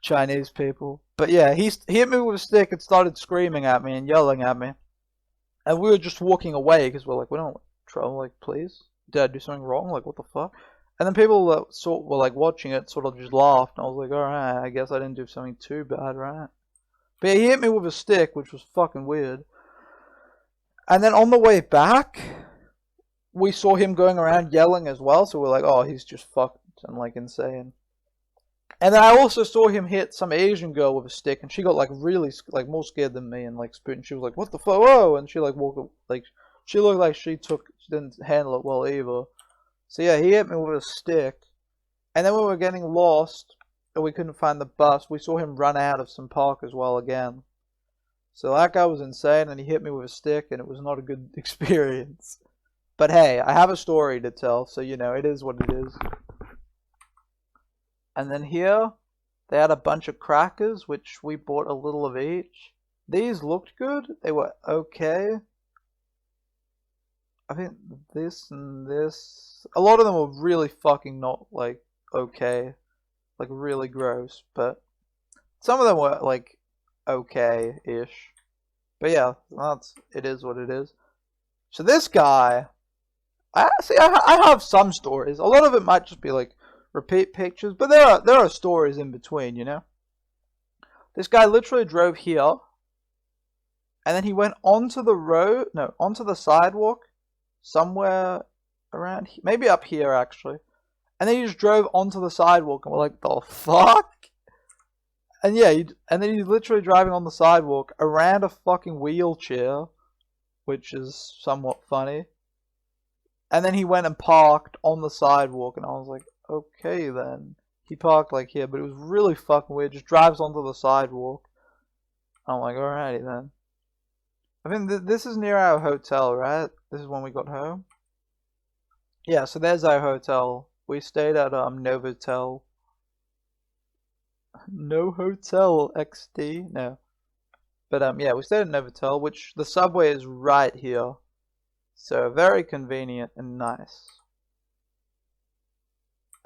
Chinese people. But yeah, he hit me with a stick and started screaming at me and yelling at me. And we were just walking away because we're like, we don't want trouble. Like, please, did I do something wrong? Like, what the fuck? And then people that were like watching it sort of just laughed, and I was like, alright, I guess I didn't do something too bad, right? But yeah, he hit me with a stick, which was fucking weird. And then on the way back, we saw him going around yelling as well, so we're like, oh, he's just fucked and like insane. And then I also saw him hit some Asian girl with a stick, and she got like really like more scared than me and like spooked, and she was like, what the fuck, whoa, and she like walked, like, she looked like she didn't handle it well either. So yeah, he hit me with a stick, and then when we were getting lost, and we couldn't find the bus, we saw him run out of some park as well again. So that guy was insane, and he hit me with a stick, and it was not a good experience. But hey, I have a story to tell, so you know, it is what it is. And then here, they had a bunch of crackers, which we bought a little of each. These looked good, they were okay. I think this and this, a lot of them were really fucking not, like, okay. Like, really gross, but some of them were, like, okay-ish. But yeah, it is what it is. So this guy, I have some stories. A lot of it might just be, like, repeat pictures, but there are stories in between, you know? This guy literally drove here, and then he went onto the sidewalk, somewhere around here, maybe up here actually, and then he just drove onto the sidewalk, and we're like, the fuck? And yeah, and then he's literally driving on the sidewalk around a fucking wheelchair, which is somewhat funny. And then he went and parked on the sidewalk, and I was like, okay then. he parked like here, but it was really fucking weird. Just drives onto the sidewalk. I'm like, alrighty then. I mean, this is near our hotel, right? This is when we got home. Yeah, so there's our hotel. We stayed at Novotel. No Hotel XD? No. But yeah, we stayed at Novotel, which the subway is right here. So very convenient and nice.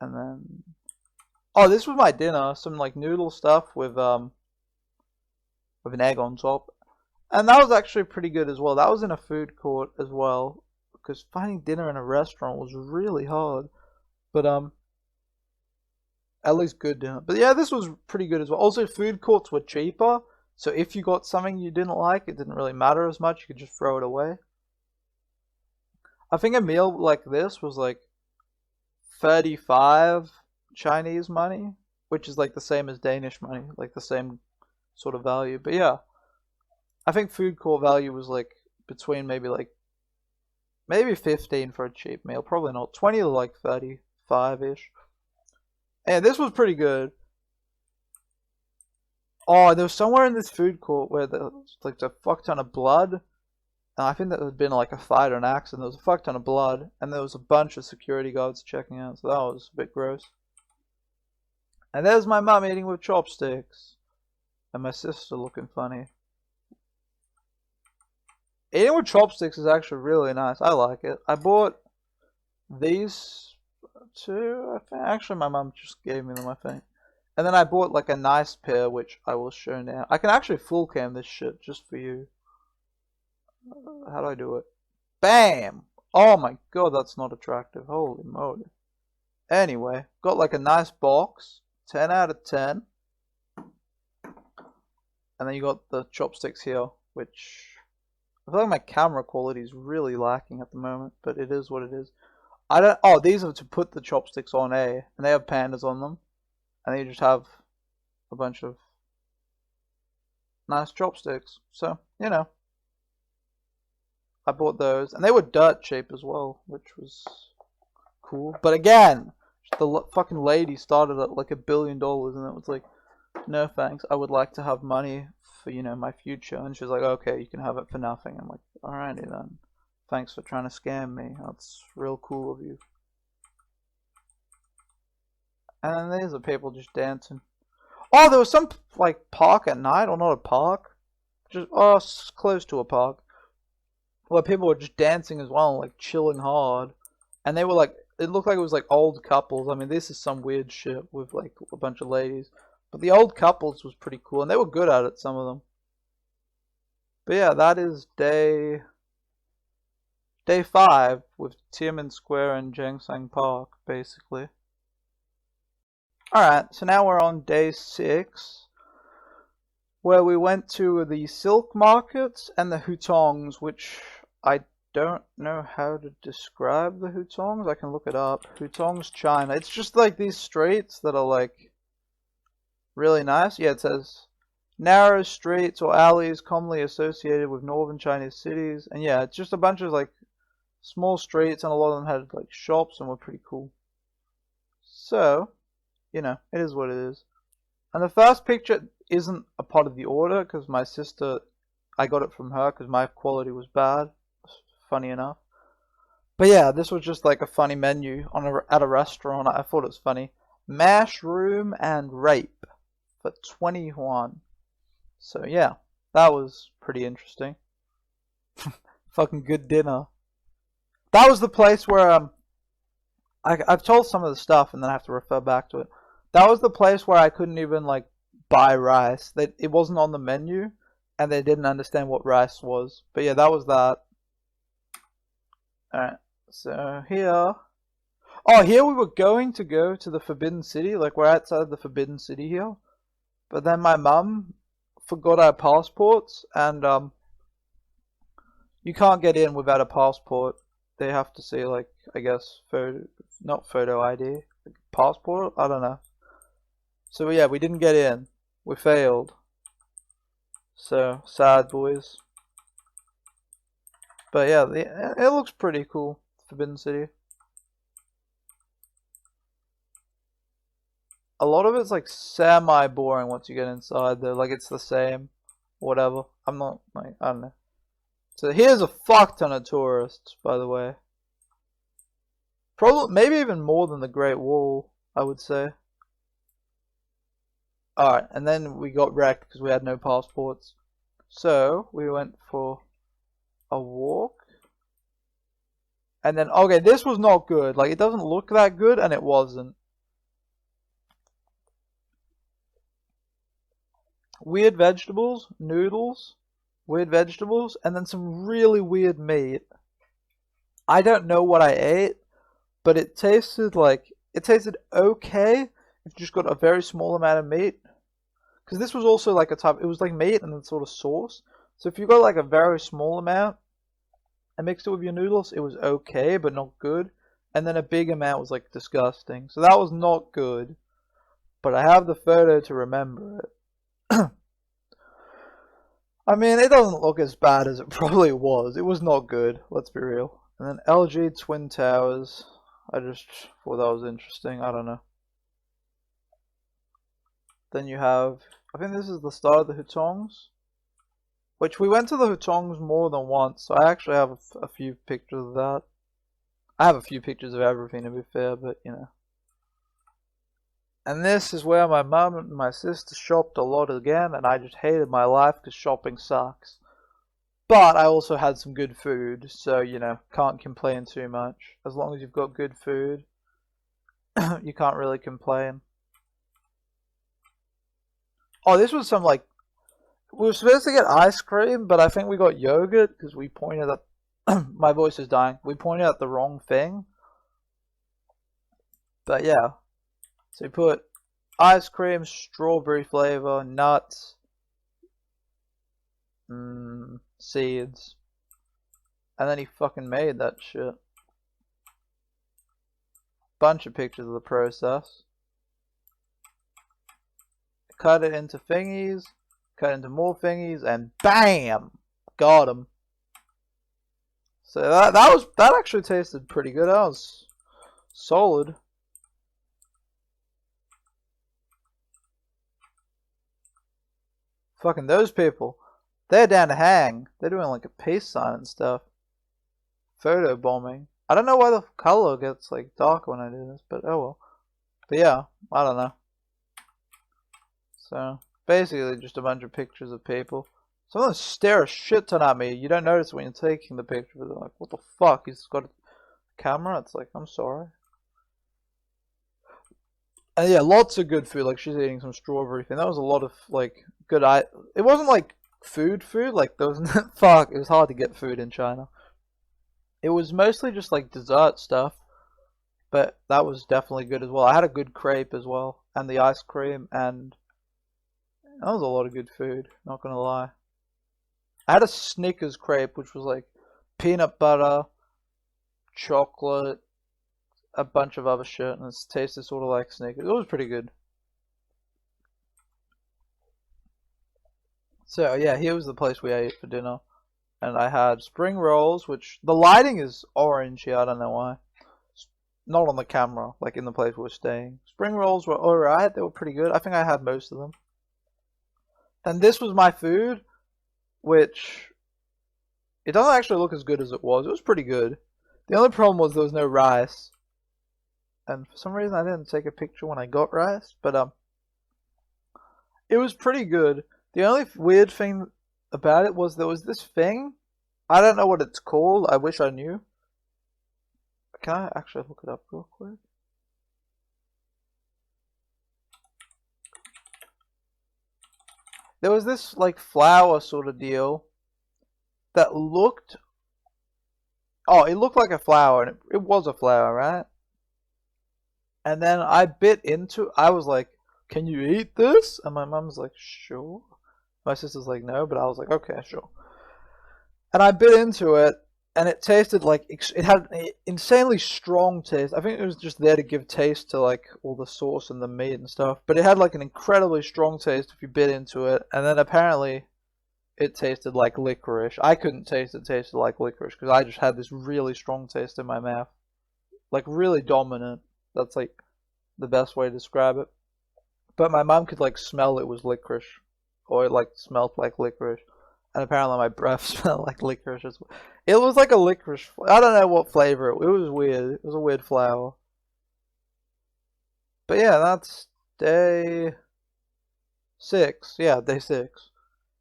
And then oh, this was my dinner, some like noodle stuff with an egg on top. And that was actually pretty good as well. That was in a food court as well, because finding dinner in a restaurant was really hard. But at least good dinner. But yeah, this was pretty good as well. Also, food courts were cheaper, so if you got something you didn't like, it didn't really matter as much. You could just throw it away. I think a meal like this was like 35 Chinese money, which is like the same as Danish money, like the same sort of value. But yeah, I think food court value was like between maybe 15 for a cheap meal, probably not 20 to like 35-ish. And this was pretty good. Oh, there was somewhere in this food court where there was like a fuck ton of blood. And I think that had been like a fight or an accident. There was a fuck ton of blood, and there was a bunch of security guards checking out, so that was a bit gross. And there's my mum eating with chopsticks. And my sister looking funny. Eating with chopsticks is actually really nice. I like it. I bought these two, I think. Actually, my mum just gave me them, I think. And then I bought like a nice pair, which I will show now. I can actually full cam this shit just for you. How do I do it? Bam! Oh my god, that's not attractive. Holy moly. Anyway, got like a nice box. 10 out of 10. And then you got the chopsticks here, which I feel like my camera quality is really lacking at the moment, but it is what it is. Oh, these are to put the chopsticks on, and they have pandas on them. And then you just have a bunch of nice chopsticks. So, you know, I bought those, and they were dirt cheap as well, which was cool. But again, the fucking lady started at like $1 billion, and it was like, no thanks, I would like to have money for, you know, my future. And she was like, okay, you can have it for nothing. I'm like, alrighty then. Thanks for trying to scam me. That's real cool of you. And then there's the people just dancing. Oh, there was some like park at night, or not a park, just close to a park, where people were just dancing as well, like chilling hard. And they were like, it looked like it was like old couples. I mean, this is some weird shit with like a bunch of ladies. But the old couples was pretty cool, and they were good at it, some of them. But yeah, that is day 5 with Tiananmen Square and Jiangshan Park, basically. Alright, so now we're on day 6, where we went to the silk markets and the hutongs, which I don't know how to describe the hutongs. I can look it up. Hutongs, China. It's just like these streets that are like really nice. Yeah, it says narrow streets or alleys commonly associated with northern Chinese cities. And yeah, it's just a bunch of like small streets, and a lot of them had like shops and were pretty cool. So, you know, it is what it is. And the first picture isn't a part of the order because my sister, I got it from her because my quality was bad. Funny enough. But yeah, this was just like a funny menu at a restaurant. I thought it was funny. Mushroom and rape for 20 yuan. So yeah, that was pretty interesting. Fucking good dinner. That was the place where I've told some of the stuff and then I have to refer back to it. That was the place where I couldn't even like buy rice. It wasn't on the menu, and they didn't understand what rice was. But yeah, that was that. Alright, so here. Oh, here we were going to go to the Forbidden City. Like, we're outside the Forbidden City here. But then my mum forgot our passports, and you can't get in without a passport. They have to see, like, I guess, not photo ID, like passport? I don't know. So yeah, we didn't get in. We failed. So, sad boys. But yeah, it looks pretty cool, Forbidden City. a lot of it's like semi-boring once you get inside though. Like it's the same, whatever. I'm not like, I don't know. So here's a fuck ton of tourists, by the way. Probably, maybe even more than the Great Wall, I would say. Alright, and then we got wrecked because we had no passports. So we went for a walk. And then, okay, this was not good. Like, it doesn't look that good, and it wasn't. Weird vegetables, noodles, weird vegetables, and then some really weird meat. I don't know what I ate, but it tasted okay if you just got a very small amount of meat. Because this was also like a type, it was like meat and then sort of sauce. So if you got like a very small amount and mixed it with your noodles, it was okay, but not good. And then a big amount was like disgusting. So that was not good. But I have the photo to remember it. I mean, it doesn't look as bad as it probably was. It was not good, let's be real. And then LG Twin Towers. I just thought that was interesting. I don't know. Then you have, I think this is the start of the Hutongs. Which we went to the Hutongs more than once, so I actually have a few pictures of that. I have a few pictures of everything to be fair, but you know. And this is where my mum and my sister shopped a lot again, and I just hated my life because shopping sucks. But I also had some good food, so you know, can't complain too much. As long as you've got good food, you can't really complain. Oh, this was some like, we were supposed to get ice cream, but I think we got yogurt because we pointed at, my voice is dying, we pointed at the wrong thing. But yeah, so we put ice cream, strawberry flavor, nuts, seeds, and then he fucking made that shit. Bunch of pictures of the process. Cut it into thingies, cut into more thingies, and BAM! Got him. So that actually tasted pretty good. That was solid. Fucking those people. They're down to hang. They're doing like a peace sign and stuff. Photo bombing. I don't know why the color gets like dark when I do this, but oh well. But yeah, I don't know. So basically just a bunch of pictures of people. Some of them stare a shit ton at me. You don't notice when you're taking the picture, but they're like, what the fuck? He's got a camera? It's like, I'm sorry. And yeah, lots of good food. Like she's eating some strawberry thing. That was a lot of like good. It wasn't like food. Like there was fuck. It was hard to get food in China. It was mostly just like dessert stuff, but that was definitely good as well. I had a good crepe as well, and the ice cream, and that was a lot of good food. Not gonna lie. I had a Snickers crepe, which was like peanut butter, chocolate, a bunch of other shit, and it tasted sort of like Snickers. It was pretty good. So yeah, here was the place we ate for dinner, and I had spring rolls, which the lighting is orange here. I don't know why. Not on the camera, like in the place we were staying. Spring rolls were alright. They were pretty good. I think I had most of them. And this was my food, which it doesn't actually look as good as it was. It was pretty good. The only problem was there was no rice. And for some reason I didn't take a picture when I got rice, but it was pretty good. The only weird thing about it was there was this thing. I don't know what it's called. I wish I knew. Can I actually look it up real quick? There was this like flower sort of deal that looked, oh, it looked like a flower, and it was a flower, right? And then I bit into, I was like, can you eat this? And my mom's like, sure. My sister's like, no, but I was like, okay, sure. And I bit into it, and it tasted like, it had an insanely strong taste. I think it was just there to give taste to like all the sauce and the meat and stuff. But it had like an incredibly strong taste if you bit into it. And then apparently it tasted like licorice. I couldn't taste it tasted like licorice because I just had this really strong taste in my mouth. Like really dominant. That's like the best way to describe it. but my mom could like smell it was licorice, or it like smelled like licorice, and apparently my breath smelled like licorice as well. It was like a licorice. I don't know what flavor. It was weird. It was a weird flower. But yeah, that's day 6. Yeah, day 6.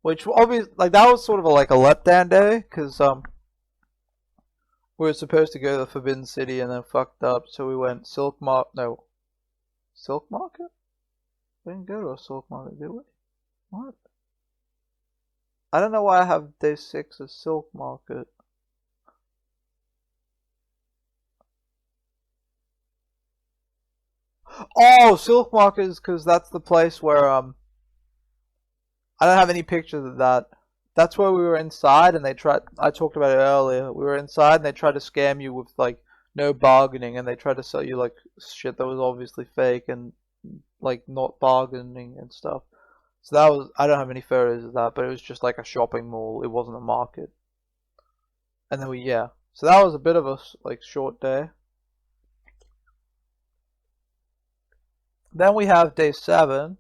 Which obviously, like that was sort of like a letdown day, because we were supposed to go to the Forbidden City and then fucked up, so we went Silk Market? We didn't go to a Silk Market, did we? What? I don't know why I have day 6 as Silk Market. Oh, Silk Market is because that's the place where I don't have any pictures of that. That's where we were inside and they tried. I talked about it earlier. We were inside and they tried to scam you with like no bargaining, and they tried to sell you like shit that was obviously fake and like not bargaining and stuff. So that was, I don't have any photos of that, but it was just like a shopping mall. It wasn't a market. And then yeah. So that was a bit of a like short day. Then we have day 7,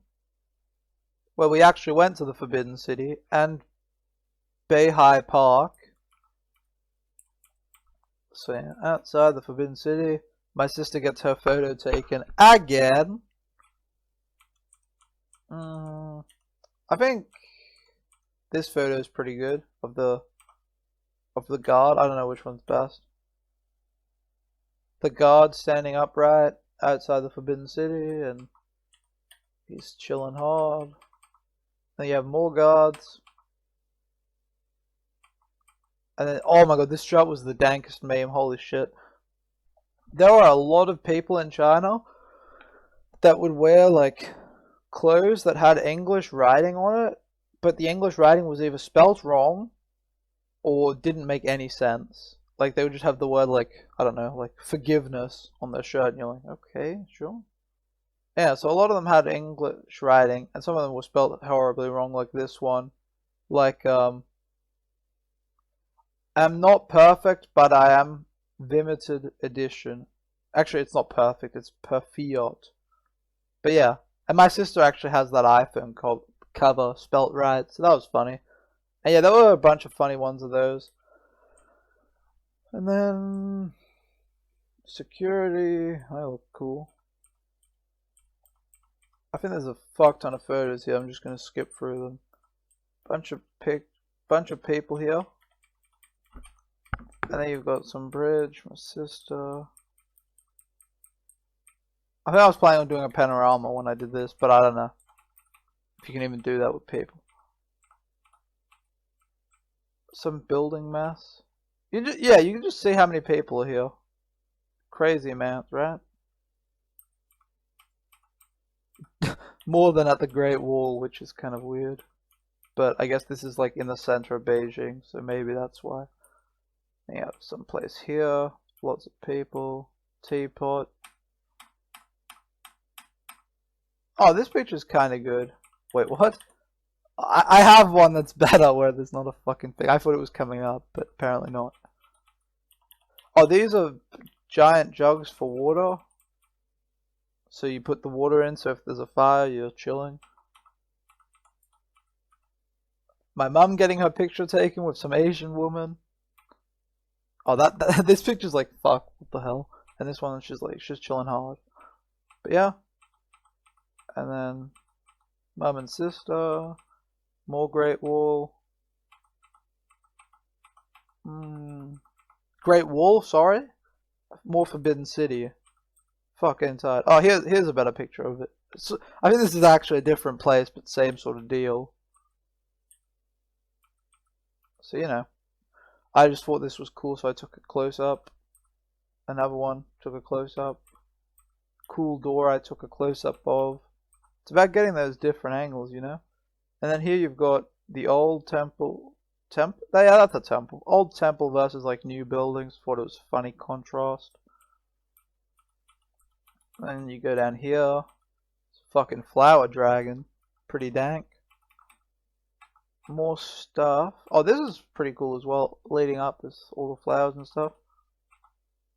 where we actually went to the Forbidden City and Beihai Park. So yeah, outside the Forbidden City, my sister gets her photo taken again. I think this photo is pretty good of the guard. I don't know which one's best. The guard standing upright outside the Forbidden City, and he's chilling hard. Then you have more guards. And then, oh my god, this shot was the dankest meme, holy shit. There are a lot of people in China that would wear, like, clothes that had English writing on it, but the English writing was either spelt wrong or didn't make any sense. Like, they would just have the word, like, I don't know, like, forgiveness on their shirt, and you're like, okay, sure. Yeah, so a lot of them had English writing, and some of them were spelled horribly wrong, like this one. Like, I'm not perfect, but I am limited edition. Actually, it's not perfect, it's perfect. But yeah, and my sister actually has that iPhone cover spelt right, so that was funny. And yeah, there were a bunch of funny ones of those. And then security, I look cool. I think there's a fuck ton of photos here. I'm just gonna skip through them. Bunch of people here. And then you've got some bridge, my sister. I think I was planning on doing a panorama when I did this, but I don't know if you can even do that with people. Some building mess. Yeah, you can just see how many people are here. Crazy amount, right? More than at the Great Wall, which is kind of weird. But I guess this is like in the center of Beijing, so maybe that's why. Yeah, someplace here, lots of people, teapot. Oh, this picture's kind of good. Wait, what? I have one that's better where there's not a fucking thing. I thought it was coming up, but apparently not. Oh, these are giant jugs for water. So you put the water in, so if there's a fire, you're chilling. My mum getting her picture taken with some Asian woman. Oh, this picture's like, fuck, what the hell? And this one, she's chilling hard. But yeah. And then, mum and sister. More Great Wall. Great Wall, sorry. More Forbidden City. Fuck inside. Oh, here's a better picture of it. So, I think this is actually a different place, but same sort of deal. So, you know. I just thought this was cool, so I took a close-up. Another one, took a close-up. Cool door, I took a close-up of. It's about getting those different angles, you know? And then here you've got the old temple. Yeah, that's a temple. Old temple versus like new buildings. Thought it was funny contrast. And you go down here. It's a fucking flower dragon. Pretty dank. More stuff. Oh, this is pretty cool as well. Leading up, there's all the flowers and stuff.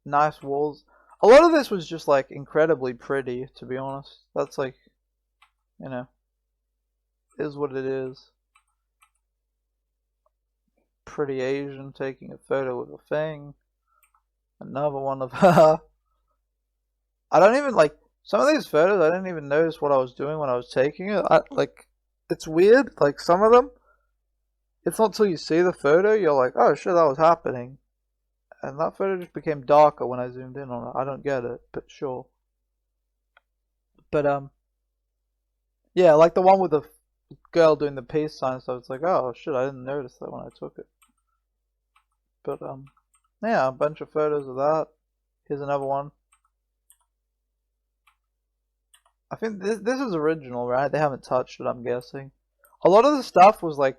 Nice walls. A lot of this was just like incredibly pretty, to be honest. That's like you know, is what it is. Pretty Asian taking a photo with a thing. Another one of her. I don't even like some of these photos. I didn't even notice what I was doing when I was taking it. Like, it's weird. Like some of them, it's not till you see the photo you're like, oh shit, that was happening. And that photo just became darker when I zoomed in on it. I don't get it, but sure. But yeah, like the one with the girl doing the peace sign. So it's like, oh shit, I didn't notice that when I took it. But yeah, a bunch of photos of that. Here's another one. I think this is original, right? They haven't touched it, I'm guessing. A lot of the stuff was like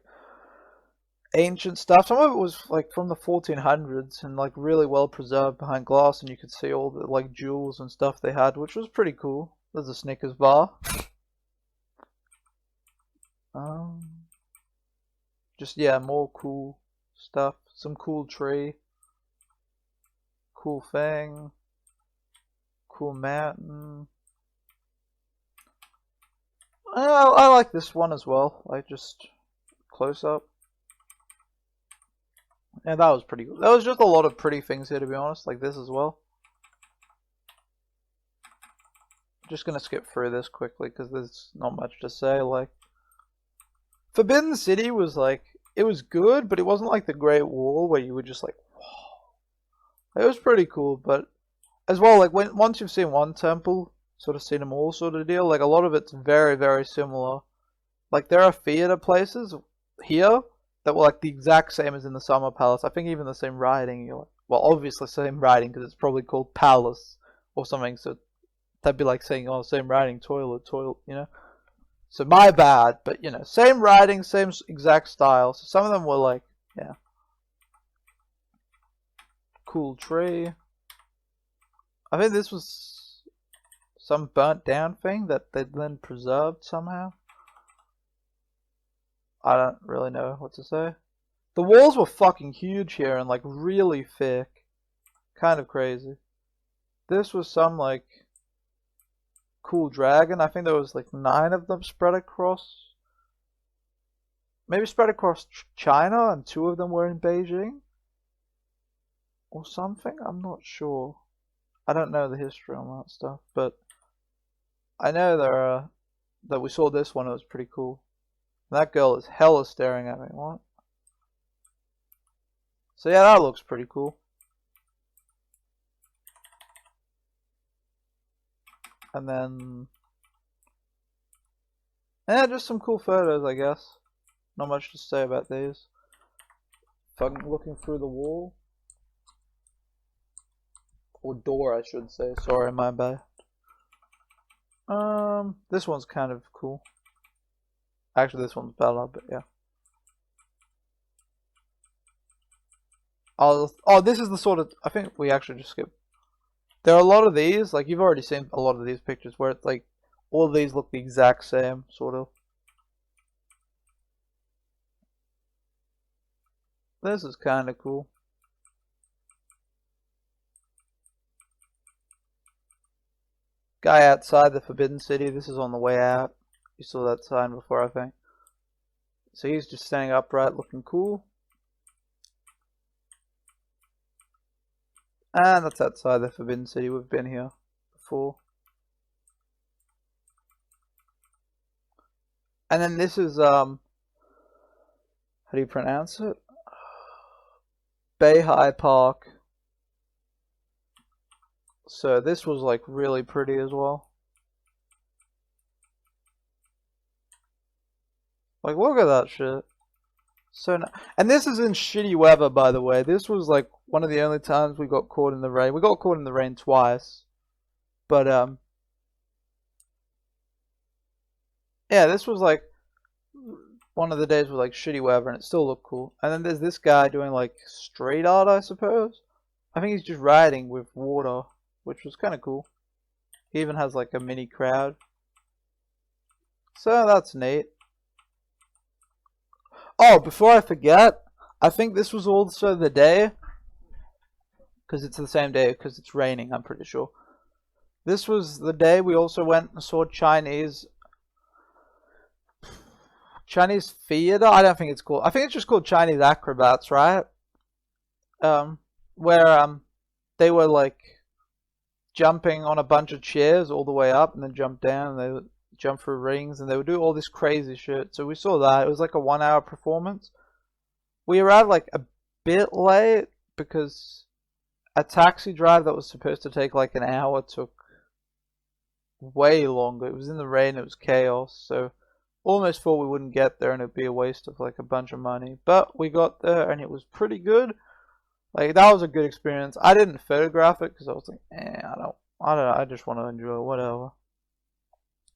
ancient stuff. Some of it was like from the 1400s and like really well preserved behind glass, and you could see all the like jewels and stuff they had, which was pretty cool. There's a Snickers bar. Just yeah, more cool stuff. Some cool tree. Cool thing. Cool mountain. I like this one as well. Like just close up. And that was pretty good. There was just a lot of pretty things here, to be honest. Like this as well. Just gonna skip through this quickly because there's not much to say. Like Forbidden City was like, it was good, but it wasn't like the Great Wall where you were just like, whoa. It was pretty cool, but as well, like once you've seen one temple, sort of seen them all sort of deal, like a lot of it's very, very similar. Like there are theater places here that were like the exact same as in the Summer Palace. I think even the same writing. You're like, well, obviously same writing because it's probably called Palace or something. So that'd be like saying, oh, same writing, toilet, you know. So my bad, but you know, same writing, same exact style. So some of them were like, yeah, cool tree. I think this was some burnt down thing that they then preserved somehow. I don't really know what to say. The walls were fucking huge here and like really thick. Kind of crazy. This was some like cool dragon. I think there was like 9 of them spread across. Maybe spread across China and 2 of them were in Beijing. Or something? I'm not sure. I don't know the history on that stuff, but I know that we saw this one. It was pretty cool. That girl is hella staring at me. What? So yeah, that looks pretty cool. And then, yeah, just some cool photos, I guess. Not much to say about these. Fucking looking through the wall. Or door, I should say. Sorry, my bad. This one's kind of cool. Actually, this one's better, but yeah. Oh, this is the sort of, I think we actually just skipped. There are a lot of these, like you've already seen a lot of these pictures where it's like, all of these look the exact same, sort of. This is kind of cool. Guy outside the Forbidden City. This is on the way out. You saw that sign before, I think. So he's just standing upright, looking cool. And that's outside the Forbidden City. We've been here before. And then this is, how do you pronounce it? Beihai Park. So this was like really pretty as well. Like look at that shit. So and this is in shitty weather, by the way. This was like one of the only times we got caught in the rain. We got caught in the rain twice. But yeah, this was like one of the days with like shitty weather and it still looked cool. And then there's this guy doing like street art, I suppose. I think he's just riding with water, which was kind of cool. He even has like a mini crowd. So that's neat. Oh, before I forget, I think this was also the day, because it's the same day, because it's raining, I'm pretty sure. This was the day we also went and saw Chinese Chinese theater. I don't think it's called. I think it's just called Chinese acrobats, right? Where they were like jumping on a bunch of chairs all the way up and then jump down and they would jump through rings and they would do all this crazy shit. So we saw that. It was like a 1 hour performance. We arrived like a bit late because a taxi drive that was supposed to take like an hour took way longer. It was in the rain, it was chaos, so almost thought we wouldn't get there and it'd be a waste of like a bunch of money. But we got there and it was pretty good. Like that was a good experience. I didn't photograph it because I was like, I don't know. I just want to enjoy it, whatever.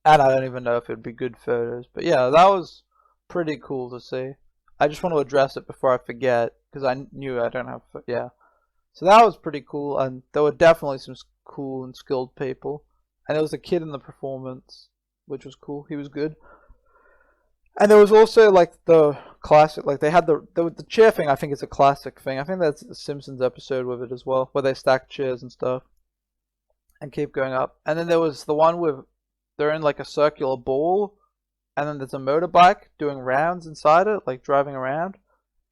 And I don't even know if it'd be good photos. But yeah, that was pretty cool to see. I just want to address it before I forget because I knew I don't have. Yeah. So that was pretty cool, and there were definitely some cool and skilled people. And there was a kid in the performance, which was cool. He was good. And there was also like the classic, like they had the chair thing. I think is a classic thing. I think that's the Simpsons episode with it as well, where they stack chairs and stuff and keep going up. And then there was the one with they're in like a circular ball, and then there's a motorbike doing rounds inside it, like driving around.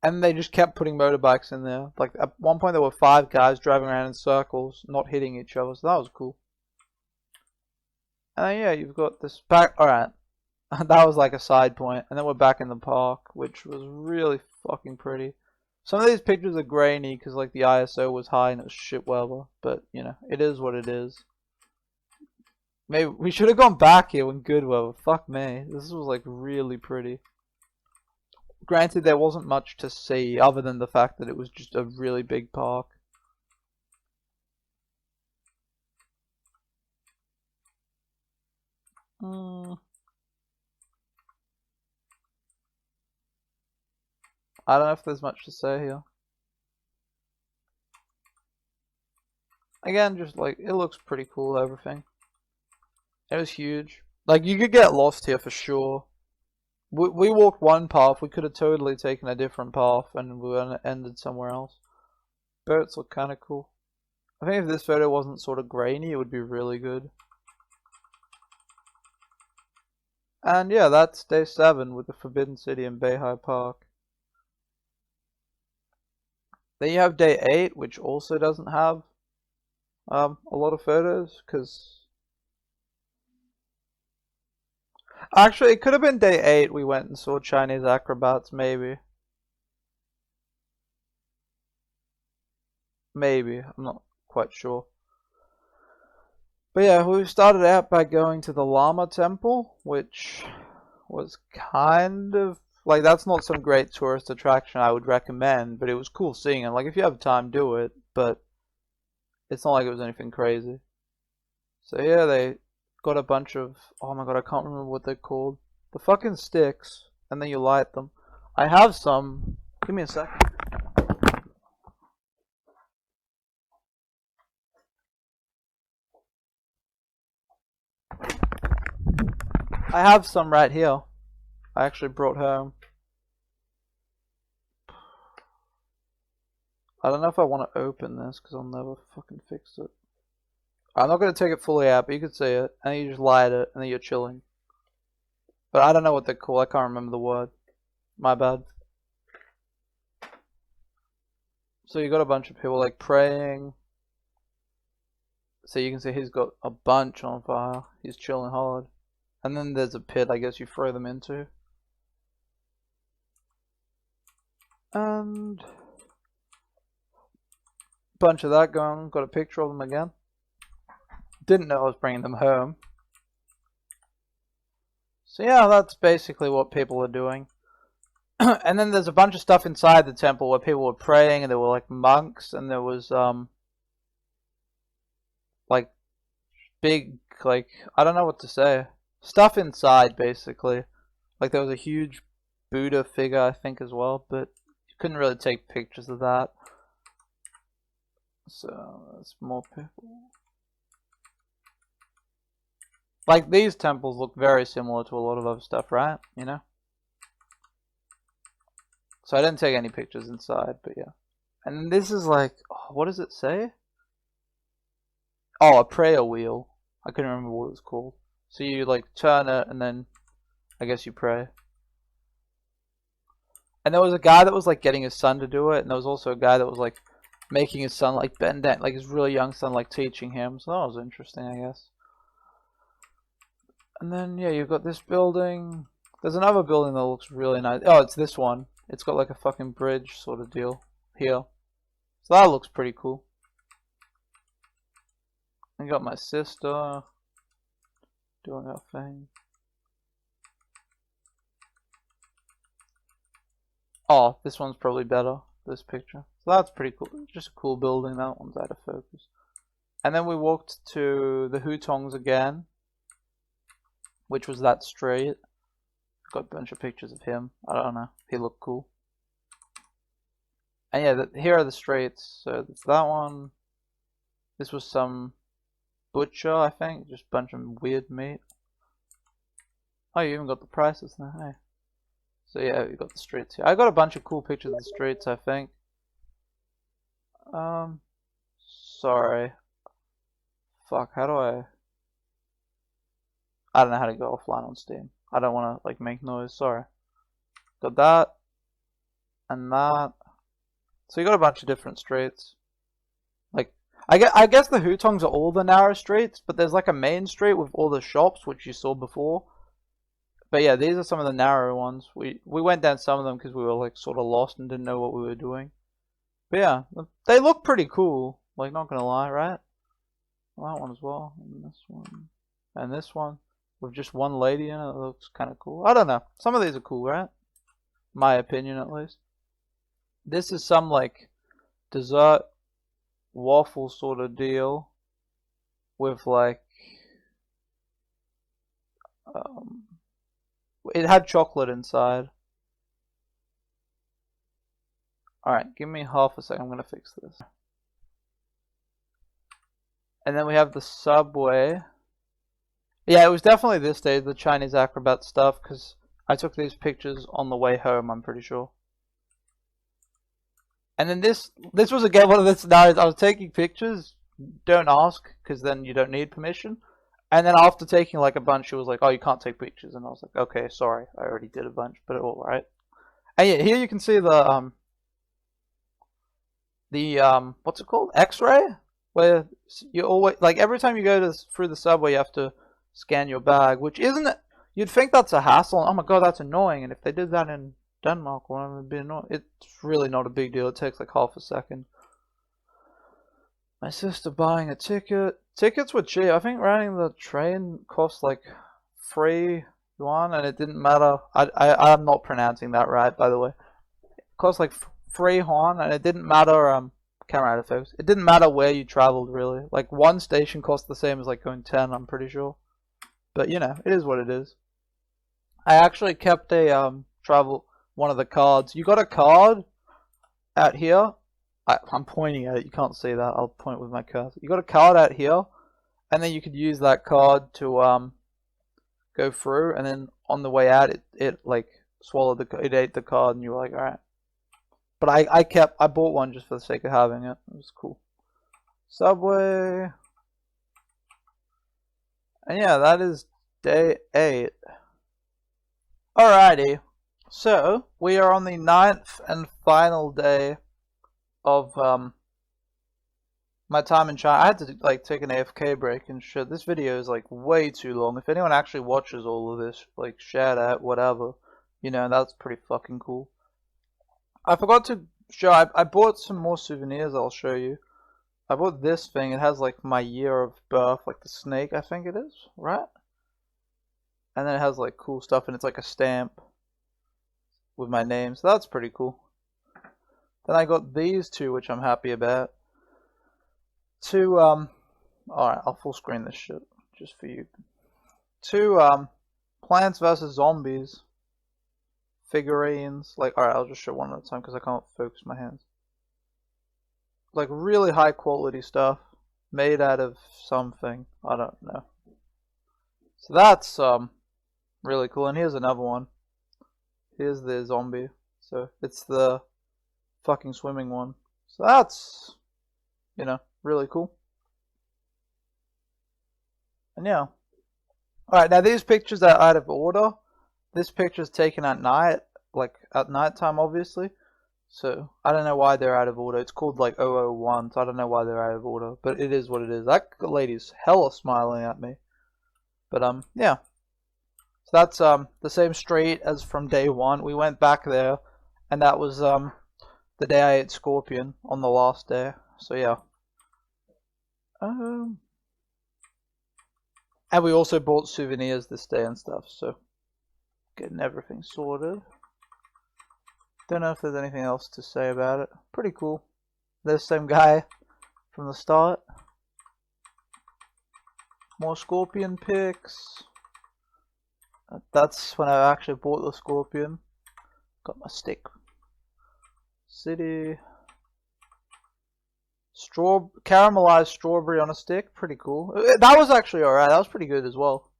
And they just kept putting motorbikes in there. Like at one point there were 5 guys driving around in circles, not hitting each other. So that was cool. And then, yeah, you've got this back. Alright. That was like a side point. And then we're back in the park, which was really fucking pretty. Some of these pictures are grainy because like the ISO was high and it was shit weather. But, you know, it is what it is. Maybe we should have gone back here when good weather. Fuck me. This was like really pretty. Granted, there wasn't much to see other than the fact that it was just a really big park. I don't know if there's much to say here. Again, just like, it looks pretty cool, everything. It was huge. Like, you could get lost here for sure. We walked one path, we could have totally taken a different path and we would have ended somewhere else. Boats look kind of cool. I think if this photo wasn't sort of grainy, it would be really good. And yeah, that's day 7 with the Forbidden City in Beihai Park. Then you have day 8, which also doesn't have a lot of photos, because actually it could have been day 8 we went and saw Chinese acrobats, maybe. Maybe, I'm not quite sure. But yeah, we started out by going to the Llama Temple, which was kind of like, that's not some great tourist attraction I would recommend, but it was cool seeing it. Like, if you have time, do it, but it's not like it was anything crazy. So yeah, they got a bunch of, oh my god, I can't remember what they're called. The fucking sticks, and then you light them. I have some. Give me a second. I have some right here. I actually brought home. I don't know if I want to open this because I'll never fucking fix it. I'm not going to take it fully out, but you can see it. And then you just light it, and then you're chilling. But I don't know what they're called. I can't remember the word. My bad. So you got a bunch of people like praying. So you can see he's got a bunch on fire. He's chilling hard. And then there's a pit I guess you throw them into. And bunch of that going. Got a picture of them again. Didn't know I was bringing them home. So yeah, that's basically what people are doing. And then there's a bunch of stuff inside the temple where people were praying, and there were like monks, and there was like big, like, I don't know what to say, stuff inside basically. Like there was a huge Buddha figure I think as well, but you couldn't really take pictures of that. So there's more people. Like these temples look very similar to a lot of other stuff, right? You know? So I didn't take any pictures inside, but yeah. And this is like, oh, what does it say? Oh, a prayer wheel. I couldn't remember what it was called. So you like turn it and then I guess you pray. And there was a guy that was like getting his son to do it, and there was also a guy that was like making his son like bend down, like his really young son, like teaching him. So that was interesting, I guess. And then yeah, you've got this building. There's another building that looks really nice. Oh, it's this one. It's got like a fucking bridge sort of deal here. So that looks pretty cool. I got my sister doing her thing. Oh, this one's probably better, this picture. So that's pretty cool. Just a cool building. That one's out of focus. And then we walked to the Hutongs again, which was that street. Got a bunch of pictures of him. I don't know. He looked cool. And yeah, here are the streets. So it's that one. This was some butcher, I think. Just a bunch of weird meat. Oh, you even got the prices now. Hey. So yeah, you got the streets here. I got a bunch of cool pictures of the streets, I think. Sorry. Fuck, how do I don't know how to go offline on Steam. I don't want to like make noise, sorry. Got that. And that. So you got a bunch of different streets. Like, I guess the Hutongs are all the narrow streets, but there's like a main street with all the shops, which you saw before. But yeah, these are some of the narrow ones. We went down some of them because we were like sort of lost and didn't know what we were doing. But yeah, they look pretty cool. Like, not gonna lie, right? Well, that one as well, and this one, and this one with just one lady in it. It looks kind of cool. I don't know. Some of these are cool, right? My opinion, at least. This is some like dessert waffle sort of deal with like it had chocolate inside. Alright, give me half a second, I'm gonna fix this. And then we have the subway. Yeah, it was definitely this day, the Chinese acrobat stuff, because I took these pictures on the way home, I'm pretty sure. And then this was again one of the scenarios. I was taking pictures, don't ask, because then you don't need permission. And then after taking like a bunch, she was like, oh, you can't take pictures. And I was like, okay, sorry, I already did a bunch, but alright. And yeah, here you can see the what's it called? X-ray? Where you always, like every time you go through the subway, you have to scan your bag, which isn't, you'd think that's a hassle. Oh my god, that's annoying. And if they did that in Denmark or whatever, it'd be annoying. It's really not a big deal. It takes like half a second. My sister buying a ticket. Tickets were cheap. I think riding the train cost like 3 yuan, and it didn't matter. I'm not pronouncing that right, by the way. It cost like 3 yuan, and it didn't matter. Camera out of focus. It didn't matter where you traveled, really. Like one station cost the same as like going 10. I'm pretty sure. But you know, it is what it is. I actually kept a one of the cards. You got a card out here. I'm pointing at it. You can't see that. I'll point with my cursor. You got a card out here, and then you could use that card to go through, and then on the way out, it like swallowed it ate the card, and you were like, all right. But I bought one just for the sake of having it. It was cool. Subway. And yeah, that is day 8. Alrighty. So, we are on the 9th and final day of my time in China. I had to like take an AFK break and shit. This video is like way too long. If anyone actually watches all of this, like share that, whatever. You know, that's pretty fucking cool. I forgot to show, I bought some more souvenirs I'll show you. I bought this thing, it has like my year of birth, like the snake I think it is, right? And then it has like cool stuff, and it's like a stamp with my name, so that's pretty cool. Then I got these two, which I'm happy about. Two, alright, I'll full screen this shit, just for you. Two, Plants vs. Zombies figurines. Like, alright, I'll just show one at a time because I can't focus my hands. Like, really high quality stuff, made out of something, I don't know. So that's, really cool, and here's another one. Here's the zombie, so it's the fucking swimming one. So that's, you know, really cool. And yeah. Alright, now these pictures are out of order. This picture is taken at night. like at night time, obviously. So I don't know why they're out of order. It's called like 001, so I don't know why they're out of order. But it is what it is. That lady's hella smiling at me. But yeah. So that's the same street as from day one. We went back there, and that was the day I ate scorpion on the last day. So yeah. And we also bought souvenirs this day and stuff. So getting everything sorted. Don't know if there's anything else to say about it. Pretty cool. There's the same guy from the start. More scorpion pics. That's when I actually bought the scorpion. Got my stick. City. Caramelized strawberry on a stick. Pretty cool. That was actually alright. That was pretty good as well.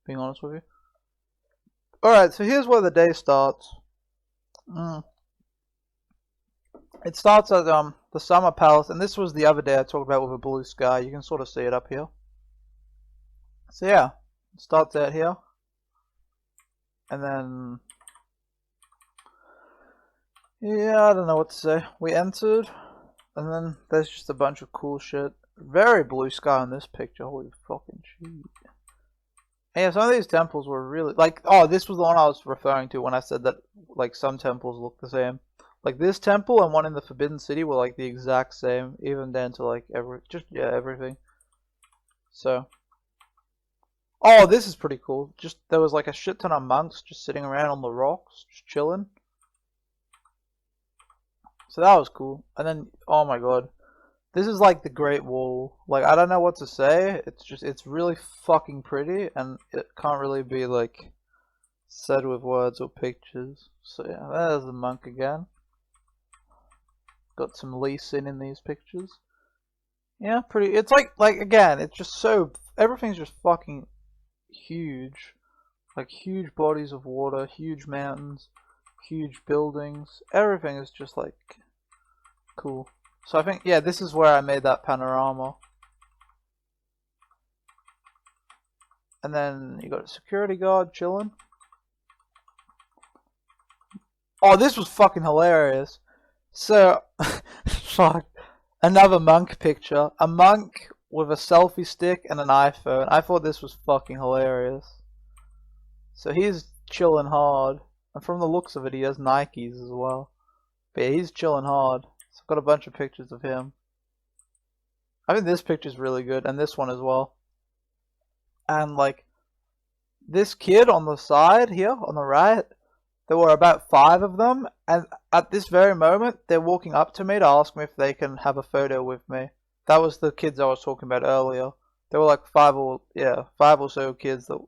Being honest with you. Alright, so here's where the day starts. It starts at the summer palace, and this was the other day I talked about with a blue sky. You can sort of see it up here. So yeah, it starts out here, and then yeah, I don't know what to say. We entered, and then there's just a bunch of cool shit. Very blue sky in this picture. Holy fucking shit. Yeah, some of these temples were really like. Oh, this was the one I was referring to when I said that like some temples look the same. Like this temple and one in the Forbidden City were like the exact same, even down to like everything. So, oh, this is pretty cool. Just there was like a shit ton of monks just sitting around on the rocks, just chilling. So that was cool. And then, oh my god, this is like the Great Wall. Like I don't know what to say. It's really fucking pretty, and it can't really be like said with words or pictures. So yeah, there's the monk again. Got some Lee Sin in these pictures. Yeah, pretty. It's like again, it's just so everything's just fucking huge, like huge bodies of water, huge mountains, huge buildings. Everything is just like cool. So I think yeah, this is where I made that panorama. And then you got a security guard chilling. Oh, this was fucking hilarious. So, fuck, another monk picture. A monk with a selfie stick and an iPhone. I thought this was fucking hilarious. So he's chilling hard. And from the looks of it, he has Nikes as well. But yeah, he's chilling hard. So I've got a bunch of pictures of him. I think this picture's really good, and this one as well. And like, this kid on the side here, on the right, there were about 5 of them, and at this very moment, they're walking up to me to ask me if they can have a photo with me. That was the kids I was talking about earlier. There were like 5 or so kids that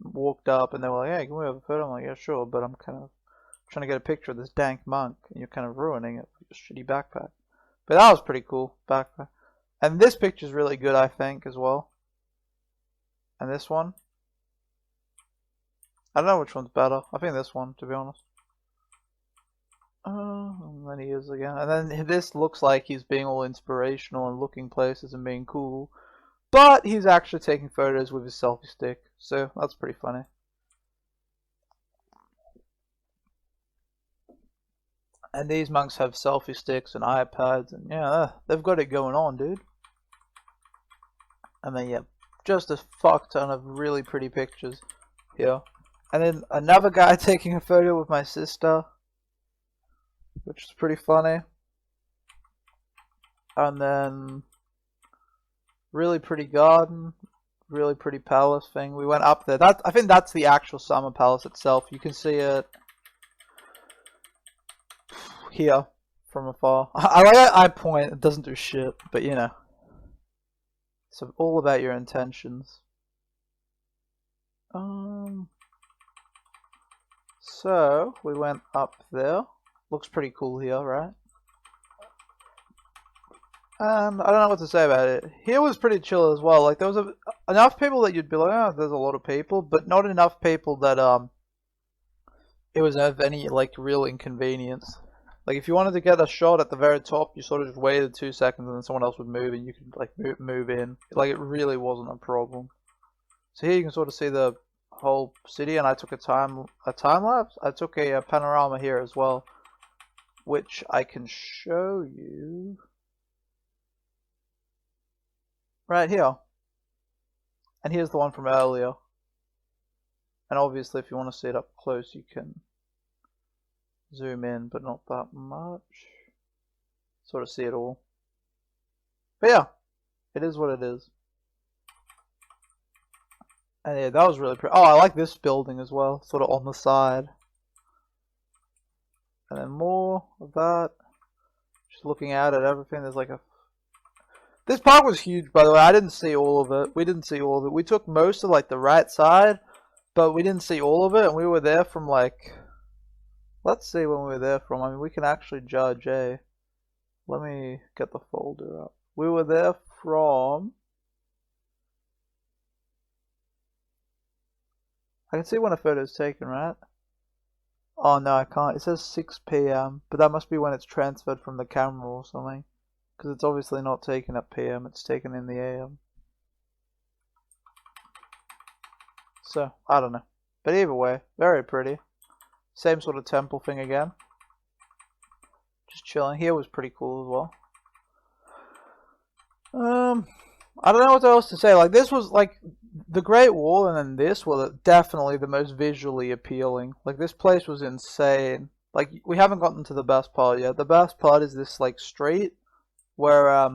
walked up, and they were like, "Hey, can we have a photo?" I'm like, "Yeah, sure," but I'm kind of trying to get a picture of this dank monk, and you're kind of ruining it with your shitty backpack. But that was pretty cool, backpack. And this picture's really good, I think, as well. And this one. I don't know which one's better. I think this one, to be honest. And then he is again. And then this looks like he's being all inspirational and looking places and being cool. But he's actually taking photos with his selfie stick. So that's pretty funny. And these monks have selfie sticks and iPads. And yeah, they've got it going on, dude. And then, yeah, just a fuck ton of really pretty pictures here. And then another guy taking a photo with my sister, which is pretty funny. And then really pretty garden, really pretty palace thing. We went up there. I think that's the actual summer palace itself. You can see it here from afar. I like I point. It doesn't do shit, but you know. It's all about your intentions. So we went up there. Looks pretty cool here, right? And I don't know what to say about it. Here was pretty chill as well. Like there was enough people that you'd be like, oh, there's a lot of people, but not enough people that it was of any like real inconvenience. Like if you wanted to get a shot at the very top, you sort of just waited 2 seconds and then someone else would move and you could like move in. Like it really wasn't a problem. So here you can sort of see the whole city, and I took a time lapse. I took a panorama here as well, which I can show you right here. And here's the one from earlier. And obviously, if you want to see it up close, you can zoom in, but not that much. Sort of see it all. But yeah, it is what it is. And yeah, that was really pretty. Oh, I like this building as well, sort of on the side. And then more of that. Just looking out at everything, there's like a... This park was huge, by the way. I didn't see all of it. We didn't see all of it. We took most of like the right side, but we didn't see all of it, and we were there from like... Let's see when we were there from. I mean, we can actually judge, eh? Let me get the folder up. We were there from... I can see when a photo is taken, right? Oh no, I can't. It says 6 p.m., but that must be when it's transferred from the camera or something. Because it's obviously not taken at p.m., it's taken in the a.m. So, I don't know. But either way, very pretty. Same sort of temple thing again. Just chilling. Here was pretty cool as well. I don't know what else to say. Like, this was, like, the Great Wall and then this were definitely the most visually appealing. Like, this place was insane. Like, we haven't gotten to the best part yet. The best part is this, like, street where,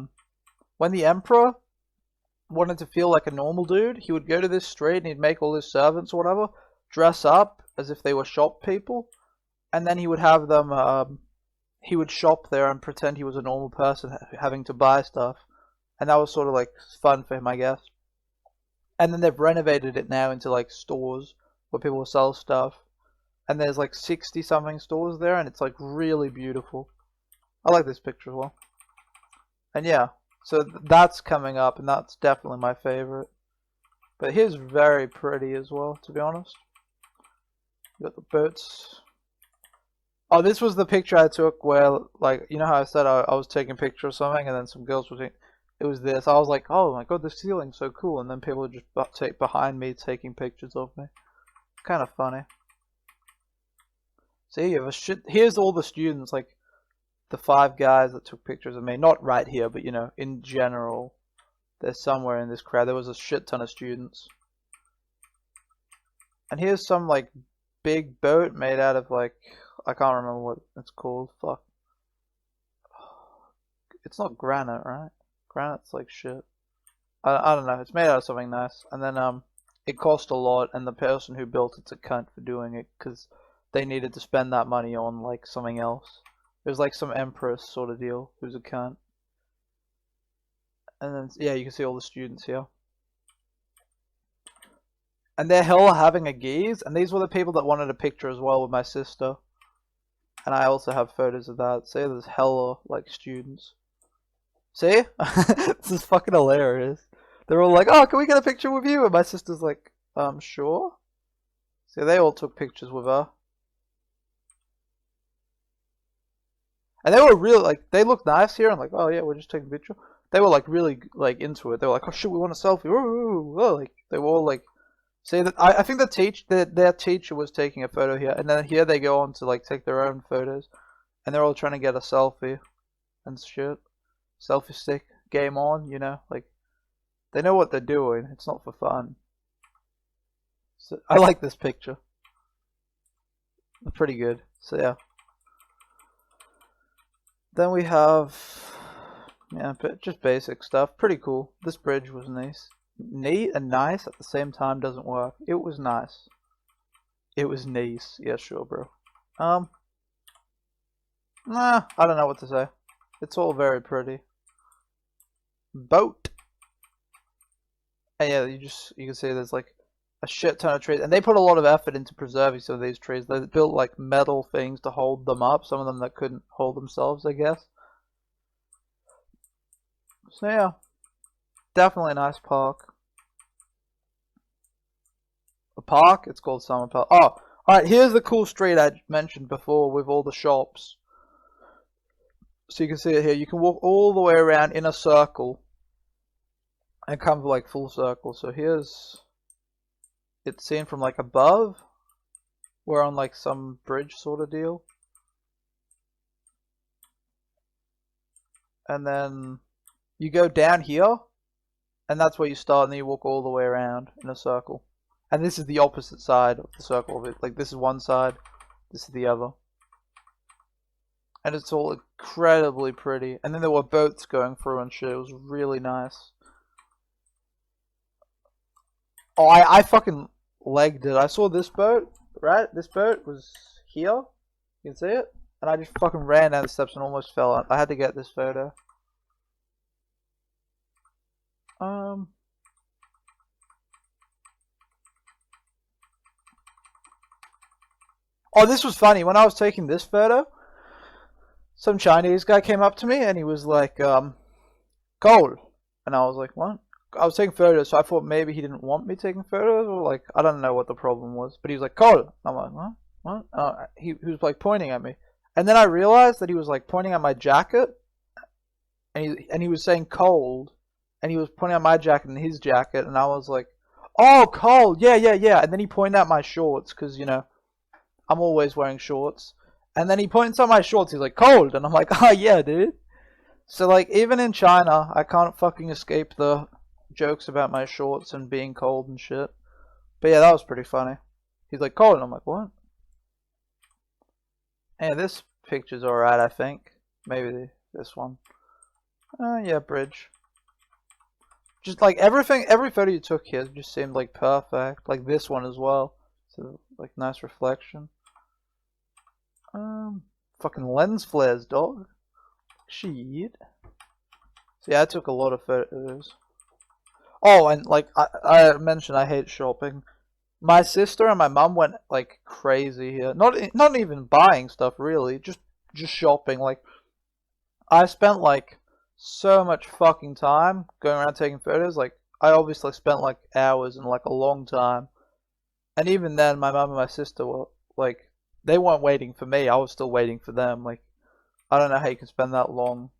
when the Emperor wanted to feel like a normal dude, he would go to this street and he'd make all his servants or whatever dress up as if they were shop people. And then he would have them, he would shop there and pretend he was a normal person having to buy stuff. And that was sort of like fun for him, I guess. And then they've renovated it now into like stores where people will sell stuff. And there's like 60 something stores there, and it's like really beautiful. I like this picture as well. And yeah, so that's coming up, and that's definitely my favorite. But here's very pretty as well, to be honest. You got the boats. Oh, this was the picture I took where, like, you know how I said I was taking a picture of something, and then some girls were taking... It was this. I was like, oh my god, the ceiling's so cool. And then people would just take behind me taking pictures of me. Kind of funny. See, you have a shit. Here's all the students, like the 5 guys that took pictures of me. Not right here, but you know, in general. There's somewhere in this crowd. There was a shit ton of students. And here's some like big boat made out of like, I can't remember what it's called. Fuck. It's not granite, right? Granite's like shit. I don't know. It's made out of something nice. And then it cost a lot, and the person who built it's a cunt for doing it because they needed to spend that money on like something else. It was like some empress sort of deal who's a cunt. And then yeah, you can see all the students here. And they're hella having a geese, and these were the people that wanted a picture as well with my sister. And I also have photos of that. See, there's hella like students. See? This is fucking hilarious. They're all like, oh, can we get a picture with you? And my sister's like, sure. See, they all took pictures with her. And they were really, like, they looked nice here. And like, oh yeah, we're just taking a picture. They were like really like into it. They were like, oh shit, we want a selfie. Ooh. Like, they were all like, see that I think their teacher was taking a photo here. And then here they go on to like take their own photos. And they're all trying to get a selfie and shit. Selfie stick, game on, you know, like, they know what they're doing, it's not for fun. So, I like this picture. Pretty good, so yeah. Then we have, yeah, just basic stuff, pretty cool. This bridge was nice. Neat and nice at the same time doesn't work. It was nice. It was nice, yeah, sure, bro. Nah, I don't know what to say. It's all very pretty. Boat. And yeah, you can see there's like a shit ton of trees, and they put a lot of effort into preserving some of these trees. They built like metal things to hold them up, some of them that couldn't hold themselves, I guess. So yeah, definitely a nice park. A park? It's called Summer Park. Oh, alright, here's the cool street I mentioned before with all the shops. So you can see it here. You can walk all the way around in a circle and come like full circle. So here's it's seen from like above. We're on like some bridge sort of deal. And then you go down here, and that's where you start, and then you walk all the way around in a circle. And this is the opposite side of the circle of it. Like this is one side, this is the other. And it's all incredibly pretty. And then there were boats going through and shit. It was really nice. Oh, I fucking legged it. I saw this boat, right? This boat was here. You can see it. And I just fucking ran down the steps and almost fell out. I had to get this photo. Oh, this was funny. When I was taking this photo, some Chinese guy came up to me and he was like, Cole. And I was like, what? I was taking photos, so I thought maybe he didn't want me taking photos, or like, I don't know what the problem was. But he was like, Cole. I'm like, what? What? He was like pointing at me. And then I realized that he was like pointing at my jacket. And he was saying cold. And he was pointing at my jacket and his jacket. And I was like, oh, cold. Yeah, yeah, yeah. And then he pointed at my shorts, because, you know, I'm always wearing shorts. And then he points at my shorts. He's like, cold. And I'm like, oh, yeah, dude. So, like, even in China, I can't fucking escape the jokes about my shorts and being cold and shit. But yeah, that was pretty funny. He's like, cold. And I'm like, what? Yeah, this picture's alright, I think. Maybe this one. Yeah, bridge. Just like everything, every photo you took here just seemed like perfect. Like this one as well. So, like, nice reflection. Fucking lens flares, dog. Shit. So yeah, I took a lot of photos. Oh, and like I mentioned, I hate shopping. My sister and my mum went like crazy here. Not even buying stuff really, just shopping. Like I spent like so much fucking time going around taking photos. Like I obviously spent like hours and like a long time. And even then, my mum and my sister were like, they weren't waiting for me. I was still waiting for them. Like I don't know how you can spend that long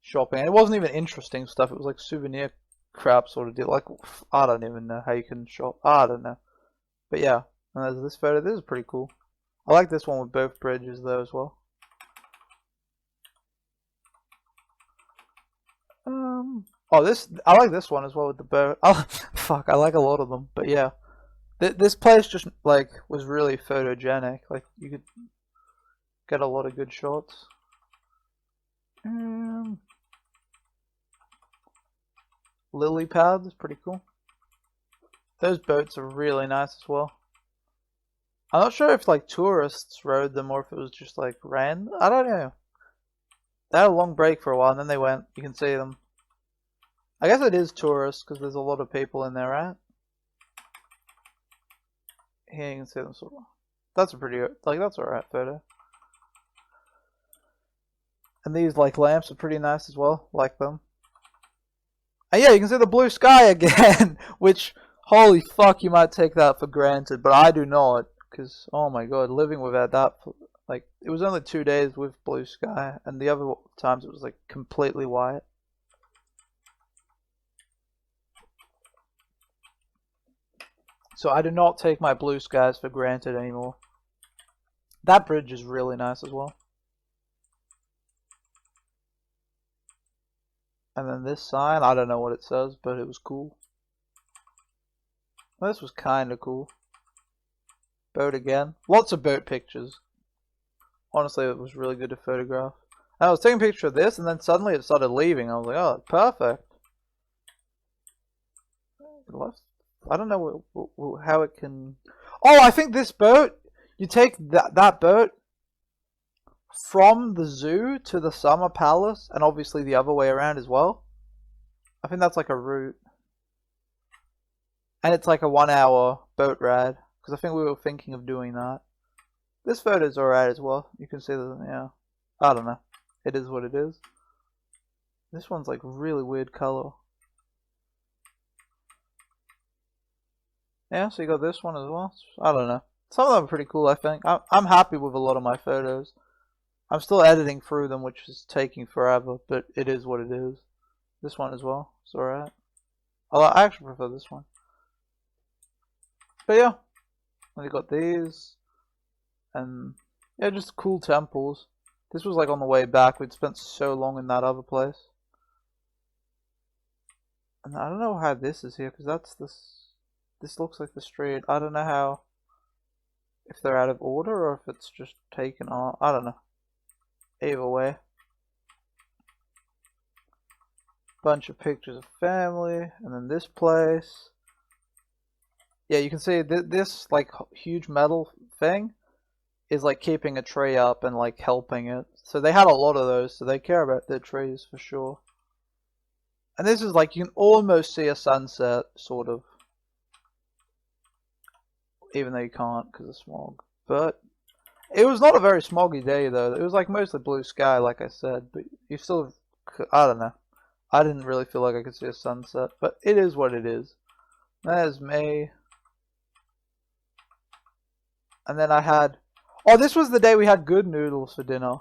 shopping. And it wasn't even interesting stuff. It was like souvenir crap sort of deal. Like, I don't even know how you can shop. I don't know. But yeah, and there's this photo. This is pretty cool. I like this one with both bridges though as well. Oh, I like this one as well with the boat. Oh, fuck, I like a lot of them. But yeah, this place just like was really photogenic. Like you could get a lot of good shots. Lily pads is pretty cool. Those boats are really nice as well. I'm not sure if like tourists rode them or if it was just like ran. I don't know. They had a long break for a while and then they went. You can see them. I guess it is tourists because there's a lot of people in there, right? Here you can see them sort of. That's a pretty, like, that's alright photo. And these like lamps are pretty nice as well. Like them. And yeah, you can see the blue sky again, which, holy fuck, you might take that for granted, but I do not, because, oh my god, living without that, like, it was only 2 days with blue sky, and the other times it was, like, completely white. So I do not take my blue skies for granted anymore. That bridge is really nice as well. And then this sign, I don't know what it says, but it was cool. Well, this was kind of cool. Boat again. Lots of boat pictures. Honestly, it was really good to photograph. And I was taking a picture of this, and then suddenly it started leaving. I was like, oh, perfect. I don't know how it can... Oh, I think this boat, you take that boat from the zoo to the summer palace, and obviously the other way around as well. I think that's like a route. And it's like a 1 hour boat ride, because I think we were thinking of doing that. This photo's alright as well. You can see the, yeah. I don't know. It is what it is. This one's like really weird color. Yeah, so you got this one as well. I don't know. Some of them are pretty cool, I think. I'm happy with a lot of my photos. I'm still editing through them, which is taking forever, but it is what it is. This one as well. It's alright. I actually prefer this one. But yeah, we got these, and yeah, just cool temples. This was like on the way back. We'd spent so long in that other place. And I don't know how this is here, because that's this. This looks like the street. I don't know how, if they're out of order or if it's just taken off. I don't know. Either way. Bunch of pictures of family, and then this place. Yeah, you can see this like huge metal thing is like keeping a tree up and like helping it. So they had a lot of those, so they care about their trees for sure. And this is like, you can almost see a sunset, sort of. Even though you can't because of smog. But it was not a very smoggy day though. It was like mostly blue sky, like I said. But you still, I don't know. I didn't really feel like I could see a sunset. But it is what it is. There's me. And then I had, oh, this was the day we had good noodles for dinner.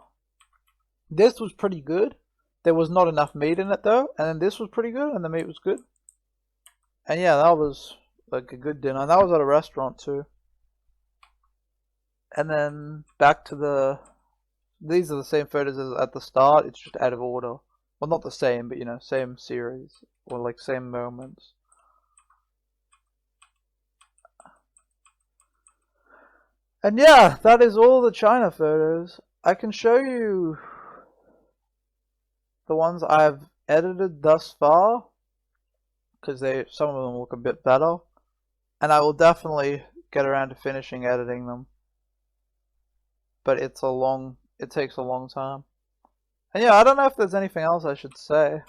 This was pretty good. There was not enough meat in it though. And then this was pretty good and the meat was good. And yeah, that was like a good dinner. And that was at a restaurant too. And then back to the, these are the same photos as at the start, it's just out of order. Well, not the same, but you know, same series, or like same moments. And yeah, that is all the China photos. I can show you the ones I've edited thus far, because some of them look a bit better. And I will definitely get around to finishing editing them. But it takes a long time. And yeah, I don't know if there's anything else I should say.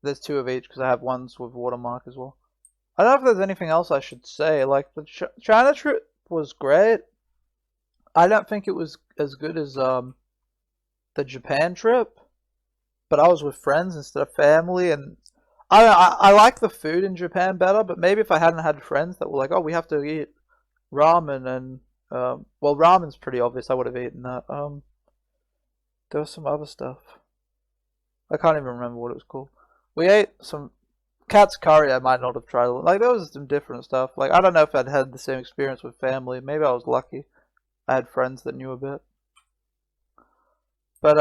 There's two of each because I have ones with watermark as well. I don't know if there's anything else I should say. Like, the China trip was great. I don't think it was as good as the Japan trip, but I was with friends instead of family, and I like the food in Japan better. But maybe if I hadn't had friends that were like, oh, we have to eat ramen, and well, ramen's pretty obvious. I would have eaten that. There was some other stuff. I can't even remember what it was called. We ate some cat's curry. I might not have tried. Like, there was some different stuff. Like, I don't know if I'd had the same experience with family. Maybe I was lucky. I had friends that knew a bit. But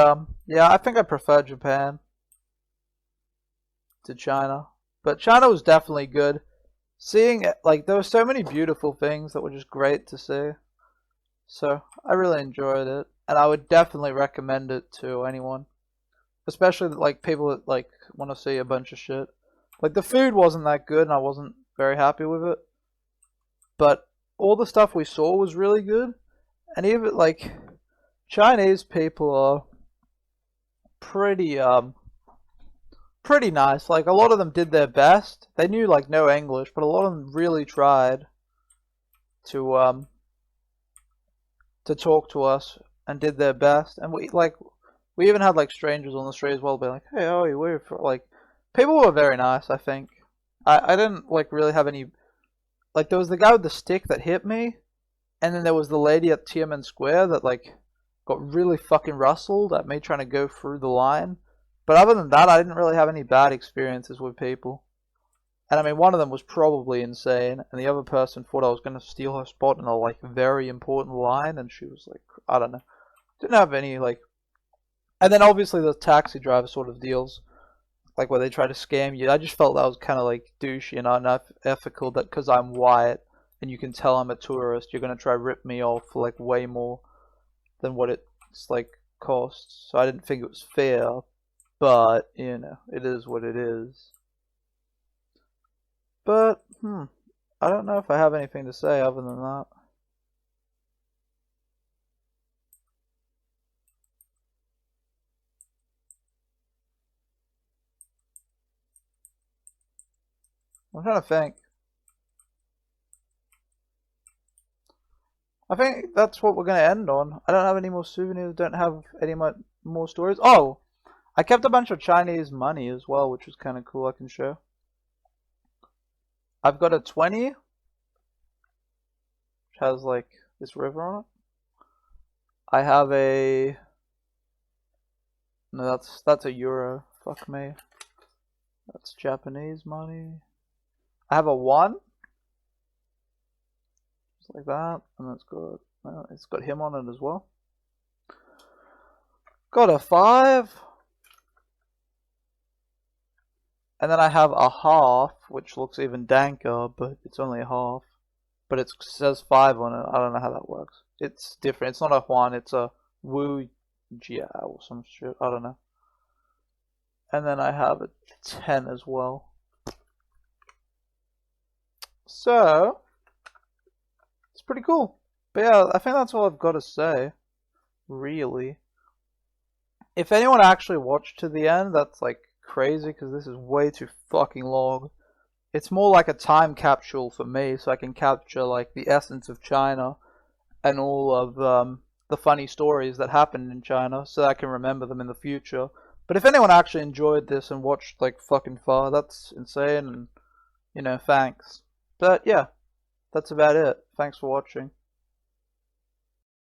yeah, I think I prefer Japan to China. But China was definitely good. Seeing it, like, there were so many beautiful things that were just great to see. So I really enjoyed it, and I would definitely recommend it to anyone, especially like people that like want to see a bunch of shit. Like, the food wasn't that good, and I wasn't very happy with it, but all the stuff we saw was really good, and even like Chinese people are pretty pretty nice. Like, a lot of them did their best. They knew like no English, but a lot of them really tried to talk to us and did their best. And we even had like strangers on the street as well, being like, "Hey, how are you? We're like," people were very nice. I think I didn't like really have any, like, there was the guy with the stick that hit me, and then there was the lady at Tiananmen Square that like got really fucking rustled at me trying to go through the line. But other than that, I didn't really have any bad experiences with people. And I mean, one of them was probably insane, and the other person thought I was going to steal her spot in a like very important line, and she was like, I don't know, didn't have any like. And then obviously the taxi driver sort of deals, like where they try to scam you. I just felt that was kind of like douchey and not ethical, that because I'm white and you can tell I'm a tourist, you're going to try to rip me off for like way more than what it's like costs. So I didn't think it was fair, but you know, it is what it is. But, I don't know if I have anything to say other than that. I'm trying to think. I think that's what we're going to end on. I don't have any more souvenirs, don't have any more stories. Oh, I kept a bunch of Chinese money as well, which was kind of cool. I can show. I've got a 20, which has like this river on it. I have a, no, that's a euro. Fuck me. That's Japanese money. I have a 1. It's like that, and it's got him on it as well. Got a 5. And then I have a half, which looks even danker, but it's only a half. But it says 5 on it. I don't know how that works. It's different. It's not a Huan, it's a Wu Jia or some shit. I don't know. And then I have a 10 as well. So, it's pretty cool. But yeah, I think that's all I've got to say. Really. If anyone actually watched to the end, that's like crazy because this is way too fucking long. It's more like a time capsule for me, so I can capture like the essence of China and all of the funny stories that happened in China, so I can remember them in the future. But if anyone actually enjoyed this and watched like fucking far, that's insane, and thanks. But yeah, that's about it. Thanks for watching.